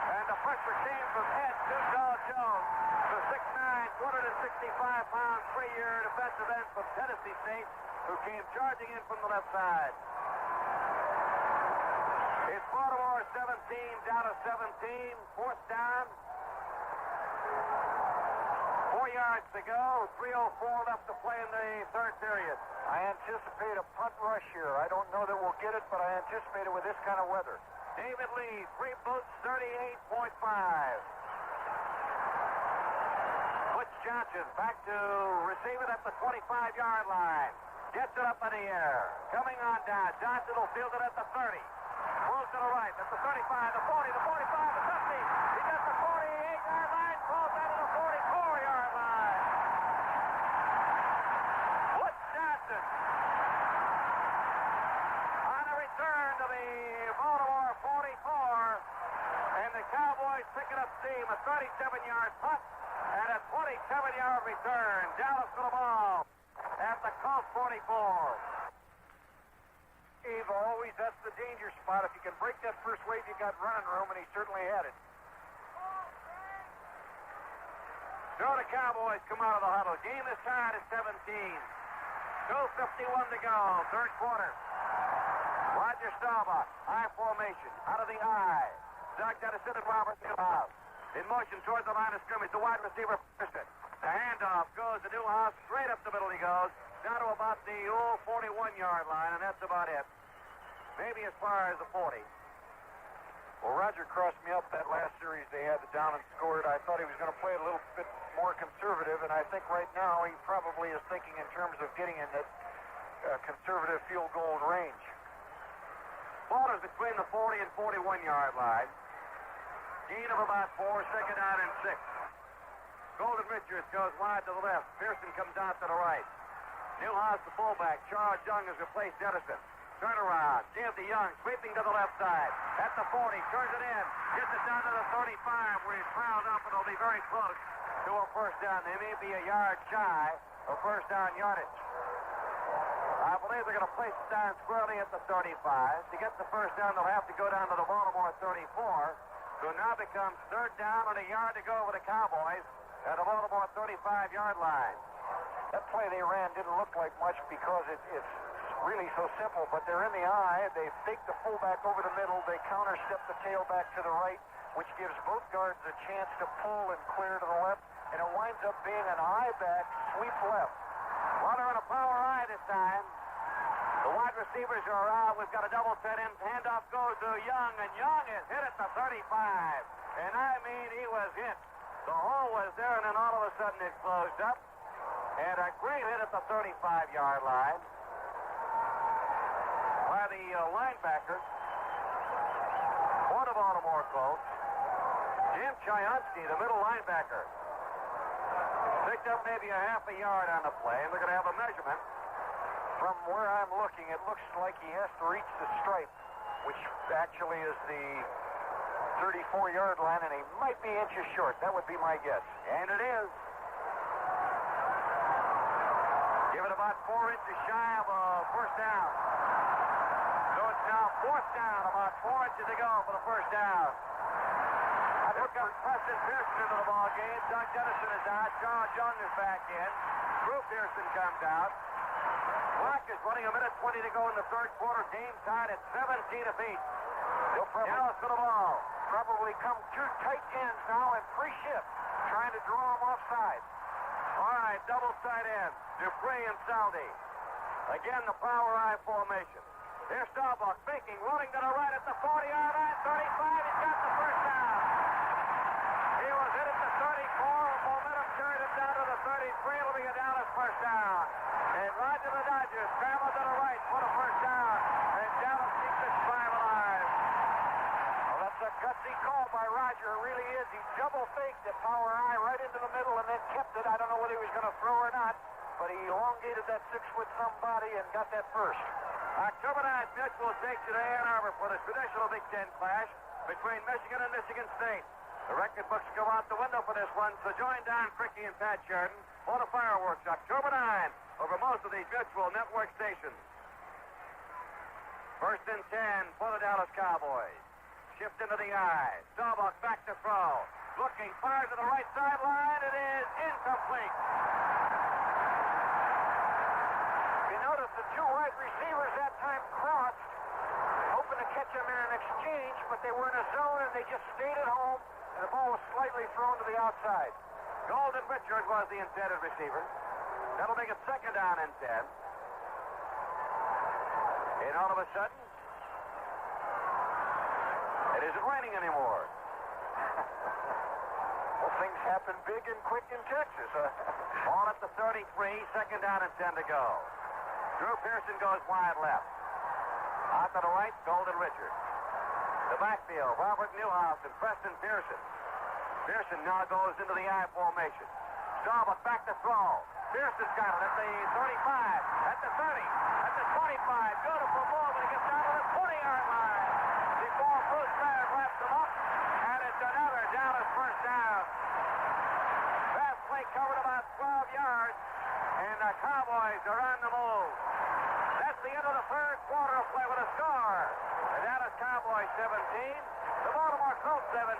And the pressure came from Ed Too-Tall Jones, the 6'9", 265-pound, 3-year defensive end from Tennessee State, who came charging in from the left side. It's Baltimore 17, down to 17, fourth down. 4 yards to go, 3:04 left to play in the third period. I anticipate a punt rush here. I don't know that we'll get it, but I anticipate it with this kind of weather. David Lee, 3 boots, 38.5. Butch Johnson back to receive it at the 25-yard line. Gets it up in the air. Coming on down. Johnson will field it at the 30. Moves to the right. At the 35, the 40, the 45, the 50. He gets the 48-yard line. Falls out of the 44-yard line. Butch Johnson on a return to the Baltimore 44. And the Cowboys picking up steam. A 37-yard punt and a 27-yard return. Dallas for the ball at the Colts 44. Eve, always that's the danger spot. If you can break that first wave, you got running room, and he certainly had it. So the Cowboys come out of the huddle. Game is tied at 17. 2:51 to go, third quarter. Roger Staubach, I formation, out of the I. Doug Dennison and Robert Newhouse. In motion towards the line of scrimmage, the wide receiver Preston. The handoff goes to Newhouse, straight up the middle he goes, down to about the old 41-yard line, and that's about it. Maybe as far as the 40. Well, Roger crossed me up that last series they had, the down and scored. I thought he was going to play a little bit more conservative, and I think right now he probably is thinking in terms of getting in that conservative field goal range. Ball is between the 40 and 41-yard line. Gain of about 4, second down and 6. Golden Richards goes wide to the left. Pearson comes out to the right. Newhouse, the fullback. Charles Young has replaced Edison. Turnaround. Jim DeYoung sweeping to the left side. At the 40, turns it in. Gets it down to the 35 where he's fouled up, and it'll be very close to a first down. They may be a yard shy of first down yardage. I believe they're going to place it down squarely at the 35. To get the first down, they'll have to go down to the Baltimore 34. So now becomes third down and a yard to go for the Cowboys at the Baltimore 35-yard line. That play they ran didn't look like much because it's really so simple, but they're in the eye. They fake the fullback over the middle. They counterstep the tailback to the right, which gives both guards a chance to pull and clear to the left, and it winds up being an eye back sweep left. Well, they're in a power eye this time. The wide receivers are out. We've got a double set in. Handoff goes to Young, and Young is hit at the 35. And I mean, he was hit. The hole was there, and then all of a sudden it closed up. And a great hit at the 35-yard line by the linebacker for the Baltimore Colts, Jim Chayonsky, the middle linebacker. Picked up maybe a half a yard on the play, and they're going to have a measurement. From where I'm looking, it looks like he has to reach the stripe, which actually is the 34-yard line, and he might be inches short. That would be my guess. And it is. Give it about 4 inches shy of a first down. So it's now fourth down, about 4 inches to go for the first down. I took up Preston Pearson into the ball game. Doug Dennison is out. Charles Young is back in. Drew Pearson comes out. Clock is running a minute 20 to go in the third quarter. Game tied at 17 apiece. They'll probably, Dallas for the ball. Probably come two tight ends now and pre-shift, trying to draw them offside. All right, double tight end. Dupree and Saldi. Again, the power eye formation. Here's Starbuck faking, running to the right at the 40-yard line. 35, he's got the first down. He was hit at the 34. Momentum carried him down to the 33. It'll be a Dallas first down. And Roger the Dodgers traveled to the right for the first down. And Dallas keeps its drive alive. Well, that's a gutsy call by Roger. It really is. He double-faked the power eye right into the middle and then kept it. I don't know whether he was going to throw or not, but he elongated that 6-foot-some body and got that first. October 9th, Mutual takes you to Ann Arbor for the traditional Big Ten clash between Michigan and Michigan State. The record books go out the window for this one, so join Don Crickey and Pat Sheridan for the fireworks October 9th over most of these Mutual network stations. First and 10 for the Dallas Cowboys. Shift into the eye. Starbuck back to throw. Looking, fires to the right sideline. It is incomplete. You notice the two wide receivers that time crossed, hoping to catch them in an exchange, but they were in a zone and they just stayed at home, and the ball was slightly thrown to the outside. Golden Richards was the intended receiver. That'll make it second down and 10. And all of a sudden, it isn't raining anymore. Well, things happen big and quick in Texas. Ball at the 33, second down and 10 to go. Drew Pearson goes wide left. Out to the right, Golden Richards. The backfield, Robert Newhouse and Preston Pearson. Pearson now goes into the I formation. Starbuck back to throw. Pearson's got it at the 35, at the 30, at the 25. Beautiful move, and he gets down to the 20-yard line. Before Bruce Meyer wraps him up, and it's another Dallas first down. That play covered about 12 yards, and the Cowboys are on the move. That's the end of the third quarter of play with a score. The Dallas Cowboys 17, the Baltimore Colts 17.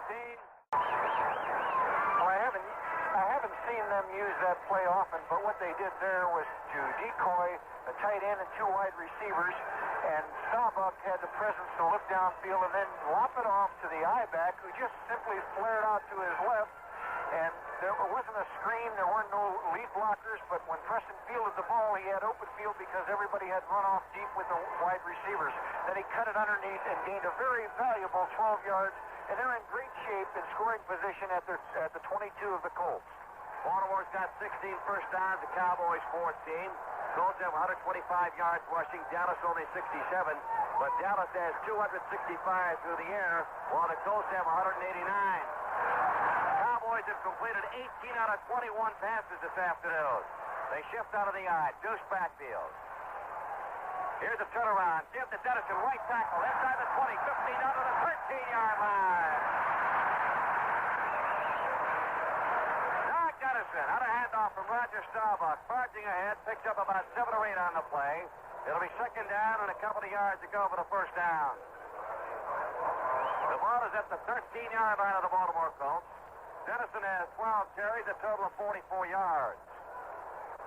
Well, I haven't seen them use that play often, but what they did there was to decoy a tight end and two wide receivers, and Starbuck had the presence to look downfield and then lop it off to the I-back, who just simply flared out to his left, and there wasn't a screen, there weren't no lead blockers, but when Preston fielded the ball, he had open field because everybody had run off deep with the wide receivers. Then he cut it underneath and gained a very valuable 12 yards and they're in great shape in scoring position at the 22 of the Colts. Baltimore's got 16 first downs, the Cowboys 14. Colts have 125 yards rushing, Dallas only 67, but Dallas has 265 through the air, while the Colts have 189. Cowboys have completed 18 out of 21 passes this afternoon. They shift out of the eye, deuce backfield. Here's the turnaround, give to Dennison, right tackle, inside the 20, 15 down to the 13-yard line. Dennison had a handoff from Roger Staubach, charging ahead, picks up about 7 or 8 on the play. It'll be second down and a couple of yards to go for the first down. The ball is at the 13-yard line of the Baltimore Colts. Dennison has 12 carries, a total of 44 yards.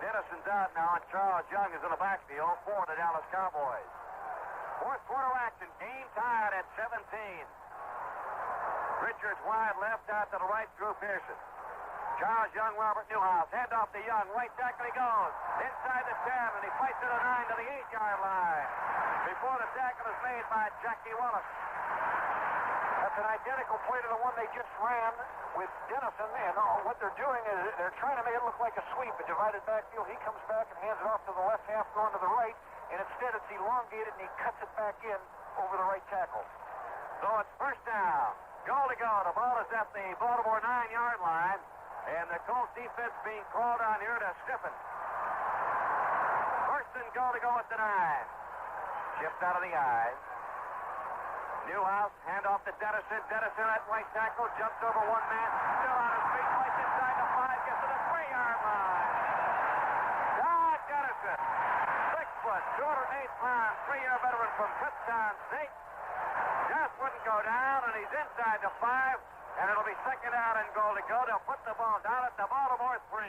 Dennison's out now, and Charles Young is in the backfield for the Dallas Cowboys. Fourth quarter action, game tied at 17. Richards wide left out to the right, Drew Pearson. Charles Young, Robert Newhouse, hand off to Young, right tackle he goes, inside the 10, and he fights to the 9 to the 8-yard line before the tackle is made by Jackie Wallace. That's an identical play to the one they just ran with Dennison, and what they're doing is they're trying to make it look like a sweep, a divided backfield. He comes back and hands it off to the left half, going to the right, and instead it's elongated, and he cuts it back in over the right tackle. So it's first down. Goal to go. The ball is at the Baltimore 9-yard line. And the Colts defense being called on here to stiffen. First and goal to go at the 9. Shift out of the eye. Newhouse, hand off to Dennison. Dennison at right tackle, jumps over one man. Still on his feet, fights inside the 5, gets to the 3-yard line. Doug Dennison, 6 foot, 208 pounds, 3-year veteran from Kutztown State. Just wouldn't go down, and he's inside the 5. And it'll be second down and goal to go. They'll put the ball down at the Baltimore 3.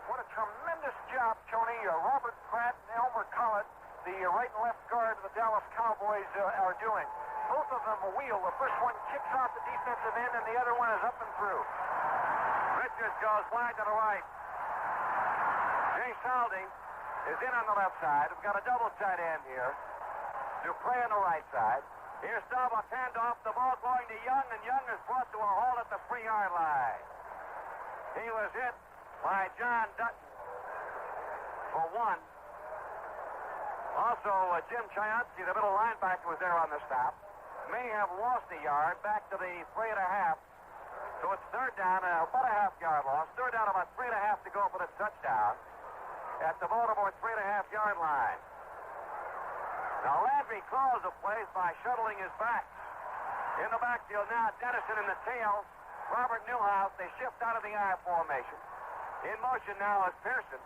What a tremendous job, Tony. Robert Pratt and Elmer Collett, the right and left guard of the Dallas Cowboys, are doing. Both of them wheel. The first one kicks off the defensive end, and the other one is up and through. Richards goes wide to the right. Jay Saldi is in on the left side. We've got a double tight end here. Dupre on the right side. Here's Staubach, handoff, the ball going to Young, and Young is brought to a halt at the 3-yard line. He was hit by John Dutton for 1. Also, Jim Chiansky, the middle linebacker, was there on the stop. May have lost a yard back to the 3.5. So it's third down, about a half-yard loss. Third down, about 3.5 to go for the touchdown at the Baltimore 3.5-yard line. Now, Landry closed the plays by shuttling his backs. In the backfield now, Dennison in the tail. Robert Newhouse, they shift out of the I formation. In motion now is Pearson.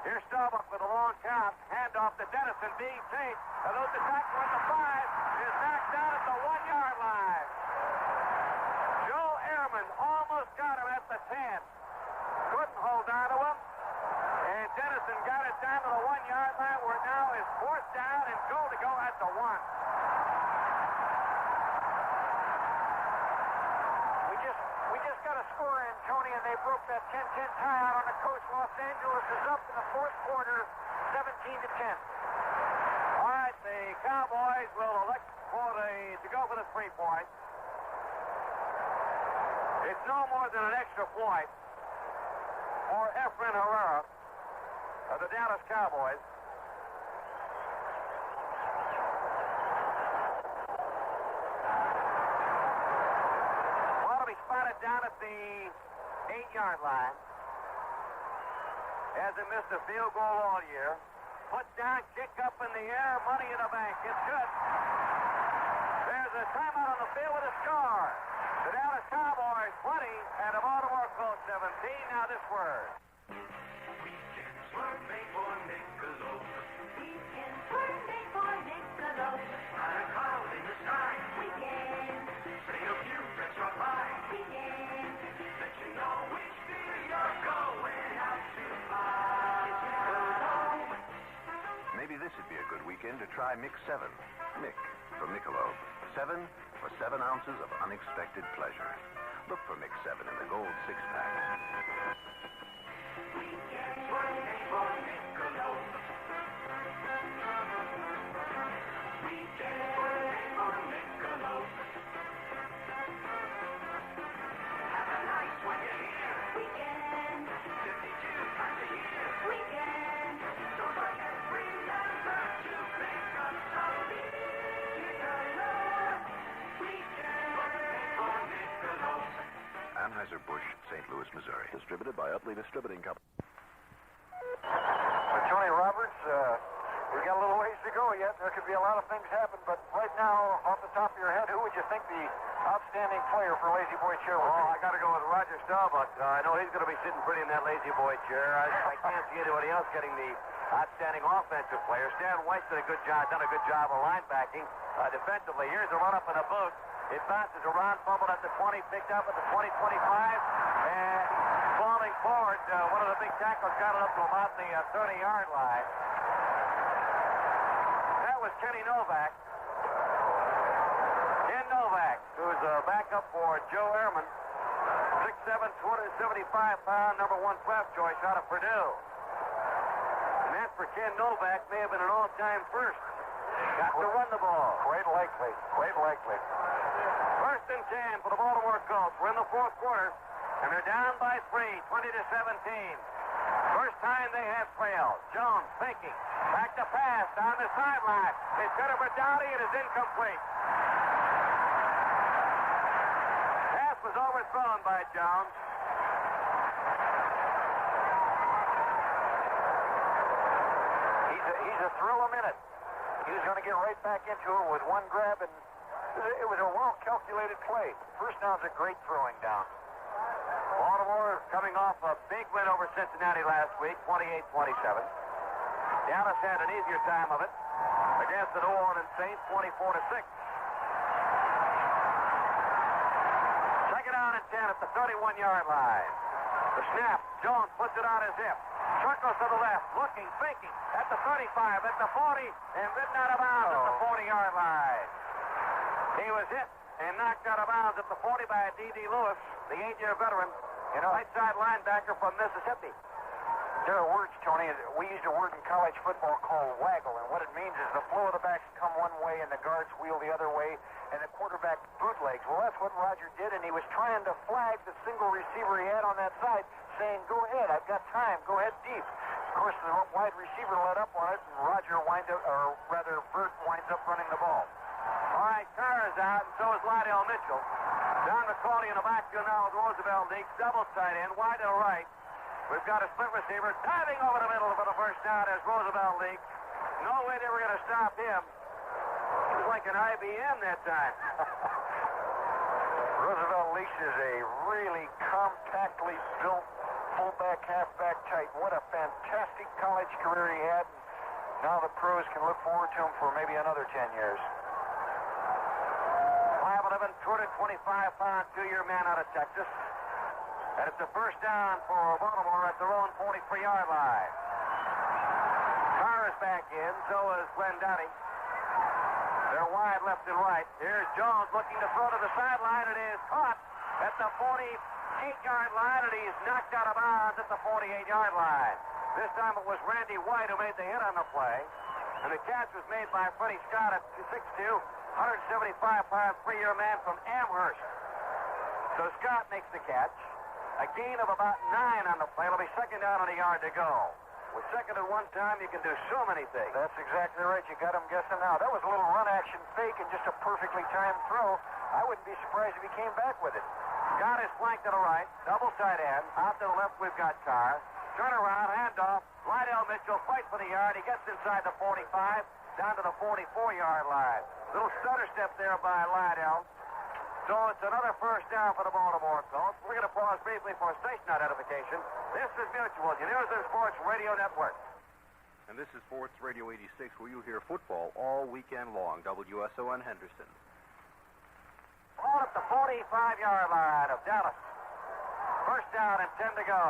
Here's Staubach with a long count. Hand off to Dennison, being chased. Although the tackle at the 5 is knocked down at the 1-yard line. Joe Ehrman almost got him at the 10. Couldn't hold on to him. And Dennison got it down to the 1-yard line, where it now is fourth down and goal to go at the 1. We just got a score in, Tony, and they broke that 10-10 tie out on the coast. Los Angeles is up in the fourth quarter, 17-10. All right, the Cowboys will elect to go for the 3 point. It's no more than an extra point for Efren Herrera of the Dallas Cowboys. Ball to be spotted down at the 8-yard line. Hasn't missed a field goal all year. Put down, kick up in the air, money in the bank. It's good. There's a timeout on the field with a score. The Dallas Cowboys 20 and the Baltimore Colts 17. Now this word. Weekends were made for Michelob. Weekends were made for Michelob. Not a cloud in the sky. Weekend. Say a few extra by. Weekend. Let you know which beer you're going out to buy. Michelob. Maybe this would be a good weekend to try Mix 7. Mick from Michelob. 7 for 7 ounces of unexpected pleasure. Look for Mix 7 in the gold 6-pack. Weekends were made for Michelob. Weekends were made for Michelob. Anheuser-Busch, St. Louis, Missouri. Distributed by Utley Distributing Company. Johnny Roberts, we got a little ways to go yet. There could be a lot of things happen, but right now, off the top of your head, who would you think the outstanding player for Lazy Boy chair would be? I got to go with Roger Staubach. I know he's going to be sitting pretty in that Lazy Boy chair. I can't see anybody else getting the outstanding offensive player. Stan Weiss done a good job of linebacking. Defensively, here's a run up in a boot. It bounces around, fumbled at the 20, picked up at the 20-25, and falling forward, one of the big tackles got it up to about the 30-yard line. That was Kenny Novak. Ken Novak, who's a backup for Joe Ehrman, 6'7", 275-pound, number 1 draft choice out of Purdue. And that for Ken Novak may have been an all-time first. Got to run the ball. Quite likely. First and 10 for the Baltimore Colts. We're in the fourth quarter, and they're down by 3, 20-17. First time they have trailed. Jones thinking. Back to pass down the sideline. It's headed for Dowdy. It is incomplete. Pass was overthrown by Jones. He's a thrill a minute. He was going to get right back into it with one grab, and it was a well-calculated play. First down's a great throwing down. Baltimore coming off a big win over Cincinnati last week, 28-27. Dallas had an easier time of it against the New Orleans Saints, 24-6. Second down and 10 at the 31-yard line. The snap, Jones puts it on his hip. Circles to the left, looking, thinking, at the 35, at the 40, and ridden out of bounds at the 40-yard line. He was hit and knocked out of bounds at the 40 by D.D. Lewis, the 8-year veteran, right side linebacker from Mississippi. There are words, Tony. We used a word in college football called waggle, and what it means is the flow of the backs come one way and the guards wheel the other way, and the quarterback bootlegs. Well, that's what Roger did, and he was trying to flag the single receiver he had on that side, saying, go ahead, I've got time, go ahead deep. Of course, the wide receiver let up on it, and Burt winds up running the ball. All right, Carr is out, and so is Lydell Mitchell. Don McCauley in the backfield now with Roosevelt Leaks, double tight end, wide to the right. We've got a split receiver diving over the middle for the first down as Roosevelt Leaks. No way they were going to stop him. He was like an IBM that time. Roosevelt Leaks is a really compactly built fullback, halfback type. What a fantastic college career he had. Now the pros can look forward to him for maybe another 10 years. 5'11", 225-pound, 2-year man out of Texas. And it's a first down for Baltimore at their own 43-yard line. Carr is back in, so is Glenn Downey. They're wide left and right. Here's Jones looking to throw to the sideline. It is caught at the 48-yard line, and he's knocked out of bounds at the 48-yard line. This time it was Randy White who made the hit on the play. And the catch was made by Freddie Scott at 6'2", 175-pound, 3-year man from Amherst. So Scott makes the catch. A gain of about 9 on the play. It'll be second down and a yard to go. With second and 1 time, you can do so many things. That's exactly right. You got him guessing now. That was a little run-action fake and just a perfectly timed throw. I wouldn't be surprised if he came back with it. Scott is flanked to the right. Double tight end. Out to the left, we've got Carr. Turn around, handoff. Lydell Mitchell fights for the yard. He gets inside the 45, down to the 44-yard line. Little stutter step there by Lydell. So it's another first down for the Baltimore Colts. We're going to pause briefly for station identification. This is Mutual, your News and Sports Radio Network. And this is Sports Radio 86, where you hear football all weekend long. WSON Henderson. Ball at the 45-yard line of Dallas. First down and 10 to go.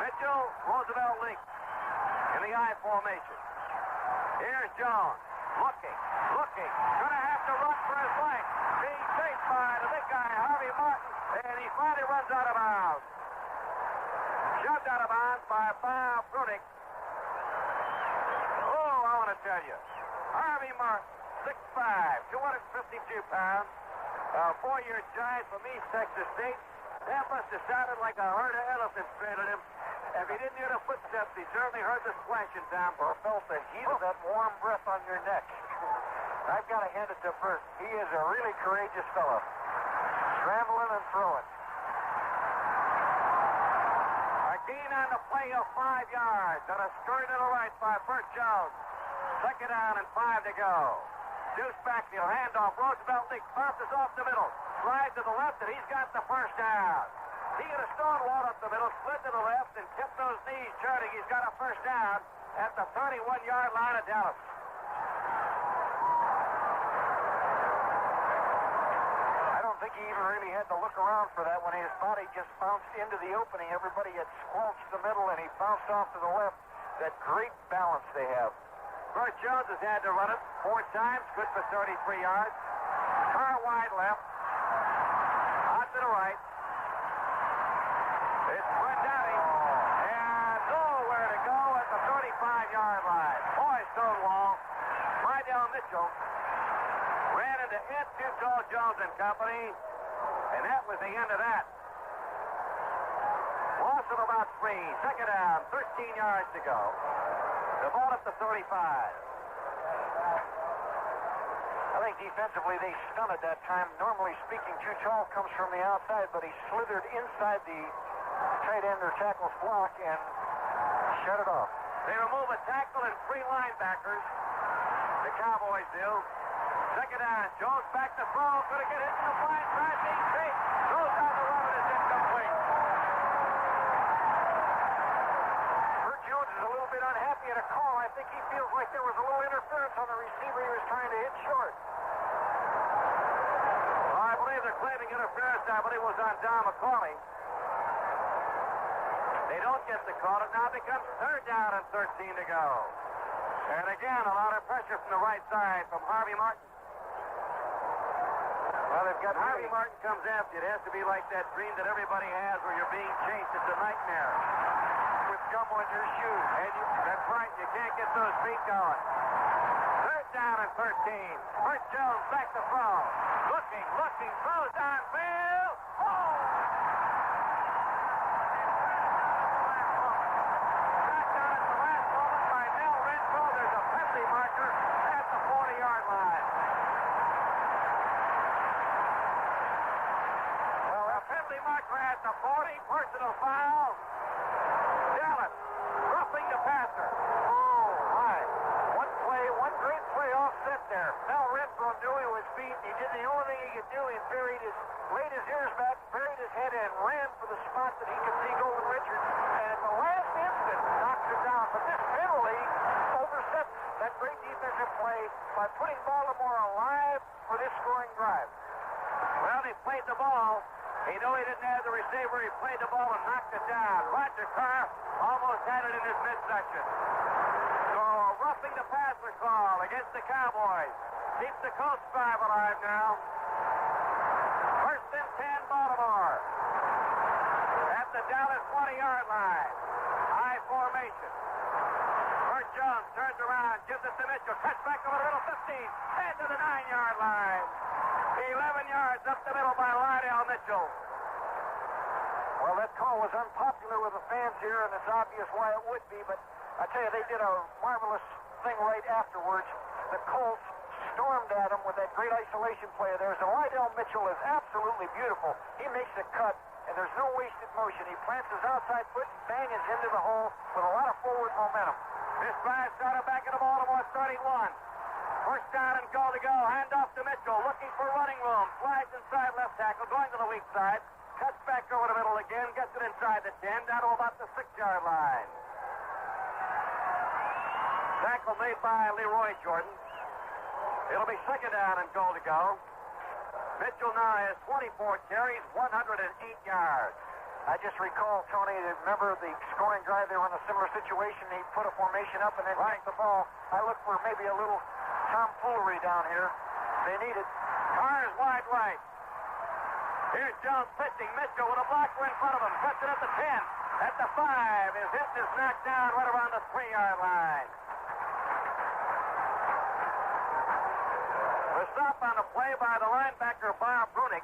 Mitchell, Roosevelt Leaks in the I formation. Here's Jones. Looking. Gonna have to run for his life. Being chased by the big guy, Harvey Martin, and he finally runs out of bounds. Shoved out of bounds by Bob Brunick. Oh, I want to tell you. Harvey Martin, 6'5", 252 pounds, a 4-year giant from East Texas State. That must have sounded like a herd of elephants stranded him. If he didn't hear the footsteps, he certainly heard the splashing down, or felt the heat of that warm breath on your neck. I've got to hand it to Burt. He is a really courageous fellow. Scrambling and throwing. A gain on the play of 5 yards and a scurry to the right by Burt Jones. Second down and 5 to go. Deuce backfield, handoff, Roosevelt leaks, bounces off the middle, slides to the left, and he's got the first down. He hit a stone wall up the middle, slid to the left, and tipped those knees, turning. He's got a first down at the 31-yard line of Dallas. I don't think he even really had to look around for that. When his body just bounced into the opening, everybody had squelched the middle, and he bounced off to the left. That great balance they have. Burt Jones has had to run it 4 times, good for 33 yards. Carr wide left. Out to the right. It's Brendati. And nowhere to go at the 35-yard line. Boy, Stonewall. Rydell Mitchell ran into Ed Too-Tall Jones and company, and that was the end of that. Loss of about 3. Second down, 13 yards to go. The ball at the 35. I think defensively they stunted that time. Normally speaking, Too-Tall comes from the outside, but he slithered inside the tight end or tackle's block and shut it off. They remove a tackle and 3 linebackers. The Cowboys do. Second down, Jones back to throw. Going to get hit in the blind side. Being safe. Throws down the run and it's incomplete. A little bit unhappy at a call. I think he feels like there was a little interference on the receiver he was trying to hit short. Well, I believe they're claiming interference. I believe it was on Don McCauley. They don't get the call. It now becomes third down and 13 to go. And again, a lot of pressure from the right side from Harvey Martin. Well, they've got Harvey Martin comes after you. It has to be like that dream that everybody has where you're being chased. It's a nightmare. With gum on your shoes. And that's right. You can't get those feet going. Third down and 13. Burt Jones back to throw. Looking, throws downfield. Oh! Back down at the last moment by Mel Renfro. There's a penalty marker at the 40-yard line. Well, a penalty marker at the 40. Personal foul. Dallas, roughing the passer. Oh, my. One great play offset there. Mel Renfro knew he was beat. He did the only thing he could do. He laid his ears back, buried his head, and ran for the spot that he could see Golden Richards. And at the last instant, knocks it down. But this penalty oversets that great defensive play by putting Baltimore alive for this scoring drive. Well, he played the ball. He knew he didn't have the receiver. He played the ball and knocked it down. Roger Carr almost had it in his midsection. So, roughing the passer call against the Cowboys. Keeps the Colts drive alive now. First and 10, Baltimore. At the Dallas 20-yard line. High formation. Burt Jones turns around, gives it to Mitchell. Cuts back over the middle, 15. And to the 9-yard line. 11 yards up the middle by Rydell Mitchell. Well, that call was unpopular with the fans here, and it's obvious why it would be, but I tell you, they did a marvelous thing right afterwards. The Colts stormed at him with that great isolation play of theirs, and Rydell Mitchell is absolutely beautiful. He makes a cut, and there's no wasted motion. He plants his outside foot and bangs into the hole with a lot of forward momentum. This drive started back at the Baltimore 31. First down and goal to go. Hand off to Mitchell. Looking for running room. Slides inside left tackle. Going to the weak side. Cuts back over the middle again. Gets it inside the 10. Down to about the 6-yard line. Tackle made by Leroy Jordan. It'll be second down and goal to go. Mitchell now has 24 carries, 108 yards. I just recall, Tony, remember the scoring drive, they were in a similar situation. He put a formation up and then kicked the ball. I look for maybe a little tomfoolery down here. They need it. Carr is wide right. Here's Jones pitching. Mitchell with a blocker in front of him. Cuts it at the 10. At the 5. His hit is knocked down right around the 3-yard line. The stop on the play by the linebacker, Bob Brunig.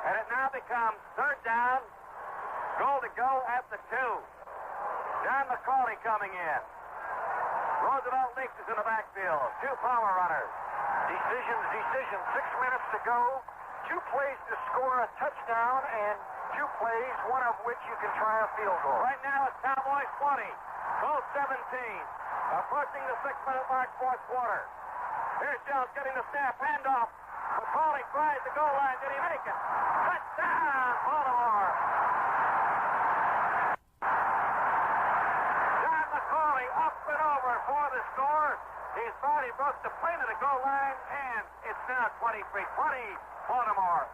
And it now becomes third down. Goal to go at the 2. John McCauley coming in. Roosevelt Leaks is in the backfield. 2 power runners. Decision. 6 minutes to go. 2 plays to score a touchdown and 2 plays, one of which you can try a field goal. Right now it's Cowboys 20, Colts 17. Approaching the 6-minute mark, fourth quarter. Here's Jones getting the snap, handoff. McCauley tries the goal line. Did he make it? Touchdown, Baltimore. John McCauley up and over for the score. He thought he broke the plane of the goal line, and it's now 23-20, Baltimore.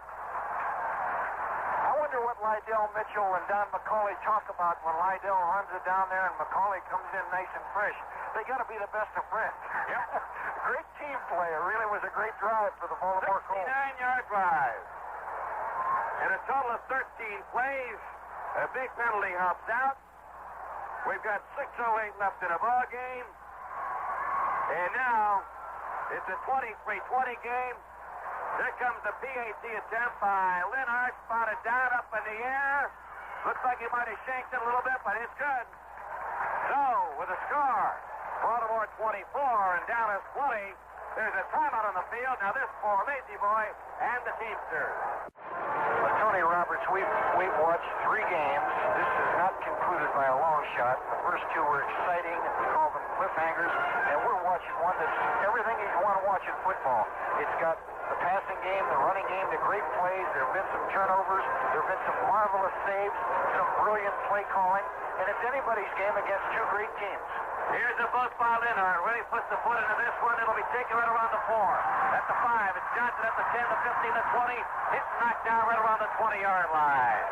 I wonder what Lydell Mitchell and Don McCauley talk about when Lydell runs it down there and McCauley comes in nice and fresh. They got to be the best of friends. Yep. Great team play. It really was a great drive for the Baltimore Colts. 69-yard drive. And a total of 13 plays. A big penalty helps out. We've got 6:08 left in the ball game. And now it's a 23-20 game. There comes the PAT attempt by Linhart, spotted down up in the air. Looks like he might have shanked it a little bit, but it's good. So, with a score, Baltimore 24 and Dallas 20. There's a timeout on the field. Now this for Lazy Boy and the Teamsters. Tony Roberts, we've watched 3 games. This is not concluded by a long shot. The first 2 were exciting, and we call them cliffhangers. And we're watching one that's everything you want to watch in football. It's got the passing game, the running game, the great plays. There have been some turnovers. There have been some marvelous saves, some brilliant play calling. And it's anybody's game against 2 great teams. Here's the buzz by Linhart. When he puts the foot into this one, it'll be taken right around the 4. At the 5, it's Johnson at the 10, the 15, the 20. It's knocked down right around the 20-yard line.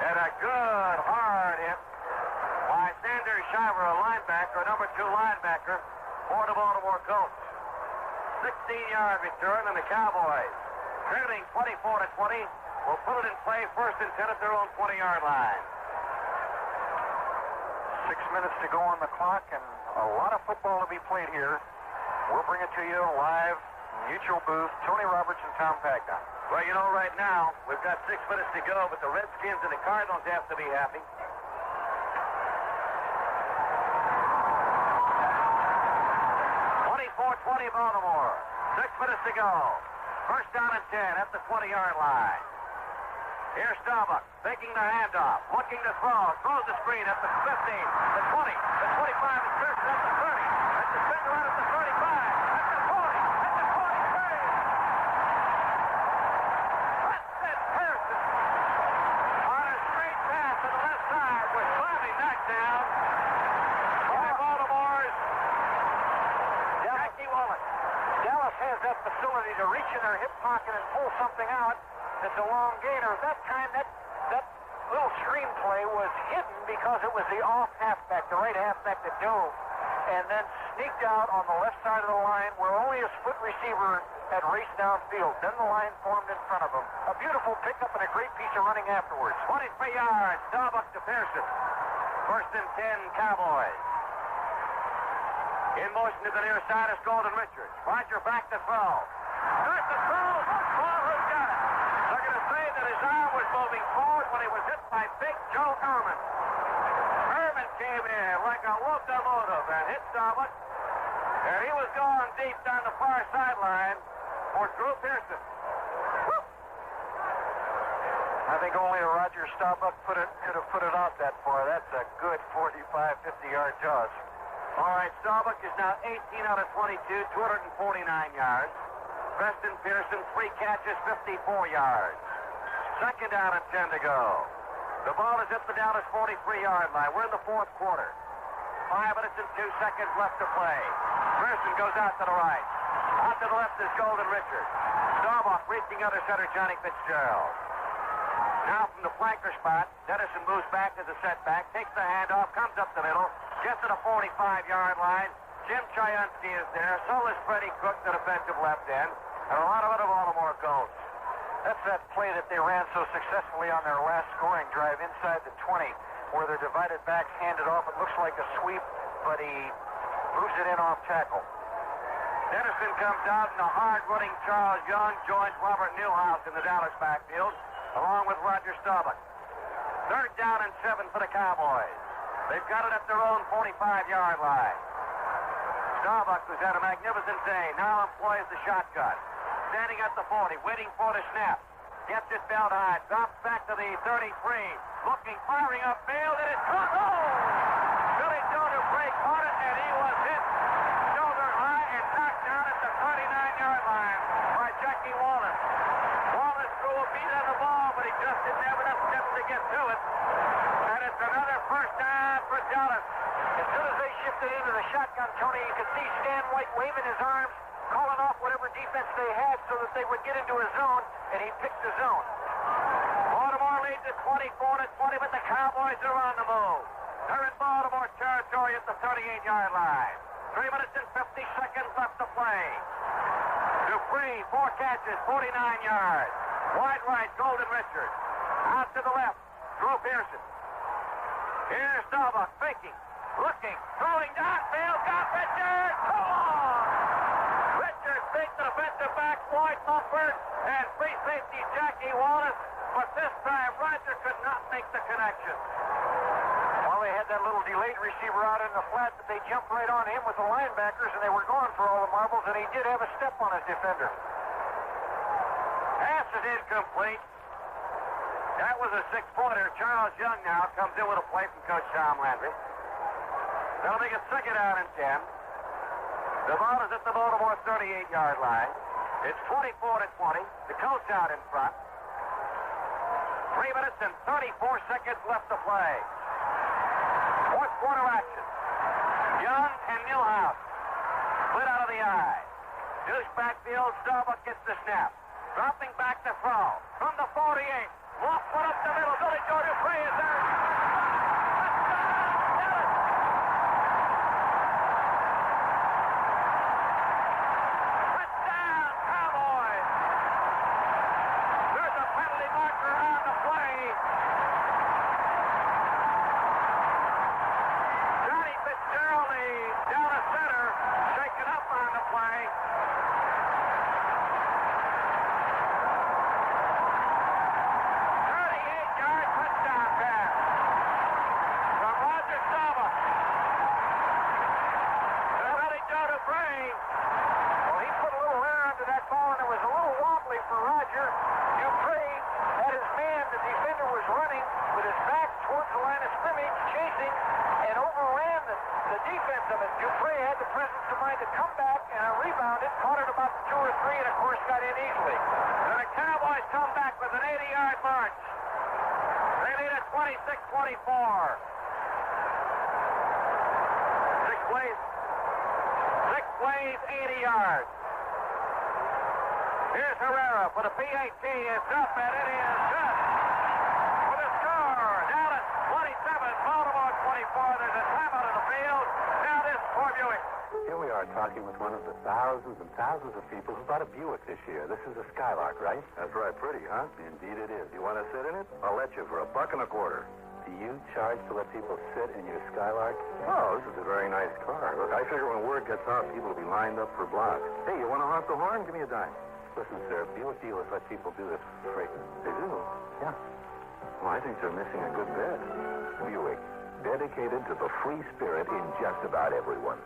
And a good, hard hit by Sanders Shiver, a linebacker, a number 2 linebacker for the Baltimore Colts. 16-yard return, and the Cowboys, trailing 24-20, will put it in play first and 10 at their own 20-yard line. 6 minutes to go on the clock, and a lot of football to be played here. We'll bring it to you live, neutral booth, Tony Roberts and Tom Pagnon. Well, you know, right now, we've got 6 minutes to go, but the Redskins and the Cardinals have to be happy. 24-20 Baltimore. 6 minutes to go. First down and 10 at the 20-yard line. Here's Starbuck taking the handoff, looking to throw, throws the screen at the 15, the 20, the 25, and Pearson at the 30, at the center out at the 35, at the 40, at the 43. That's it, Pearson on a straight pass to the left side with Bobby knocked down by Baltimore's Jackie Wallace. Dallas has that facility to reach in their hip pocket and pull something out. It's a long gainer. That time, that little screenplay was hidden because it was the off halfback, the right halfback that dove, and then sneaked out on the left side of the line where only a split receiver had raced downfield. Then the line formed in front of him. A beautiful pickup and a great piece of running afterwards. 23 yards, Starbuck to Pearson. First and 10, Cowboys. In motion to the near side is Golden Richards. Roger back to throw. Starts to throw. Ball, who's got it? They're going to say that his arm was moving forward when he was hit by Big Joe Herman. Herman came in like a locomotive and hit Starbuck. And he was going deep down the far sideline for Drew Pearson. Woo! I think only Roger Starbuck could have put it out that far. That's a good 45, 50-yard toss. All right, Starbuck is now 18 out of 22, 249 yards. Preston Pearson, 3 catches, 54 yards. Second down and 10 to go. The ball is at the Dallas 43-yard line. We're in the 4th quarter. 5 minutes and 2 seconds left to play. Pearson goes out to the right. Out to the left is Golden Richards. Starbuck reaching under center Johnny Fitzgerald. Now from the flanker spot, Dennison moves back to the setback, takes the handoff, comes up the middle, gets to the 45-yard line. Jim Chiansky is there. So is Freddie Cook, the defensive left end. And a lot of other Baltimore Colts. That's that play that they ran so successfully on their last scoring drive inside the 20, where their divided backs handed off. It looks like a sweep, but he moves it in off tackle. Dennison comes out, and a hard-running Charles Young joins Robert Newhouse in the Dallas backfield, along with Roger Starbuck. Third down and 7 for the Cowboys. They've got it at their own 45-yard line. Starbuck, who's had a magnificent day, now employs the shotgun. Standing at the 40, waiting for the snap. Gets it belt high. Drops back to the 33. Looking, firing upfield, and it's caught. Oh! Billy Joe Dupre caught it, and he was hit shoulder high and knocked down at the 39-yard line by Jackie Wallace. Wallace threw a beat on the ball, but he just didn't have enough steps to get to it. And it's another first down for Dallas. As soon as they shifted into the shotgun, Tony, you could see Stan White waving his arms, calling off whatever defense they had so that they would get into a zone, and he picked the zone. Baltimore leads at 24-20, but the Cowboys are on the move. They're in Baltimore territory at the 38-yard line. 3 minutes and 50 seconds left to play. Dupree, 4 catches, 49 yards. Wide right, Golden Richards. Out to the left, Drew Pearson. Here's Starbuck, faking, looking, throwing downfield, got Richards. Come on! Richards takes the defensive back, Floyd Mumford, and free safety Jackie Wallace. But this time, Roger could not make the connection. Well, they had that little delayed receiver out in the flat, but they jumped right on him with the linebackers, and they were going for all the marbles, and he did have a step on his defender. Pass is incomplete. That was a 6-pointer. Charles Young now comes in with a play from Coach Tom Landry. They'll make it 2nd down and 10. The ball is at the Baltimore 38-yard line. It's 24-20. The Colts out in front. 3 minutes and 34 seconds left to play. Fourth quarter action. Young and Milhouse split out of the eye. Deuce backfield. Starbuck gets the snap. Dropping back to throw from the 48. Lost one up the middle. Billy Joe Dupre is there. Touchdown, Cowboys. There's a penalty marker on the play. Johnny Fitzgerald, down the center, shaken up on the play. 38-yard touchdown pass from Roger Staubach. Billy Joe Dupre. Well, he put a little air under that ball, and it was a little wobbly for Roger. Dupre had his man, the defender was running with his back towards the line of scrimmage, chasing, and overran the defense of it. Dupre had the presence of mind to come back and rebounded, caught it about 2 or 3, and of course got in easily. And the Cowboys come back with an 80-yard march. They lead at 26-24. 6 plays, 80 yards. Here's Herrera for the PAT. It's up, and it is good. For the score, Dallas 27, Baltimore 24. There's a timeout on the field. Now this for Buick. Here we are talking with one of the thousands and thousands of people who bought a Buick this year. This is a Skylark, right? That's right, pretty, huh? Indeed it is. You want to sit in it? I'll let you for $1.25. Do you charge to let people sit in your Skylark? Oh, this is a very nice car. Look, I figure when word gets out, people will be lined up for blocks. Hey, you want to honk the horn? Give me a dime. Listen, sir, Buick dealers let people do this for free. They do? Yeah. Well, I think they're missing a good bed. Buick, dedicated to the free spirit in just about everyone.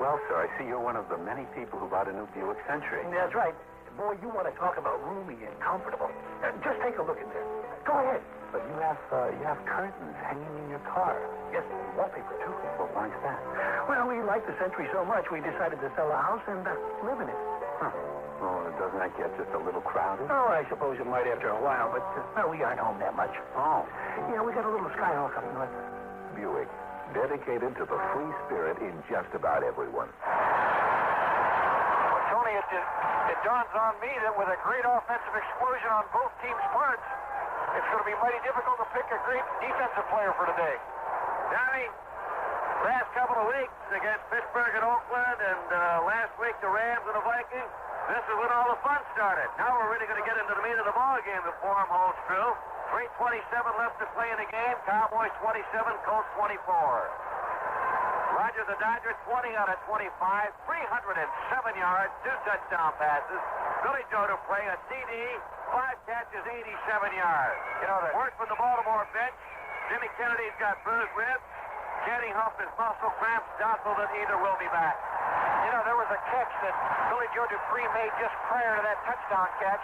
Well, sir, I see you're one of the many people who bought a new Buick Century. That's right. Boy, you want to talk about roomy and comfortable. Just take a look in there. Go ahead. But you have curtains hanging in your car. Yes, wallpaper, too. Well, why's that? Well, we like the Century so much, we decided to sell the house and live in it. Huh. Oh, doesn't that get just a little crowded? Oh, I suppose it might after a while, but well, we aren't home that much. Oh. Yeah, we got a little Skyhawk up north. Buick, dedicated to the free spirit in just about everyone. Well, Tony, it dawns on me that with a great offensive explosion on both teams' parts, it's going to be mighty difficult to pick a great defensive player for today. Johnny, last couple of weeks against Pittsburgh and Oakland, and last week the Rams and the Vikings, this is when all the fun started. Now we're really going to get into the meat of the ball game. The form holds true. 3:27 left to play in the game. Cowboys 27, Colts 24. Roger the Dodgers 20 out of 25, 307 yards, 2 touchdown passes. Billy Joe Dupre, a CD, 5 catches, 87 yards. You know, Work from the Baltimore bench. Jimmy Kennedy's got bruised ribs. Kenny Huff is muscle cramps. Doubtful that either will be back. You know, there was a catch that Billy Joe Dupre made just prior to that touchdown catch.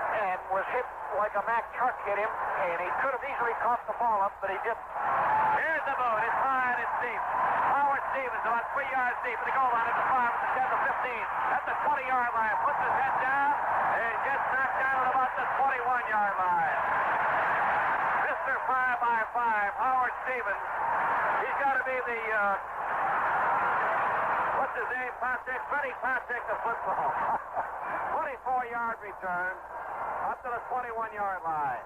and was hit like a Mack truck hit him, and he could have easily caught the ball up, but he didn't. Here's the boot. It's high and it's deep. Howard Stevens about 3 yards deep at the goal line at the 5, at the 10, the 15, at the 20-yard line. Puts his head down and gets knocked down at about the 21-yard line. Mr. 5x5, Howard Stevens. He's got to be the, what's his name, Pontic? Freddie Pontic, the football. 24-yard return up to the 21-yard line.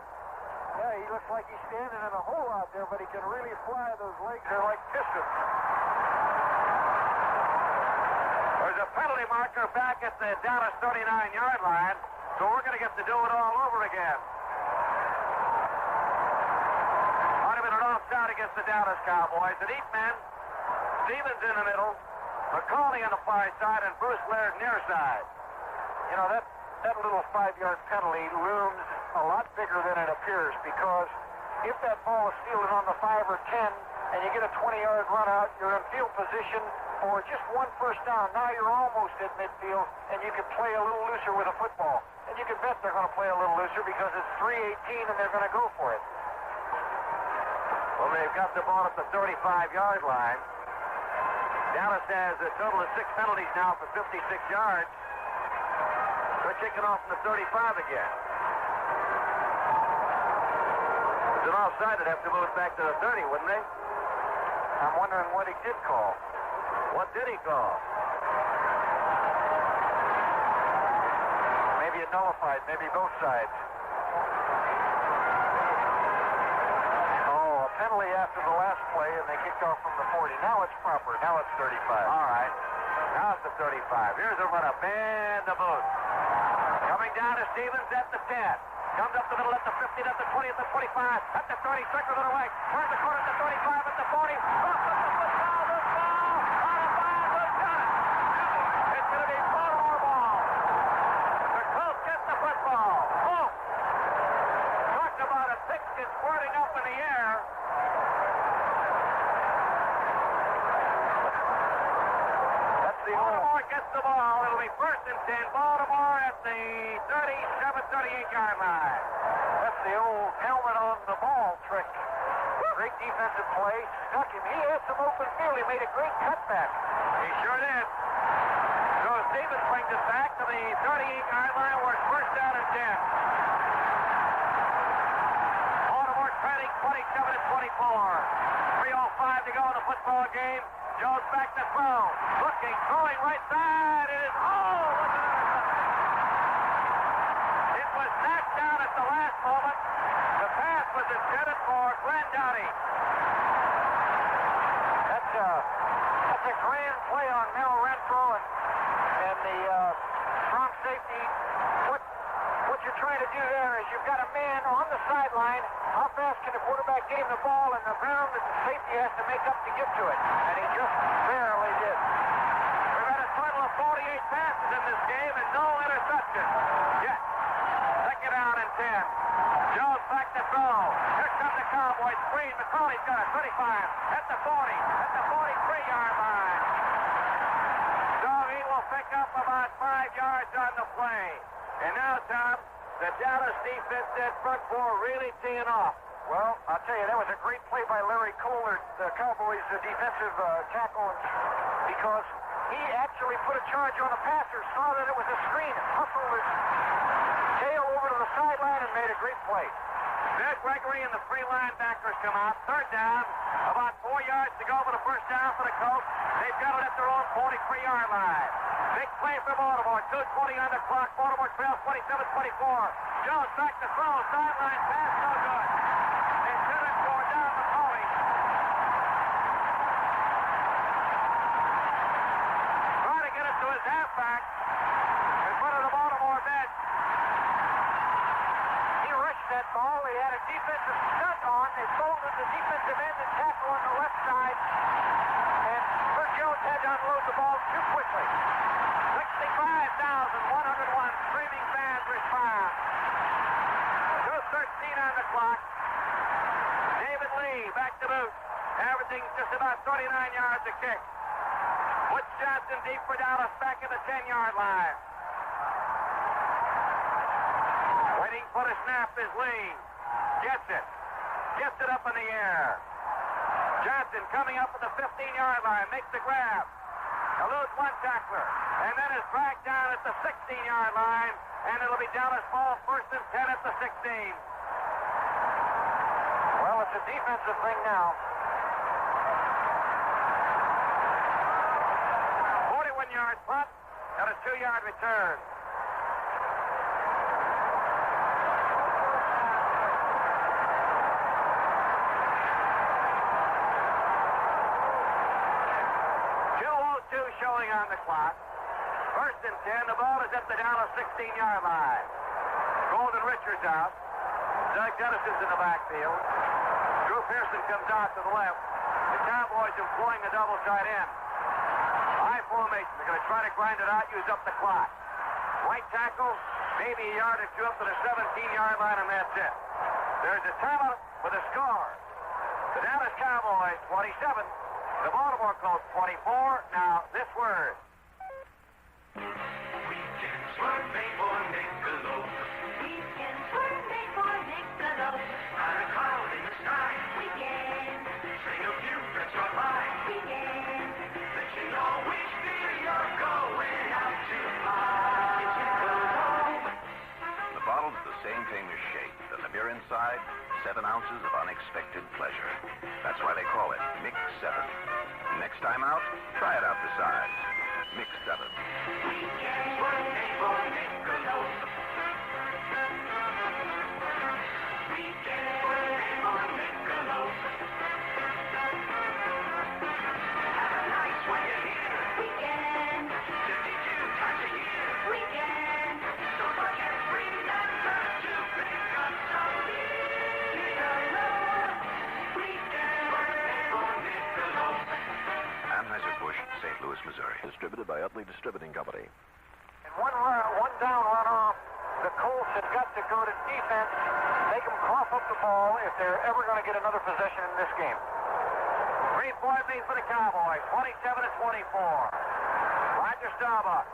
Yeah, he looks like he's standing in a hole out there, but he can really fly. Those legs are like pistons. There's a penalty marker back at the Dallas 39-yard line, so we're going to get to do it all over again. Might have been an offside against the Dallas Cowboys. The deep men, Stevens in the middle, McCauley on the far side, and Bruce Laird near side. You know, that little 5-yard penalty looms a lot bigger than it appears, because if that ball is fielded on the 5 or 10 and you get a 20-yard run out, you're in field position for just one first down. Now you're almost at midfield, and you can play a little looser with a football. And you can bet they're going to play a little looser because it's 3:18 and they're going to go for it. Well, they've got the ball at the 35-yard line. Dallas has a total of 6 penalties now for 56 yards. They're kicking off from the 35 again. If it's an offside, they'd have to move it back to the 30, wouldn't they? I'm wondering what he did call. What did he call? Maybe it nullified, maybe both sides. Oh, a penalty after the last play, and they kicked off from the 40. Now it's proper. Now it's 35. All right. Now it's the 35. Here's a run up and the boot. Coming down to Stevens at the 10. Comes up the middle at the 15, at the 20, at the 25, at the 30, circles on the right. Turns the corner at the 35, at the 40. Drops up the football, the ball. Out of bounds, who's got it? It's going to be Baltimore ball. The Colts get the football. Oh! Talk about a thick and squirting up in the air. Baltimore gets the ball. It'll be 1st and 10. Baltimore at the 38-yard line. That's the old helmet on the ball trick. Great defensive play. Stuck him. He had some open field. He made a great cutback. He sure did. So Stevens brings it back to the 38-yard line where it's 1st down and 10. Baltimore trailing 27 and 24. 3:05 to go in the football game. Jones back to throw. Looking, throwing right side. It is, oh, look at it. It was knocked down at the last moment. The pass was intended for Glenn Doughty. That's a grand play on Mel Renfro and the strong safety. What you're trying to do there is you've got a man on the sideline. How fast can the quarterback get him the ball in the ground that the safety has to make up to get to it? And he just barely did. We've had a total of 48 passes in this game and no interception. Yes. 2nd down and 10. Jones back to throw. Here comes the Cowboys. Screen. McCauley's got it. 35. At the 40. At the 43-yard line. So he will pick up about 5 yards on the play. And now, Tom, the Dallas defense, that front four really teeing off. Well, I'll tell you, that was a great play by Larry Kohler, the Cowboys' defensive tackle, because he actually put a charge on the passer, saw that it was a screen, hustled his tail over to the sideline, and made a great play. Bill Gregory and the 3 linebackers come out. 3rd down, about 4 yards to go for the 1st down for the Colts. They've got it at their own 43-yard line. Big play for Baltimore. 2:20 on the clock. Baltimore trails 27-24. Jones back to throw. Sideline pass, no good. They sent it for down McCauley. Trying to get it to his halfback in front of the Baltimore bench. He rushed that ball. They had a defensive stunt on. They folded the defensive end and tackle on the left side. And Bert Jones had to unload the ball too quickly. 65,101 screaming fans respond. 2:13 on the clock. David Lee back to boot. Averaging just about 39 yards a kick. Butch Johnson deep for Dallas back at the 10-yard line. for the snap is Lee. Gets it. Gets it up in the air. Johnson coming up at the 15-yard line. Makes the grab. Eludes one tackler. And then is dragged down at the 16-yard line. And it'll be Dallas ball first and 10 at the 16. Well, it's a defensive thing now. 41-yard punt and a 2-yard return. Showing on the clock. First and 10. The ball is at the Dallas 16-yard line. Golden Richards out. Doug Dennison's in the backfield. Drew Pearson comes out to the left. The Cowboys employing the double tight end. High formation. They're going to try to grind it out, use up the clock. Right tackle, maybe a yard or two up to the 17-yard line, and that's it. There's a timeout with a score. The Dallas Cowboys 27. The Baltimore Colts 24. Now, this word. Weekend Sunday for Niccolo. Weekend Sunday for Niccolo. On a cloud in the sky. Weekend. Sing a few friends drop by. Weekend. Let you know which beer you're going out to buy. The bottle's the same famous shape, and the beer inside, 7 ounces of unexpected pleasure. That's why they call it Mix 7. Next time out, try it out the size. Mix 7. Weekend Sunday for Niccolo. Weekend Sunday for Niccolo. Have a nice when you're here. Weekend. 52 times a year. Weekend. So forget free that time to pick up some Niccolo. Weekend Sunday for Niccolo. Anheuser-Busch, St. Louis, Missouri. Distributed by Utley Distributing Company. And one down run off. The Colts have got to go to defense, make them cough up the ball if they're ever going to get another possession in this game. 3-point lead for the Cowboys, 27-24. Roger Staubach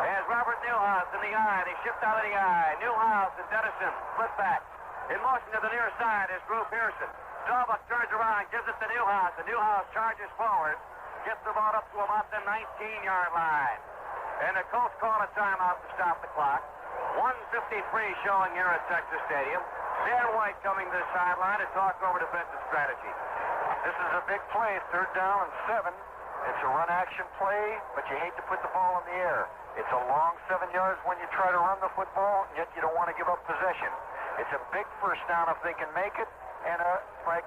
has Robert Newhouse in the eye. They shift out of the eye. Newhouse and Dennison split back. In motion to the near side is Drew Pearson. Staubach turns around, gives it to Newhouse. The Newhouse charges forward, gets the ball up to about the 19-yard line. And the Colts call a timeout to stop the clock. 1:53 showing here at Texas Stadium. Dan White coming to the sideline to talk over defensive strategy. This is a big play, 3rd down and 7. It's a run-action play, but you hate to put the ball in the air. It's a long 7 yards when you try to run the football, yet you don't want to give up possession. It's a big first down if they can make it, and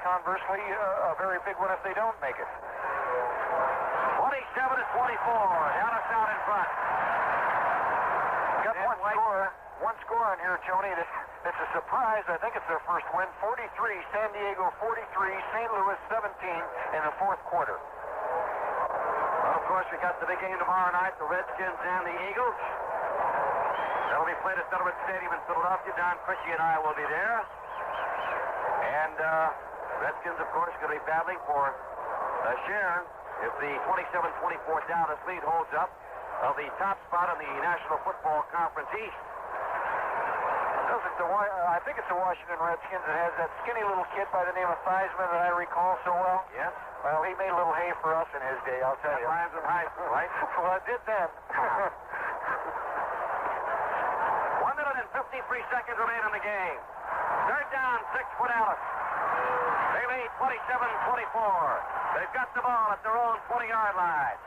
conversely, a very big one if they don't make it. 27-24. Dallas out in front. Got one score on here, Tony. It's a surprise. I think it's their first win. 43, San Diego 43, St. Louis 17 in the 4th quarter. Well, of course, we got the big game tomorrow night, the Redskins and the Eagles. That'll be played at Veterans Stadium in Philadelphia. Don Christie and I will be there. And Redskins, of course, going to be battling for a share, if the 27-24 Dallas lead holds up, of the top spot in the National Football Conference East. I think it's the Washington Redskins that has that skinny little kid by the name of Theismann that I recall so well. Yes. Well, he made a little hay for us in his day, I'll tell you. Lions in high school, right? Well, I did then. 1 minute and 53 seconds remain in the game. 3rd down, 6 for Dallas. They lead 27-24. They've got the ball at their own 20-yard line.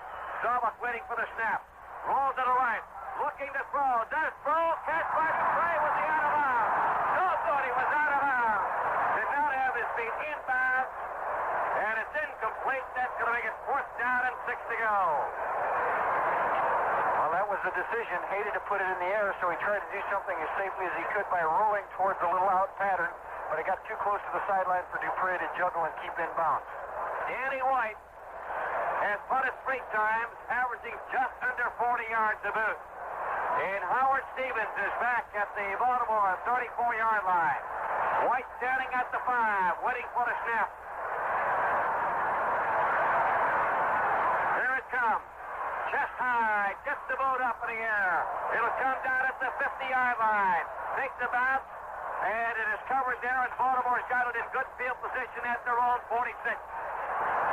Staubach waiting for the snap. Rolls to the right. Looking to throw. Does throw. Catch by Dupre. Was he out of bounds? No thought he was out of bounds. Did not have his feet inbounds. And it's incomplete. That's going to make it 4th down and 6 to go. Well, that was the decision. Hated to put it in the air, so he tried to do something as safely as he could by rolling towards a little out pattern. But it got too close to the sideline for Dupre to juggle and keep in bounds. Danny White has punted 3 times, averaging just under 40 yards a boot. And Howard Stevens is back at the Baltimore 34-yard line. White standing at the 5, waiting for the snap. Here it comes. Chest high, gets the boat up in the air. It'll come down at the 50-yard line. Takes the bounce, And it is covered there, and Baltimore's got it in good field position at their own 46.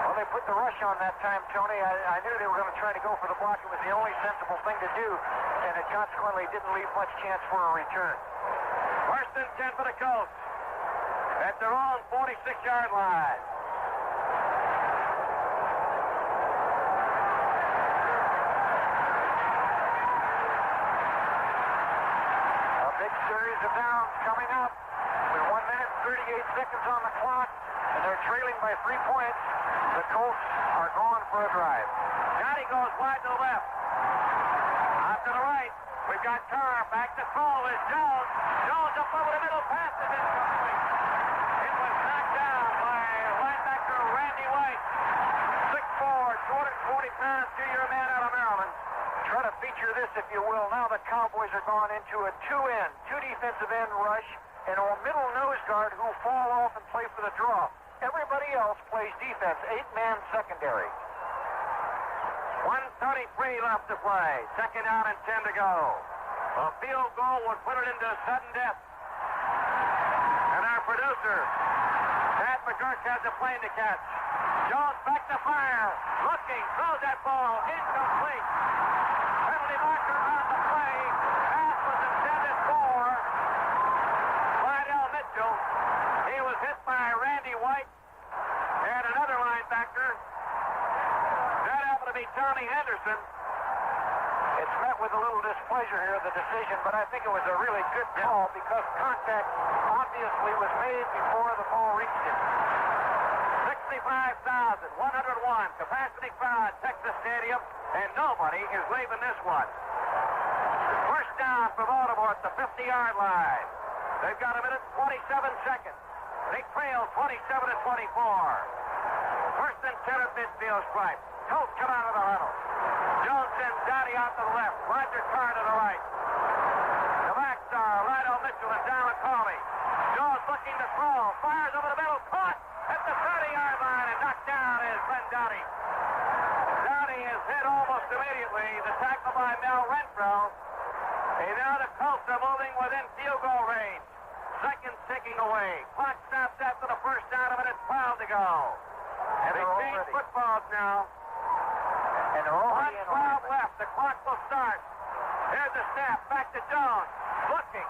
Well, they put the rush on that time, Tony. I knew they were going to try to go for the block. It was the only sensible thing to do, and it consequently didn't leave much chance for a return. First and 10 for the Colts at their own 46-yard line. A big series of downs coming up with 1 minute, 38 seconds on the clock, and they're trailing by 3 points. The Colts are going for a drive. Johnny goes wide to the left. Out to the right. We've got Carr back to throw is Jones. Jones up over the middle, pass is incomplete. It was knocked down by linebacker Randy White. 6'4", 240 pounds, two-year man out of Maryland. Try to feature this, if you will. Now the Cowboys are going into a two defensive end rush, and a middle nose guard who fall off and play for the draw. Everybody else plays defense, 8-man secondary. 1:33 left to play. Second down and 10 to go. A field goal would put it into sudden death. And our producer, Pat McGurk, has a plane to catch. Jones back to fire. Looking, throws that ball. Incomplete. Penalty marker on the play. Pass was intended for Slidell Mitchell. He was hit by Randy White and another linebacker. That happened to be Tommy Henderson. It's met with a little displeasure here, the decision, but I think it was a really good call because contact obviously was made before the ball reached him. 65,101 capacity crowd, Texas Stadium, and nobody is leaving this one. First down for Baltimore at the 50-yard line. They've got a minute and 27 seconds. They trail 27-24. First and 10 at midfield stripe. Colts come out of the huddle. Jones sends Dowdy out to the left. Roger Carr to the right. The backs are Lionel Mitchell and Don McCauley. Jones looking to throw. Fires over the middle. Caught at the 30-yard line and knocked down is Glenn Dowdy. Dowdy is hit almost immediately. The tackle by Mel Renfro. And now the Colts are moving within field goal range. Seconds ticking away. Clock stops after the first down, a minute 12 to go. And they change footballs now. And they're already 1:12 left. The clock will start. Here's the snap. Back to Jones. Looking.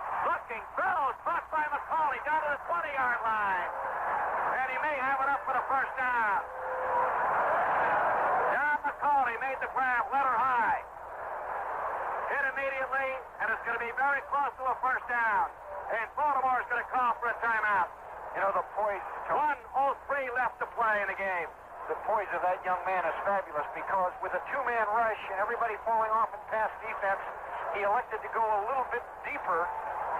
Throws. Caught by McCauley down to the 20-yard line. And he may have it up for the first down. John McCauley made the grab. Letter high. Hit immediately, and it's going to be very close to a first down. And Baltimore's going to call for a timeout. You know, the poise. 1:03 left to play in the game. The poise of that young man is fabulous because with a two-man rush and everybody falling off in pass defense, he elected to go a little bit deeper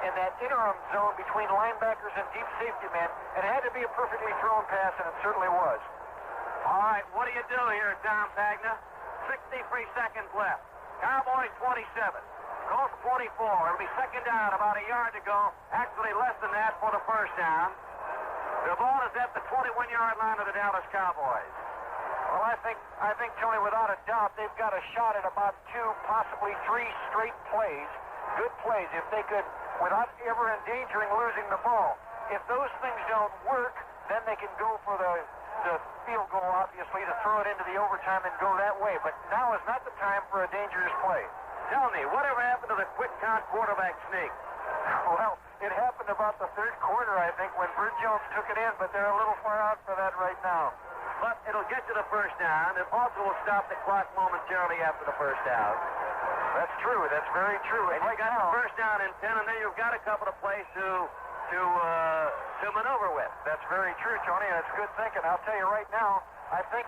in that interim zone between linebackers and deep safety men, and it had to be a perfectly thrown pass, and it certainly was. All right, what do you do here, Tom Pagna? 63 seconds left. Cowboys 27. Colts 24. It'll be second down, about a yard to go. Actually less than that for the first down. The ball is at the 21-yard line of the Dallas Cowboys. Well, I think, Tony, without a doubt, they've got a shot at about 2, possibly 3 straight plays. Good plays, if they could, without ever endangering losing the ball. If those things don't work, then they can go for the field goal, obviously, to throw it into the overtime and go that way. But now is not the time for a dangerous play. Tell me, whatever happened to the quick count quarterback sneak? Well, it happened about the third quarter, I think, when Bert Jones took it in, but they're a little far out for that right now. But it'll get you the first down. It also will stop the clock momentarily after the first down. That's true. That's very true. And you got the first down in 10, and then you've got a couple of plays to maneuver with. That's very true, Tony. That's good thinking. I'll tell you right now, I think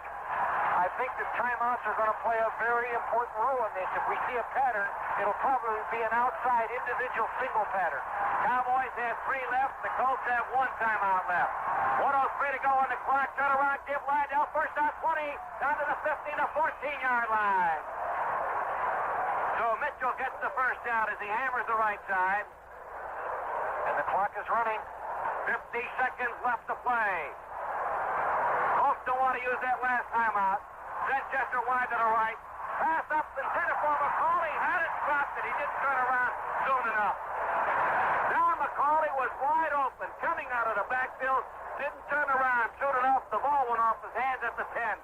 the timeouts are going to play a very important role in this. If we see a pattern, it'll probably be an outside individual single pattern. Cowboys have 3 left. The Colts have 1 timeout left. 1:03 to go on the clock. Turn around, give Lydell first down 20, down to the 15 to 14-yard line. So Mitchell gets the first down as he hammers the right side. And the clock is running. 50 seconds left to play. Colts don't want to use that last timeout. Chester wide to the right. Pass up intended for McCauley. Had it, dropped it. He didn't turn around soon enough. Now McCauley McCauley was wide open, coming out of the backfield, didn't turn around, shoot it off. The ball went off his hands at the 10.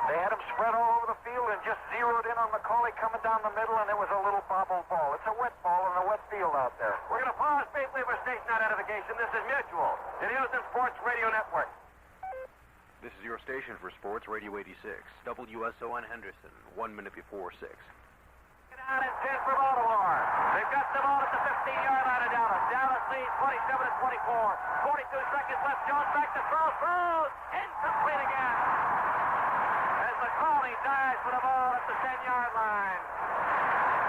They had him spread all over the field and just zeroed in on McCauley coming down the middle, and it was a little bobble ball. It's a wet ball in a wet field out there. We're going to pause briefly for station identification. This is Mutual, the News and Sports Radio Network. This is your station for Sports Radio 86, WSO in Henderson, 1 minute before 6. Out and 10 for Baltimore. They've got the ball at the 15-yard line of Dallas. Dallas leads 27-24. 42 seconds left. Jones back to throw. Throws. Incomplete again. As McCauley dives for the ball at the 10-yard line.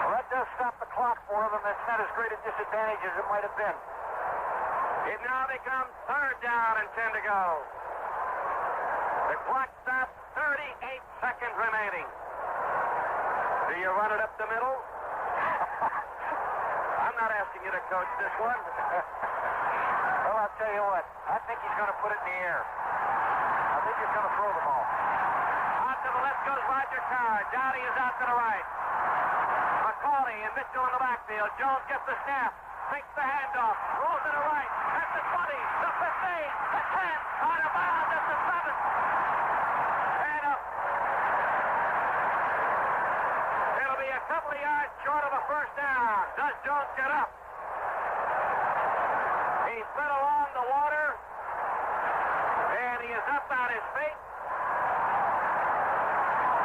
Well, that does stop the clock for them. That's not as great a disadvantage as it might have been. It now becomes 3rd down and 10 to go. The clock stops. 38 seconds remaining. Do you run it up the middle? I'm not asking you to coach this one. Well, I'll tell you what. I think he's going to put it in the air. I think he's going to throw the ball. Out to the left goes Roger Carr. Dowdy is out to the right. McCauley and Mitchell in the backfield. Jones gets the snap. Takes the handoff. Rolls to the right. At the 20. The 15. The 10. Out of bounds at the 7. And up. It'll be a couple of yards short of a first down. Does Jones get up? He slid along the water, and he is up on his feet.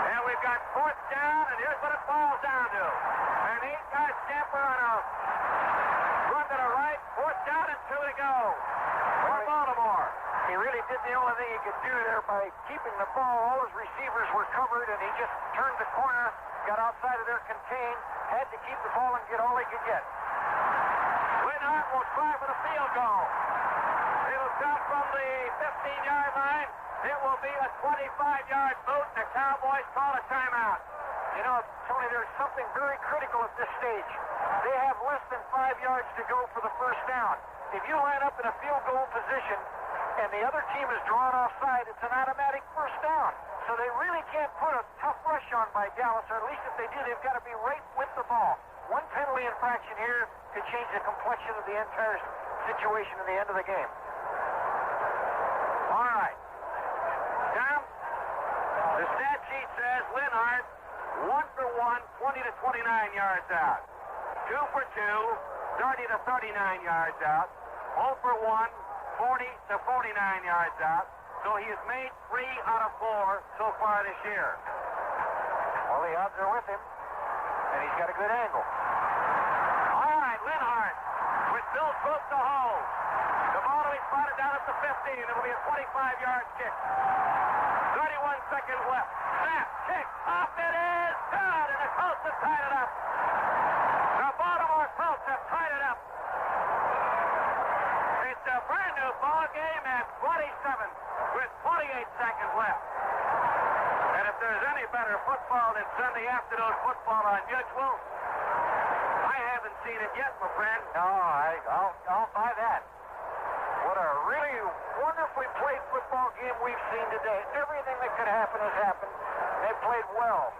And we've got 4th down, and here's what it falls down to. An 8-yard scamper on a run to the right. 4th down and 2 to go for Baltimore. He really did the only thing he could do there by keeping the ball. All his receivers were covered, and he just turned the corner, got outside of their contain, had to keep the ball and get all he could get. Linhart will try for the field goal. It'll come from the 15-yard line. It will be a 25-yard boot, and the Cowboys call a timeout. You know, Tony, there's something very critical at this stage. They have less than 5 yards to go for the first down. If you line up in a field goal position and the other team is drawn offside, it's an automatic first down. So they really can't put a tough rush on by Dallas, or at least if they do, they've got to be right with the ball. One penalty infraction here could change the complexion of the entire situation at the end of the game. All right. Tom, the stat sheet says Linhart, 1 for 1, 20 to 29 yards out. 2 for 2, 30 to 39 yards out. 0 for 1, 40 to 49 yards out. So he has made 3 out of 4 so far this year. Well, the odds are with him, and he's got a good angle. All right, Linhart with Bill Swope to hold. The ball will be spotted down at the 15. It'll be a 25-yard kick. 31 seconds left. Snap, kick, off it is. Good, and the Colts have tied it up. The Baltimore Colts have tied it up. It's a brand new ball game at 27 with 28 seconds left. And if there's any better football than Sunday afternoon football on Mutual, I haven't seen it yet, my friend. No, I'll buy that. What a really wonderfully played football game we've seen today. Everything that could happen has happened. They played well.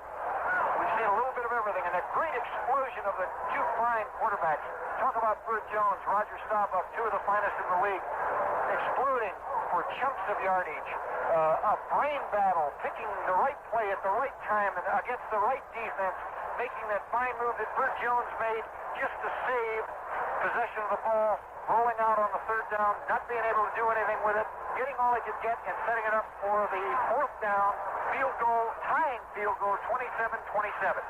We've seen a little bit of everything, and a great explosion of the 2 fine quarterbacks. Talk about Burt Jones, Roger Staubach, 2 of the finest in the league, exploding for chunks of yardage. A brain battle, picking the right play at the right time and against the right defense, making that fine move that Burt Jones made just to save possession of the ball, rolling out on the 3rd down, not being able to do anything with it, getting all he could get and setting it up for the 4th down field goal, tying field goal, 27-27.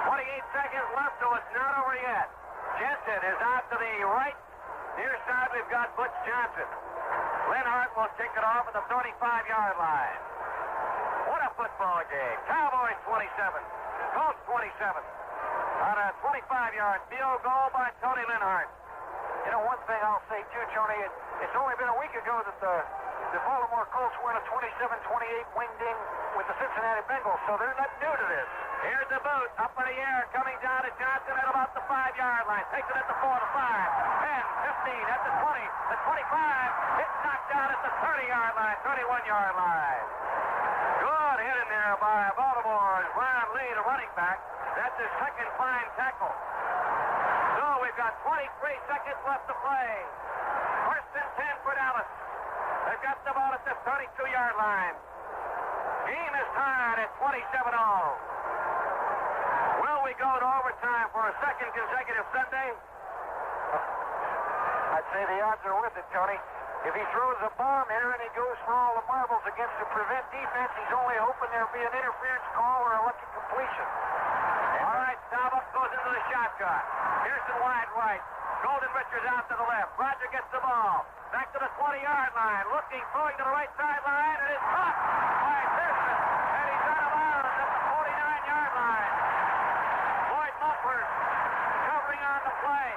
28 seconds left, so it's not over yet. Jensen is out to the right. Near side, we've got Butch Johnson. Linhart will kick it off at the 35-yard line. What a football game. Cowboys 27, Colts 27. On a 25-yard field goal by Tony Linhart. You know, one thing I'll say, too, Tony, it's only been a week ago that the Baltimore Colts were in a 27-28 wing ding with the Cincinnati Bengals, so they're not new to this. Here's the boot, up in the air, coming down to Johnson at about the 5-yard line. Takes it at the 4, the 5, 10, 15, at the 20, the 25. It's knocked down at the 30-yard line, 31-yard line. Good hit in there by Baltimore's Ron Lee, the running back. That's his second fine tackle. So we've got 23 seconds left to play. First and 10 for Dallas. They've got the ball at the 32-yard line. Game is tied at 27-all. Will we go to overtime for a second consecutive Sunday? I'd say the odds are with it, Tony. If he throws a bomb here and he goes for all the marbles against the prevent defense, he's only hoping there'll be an interference call or a lucky completion. All right, Staubach goes into the shotgun. Pearson wide right. Golden Richards out to the left. Roger gets the ball. Back to the 20-yard line. Looking, throwing to the right sideline, and it's caught by Pearson. And he's out of bounds at the 49-yard line. Lloyd Mumford covering on the play.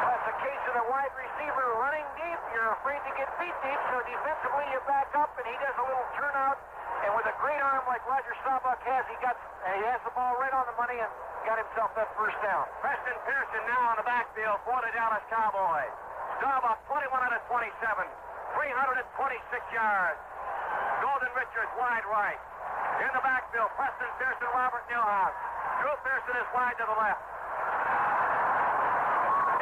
That's a case of the wide receiver running deep. You're afraid to get beat deep, so defensively you back up, and he does a little turnout. And with a great arm like Roger Staubach has, he has the ball right on the money and got himself that first down. Preston Pearson now on the backfield for the Dallas Cowboys. Staubach 21 out of 27, 326 yards. Golden Richards wide right. In the backfield, Preston Pearson, Robert Newhouse. Drew Pearson is wide to the left.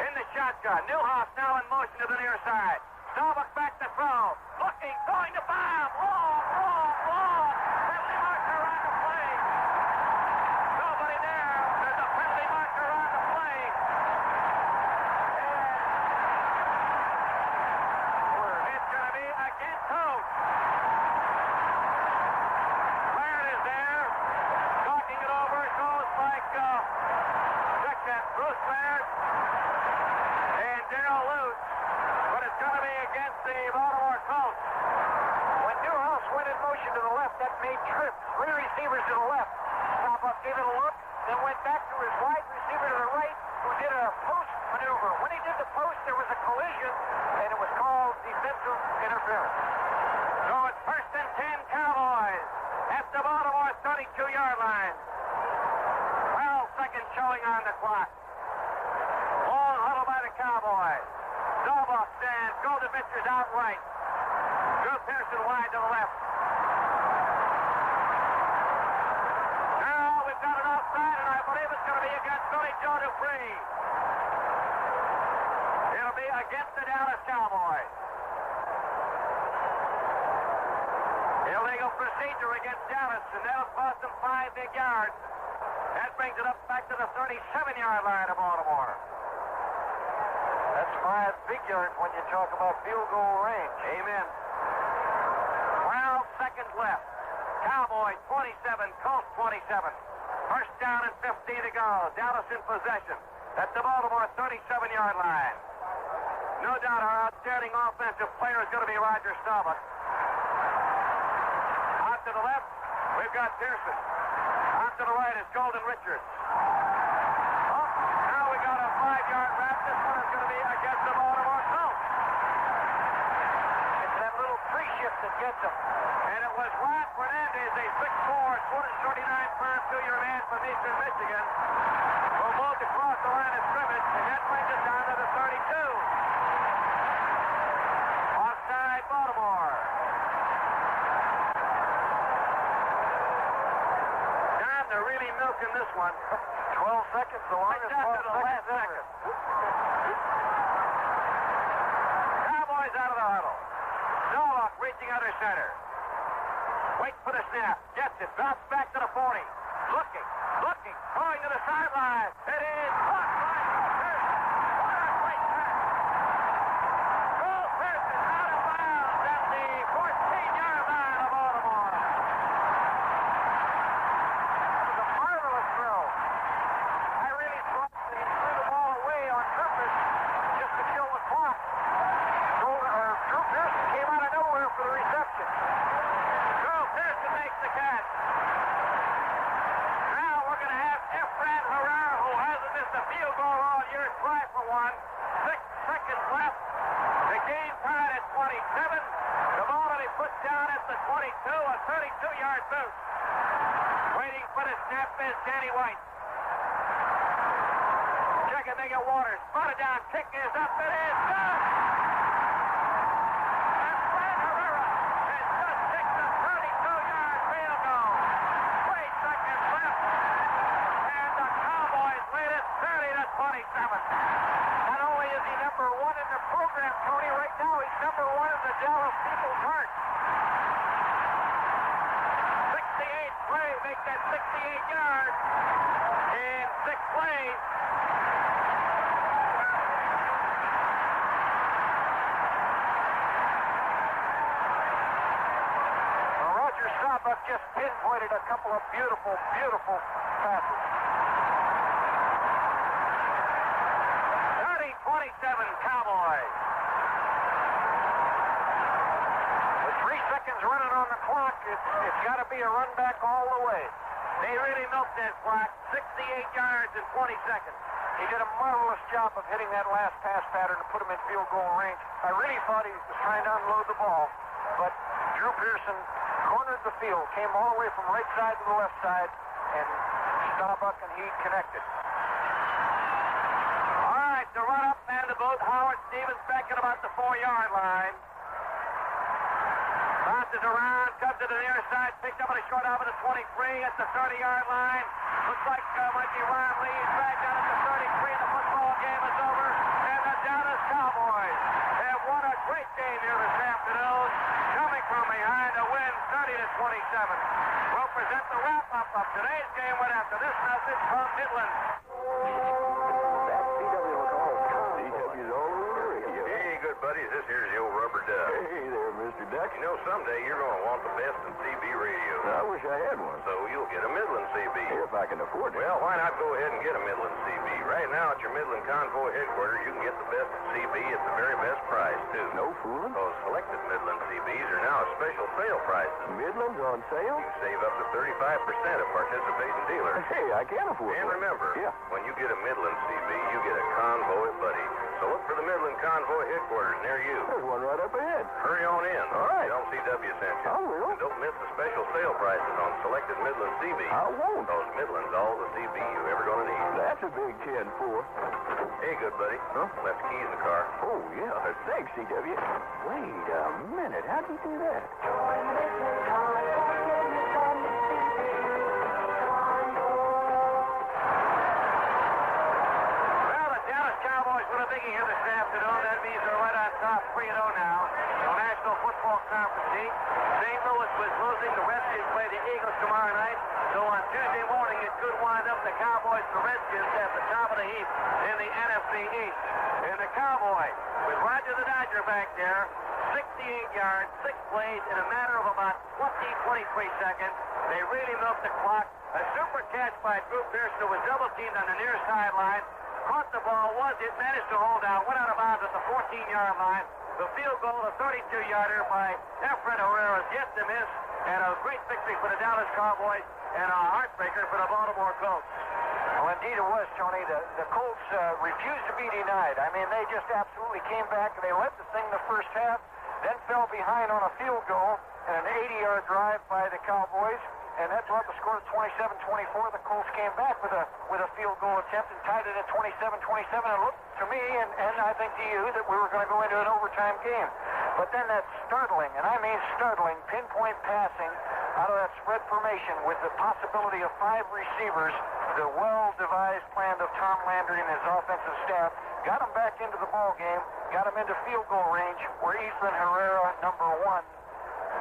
In the shotgun, Newhouse now in motion to the near side. Staubach back to throw. Looking, going to bomb. Long. Penalty marker on the play. Nobody there. There's a penalty marker on the play. And it's going to be against Coach. Laird is there. Talking it over. It goes like, check that, Bruce Laird and Darrell Luce. But it's going to be against the Baltimore Colts. When Newhouse went in motion to the left, that made trips. Three receivers to the left. Staubach gave it a look, then went back to his wide receiver to the right, who did a post maneuver. When he did the post, there was a collision, and it was called defensive interference. So it's first and 10 Cowboys at the Baltimore 32-yard line. 12 seconds showing on the clock. Long huddle by the Cowboys. Staubach stands. Golden Richards out right. Drew Pearson wide to the left. Now we've got it outside, and I believe it's going to be against Billy Joe Dupree. It'll be against the Dallas Cowboys. Illegal procedure against Dallas, and that'll cost them 5 big yards. That brings it up back to the 37-yard line of Baltimore. That's 5 big yards when you talk about field goal range. Amen. 12 seconds left. Cowboys 27, Colts 27. First down and 15 to go. Dallas in possession at the Baltimore 37-yard line. No doubt our outstanding offensive player is going to be Roger Staubach. Out to the left, we've got Pearson. Out to the right is Golden Richards. Now we got a 5-yard wrap. This one is going to be against the Baltimore Colts. It's that little free shift that gets him. And it was Ron Fernandez, a 6'4", 239-pound two-year man from Eastern Michigan, who moved across the line of scrimmage, and that brings us down to the 32. Offside Baltimore. John, they're really milking this one. 12 seconds, the longest 12 to the last seconds. Cowboys out of the huddle. Staubach reaching under center. Wait for the snap. Gets it. Drops back to the 40. Looking. Throwing to the sideline. It is caught by Pearson. What a great pass. Drew Pearson out of bounds at the 14-yard line of Baltimore. It was a marvelous throw. I really thought that he threw the ball away on purpose just to kill the clock. Drew Pearson came out of nowhere for the reception. Drew Pearson makes the catch. Now we're going to have Efren Herrera, who hasn't missed a field goal all year, try for one. 6 seconds left. The game tied at 27. The ball to be put down at the 22, a 32-yard boost. Waiting for the snap is Danny White. Checking, they get Waters. Spotted down, kick is up, it is done! And Fred Herrera has just kicked a 32-yard field goal. Great their program, Tony. Right now, he's number one in the Dallas People's heart. 68 play, make that 68 yards in 6 plays. Roger Staubach just pinpointed a couple of beautiful, beautiful passes. 30-27 Cowboys. With 3 seconds running on the clock, it's got to be a run back all the way. They really milked that clock. 68 yards in 20 seconds. He did a marvelous job of hitting that last pass pattern to put him in field goal range. I really thought he was trying to unload the ball, but Drew Pearson cornered the field, came all the way from right side to the left side, and Staubach and he connected. All right, the run up and the boat. Howard Stevens back at about the 4-yard line. Bounces around, comes to the near side, picked up on a short out of the 23 at the 30-yard line. Looks like might be Ron Lee. He's back down at the 33, and the football game is over. And the Dallas Cowboys have won a great game here this afternoon, coming from behind to win 30-27. We'll present the wrap-up of today's game right after this message from Midland. That's CW McCall. CW's all over the radio. Hey, good buddies, this here's the old rubber duck. Hey there, Mr. Duck. You know, someday you're going to want the best in CB radio. I wish I had one. So you'll get a Midland CB. If I can afford it. Well, why not go ahead and get a Midland CB? Right now at your Midland Convoy headquarters, you can get the best in CB at the very best price, too. No fooling. Those selected Midland CBs are now at special sale prices. Midland's on sale? You can save up to 35% at participating dealers. Hey, I can't afford it. And remember, when you get a Midland CB, you get a Convoy buddy. So look for the Midland Convoy headquarters near you. There's one right up ahead. Hurry on in. All right. Tell them CW sent you. I will. And don't miss the special sale prices on selected Midland CBs. I won't. Those Midland's all the CB you're ever going to need. That's a big 10-4. Hey, good buddy. Huh? Left the keys in the car. Oh, yeah. Thanks, CW. Wait a minute. How'd you do that? Well, the Dallas Cowboys win a biggie here this afternoon. That means they're right on top 3-0 now. The National Football Conference League. St. Louis was losing. The Redskins play the Eagles tomorrow night. So on Tuesday morning, it could wind up the Cowboys and the Redskins at the top of the heap in the NFC East. And the Cowboys, with Roger the Dodger back there, 68 yards, 6 plays in a matter of about 23 seconds. They really milked the clock. A super catch by Drew Pearson, who was double-teamed on the near sideline. Caught the ball, managed to hold out, went out of bounds at the 14-yard line. The field goal, a 32-yarder by Efren Herrera, is yet to miss. And a great victory for the Dallas Cowboys and a heartbreaker for the Baltimore Colts. Well, indeed it was, Tony. The Colts refused to be denied. I mean, they just absolutely came back. They led the thing the first half, then fell behind on a field goal and an 80-yard drive by the Cowboys. And that brought the score to 27-24. The Colts came back with a field goal attempt and tied it at 27-27. It looked to me, and I think to you, that we were going to go into an overtime game. But then that startling, and I mean startling, pinpoint passing out of that spread formation with the possibility of 5 receivers, the well-devised plan of Tom Landry and his offensive staff, got him back into the ball game, got him into field goal range, where Efren Herrera, number 1,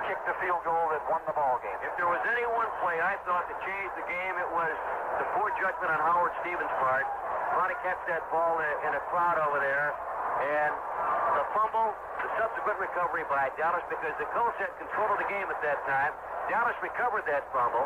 kicked the field goal that won the ball game. If there was any one play I thought to change the game, it was the poor judgment on Howard Stevens' part, trying to catch that ball in a crowd over there, and the fumble, the subsequent recovery by Dallas, because the Colts had control of the game at that time. Dallas recovered that fumble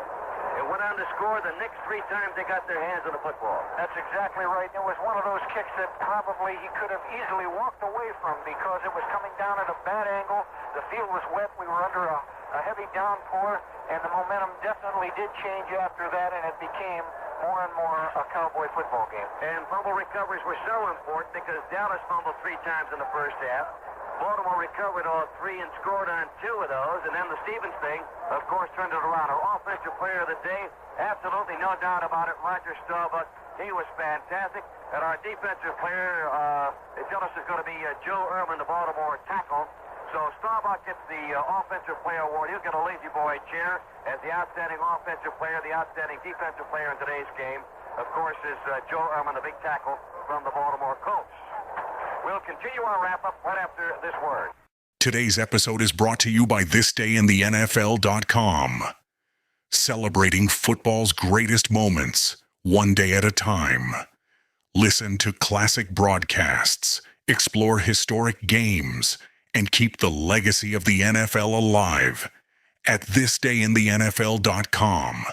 and went on to score the next 3 times they got their hands on the football. That's exactly right. It was one of those kicks that probably he could have easily walked away from because it was coming down at a bad angle. The field was wet. We were under a heavy downpour, and the momentum definitely did change after that, and it became more and more a Cowboy football game. And fumble recoveries were so important because Dallas fumbled 3 times in the first half. Baltimore recovered all 3 and scored on 2 of those, and then the Stevens thing, of course, turned it around. Our offensive player of the day, absolutely no doubt about it, Roger Staubach. He was fantastic. And our defensive player, they tell us it's going to be Joe Ehrman, the Baltimore tackle. So Staubach gets the offensive player award. He'll get a lazy boy chair as the outstanding offensive player. The outstanding defensive player in today's game, of course, is Joe Ehrman, the big tackle from the Baltimore Colts. We'll continue our wrap-up right after this word. Today's episode is brought to you by thisdayintheNFL.com. Celebrating football's greatest moments, one day at a time. Listen to classic broadcasts, explore historic games, and keep the legacy of the NFL alive at thisdayintheNFL.com.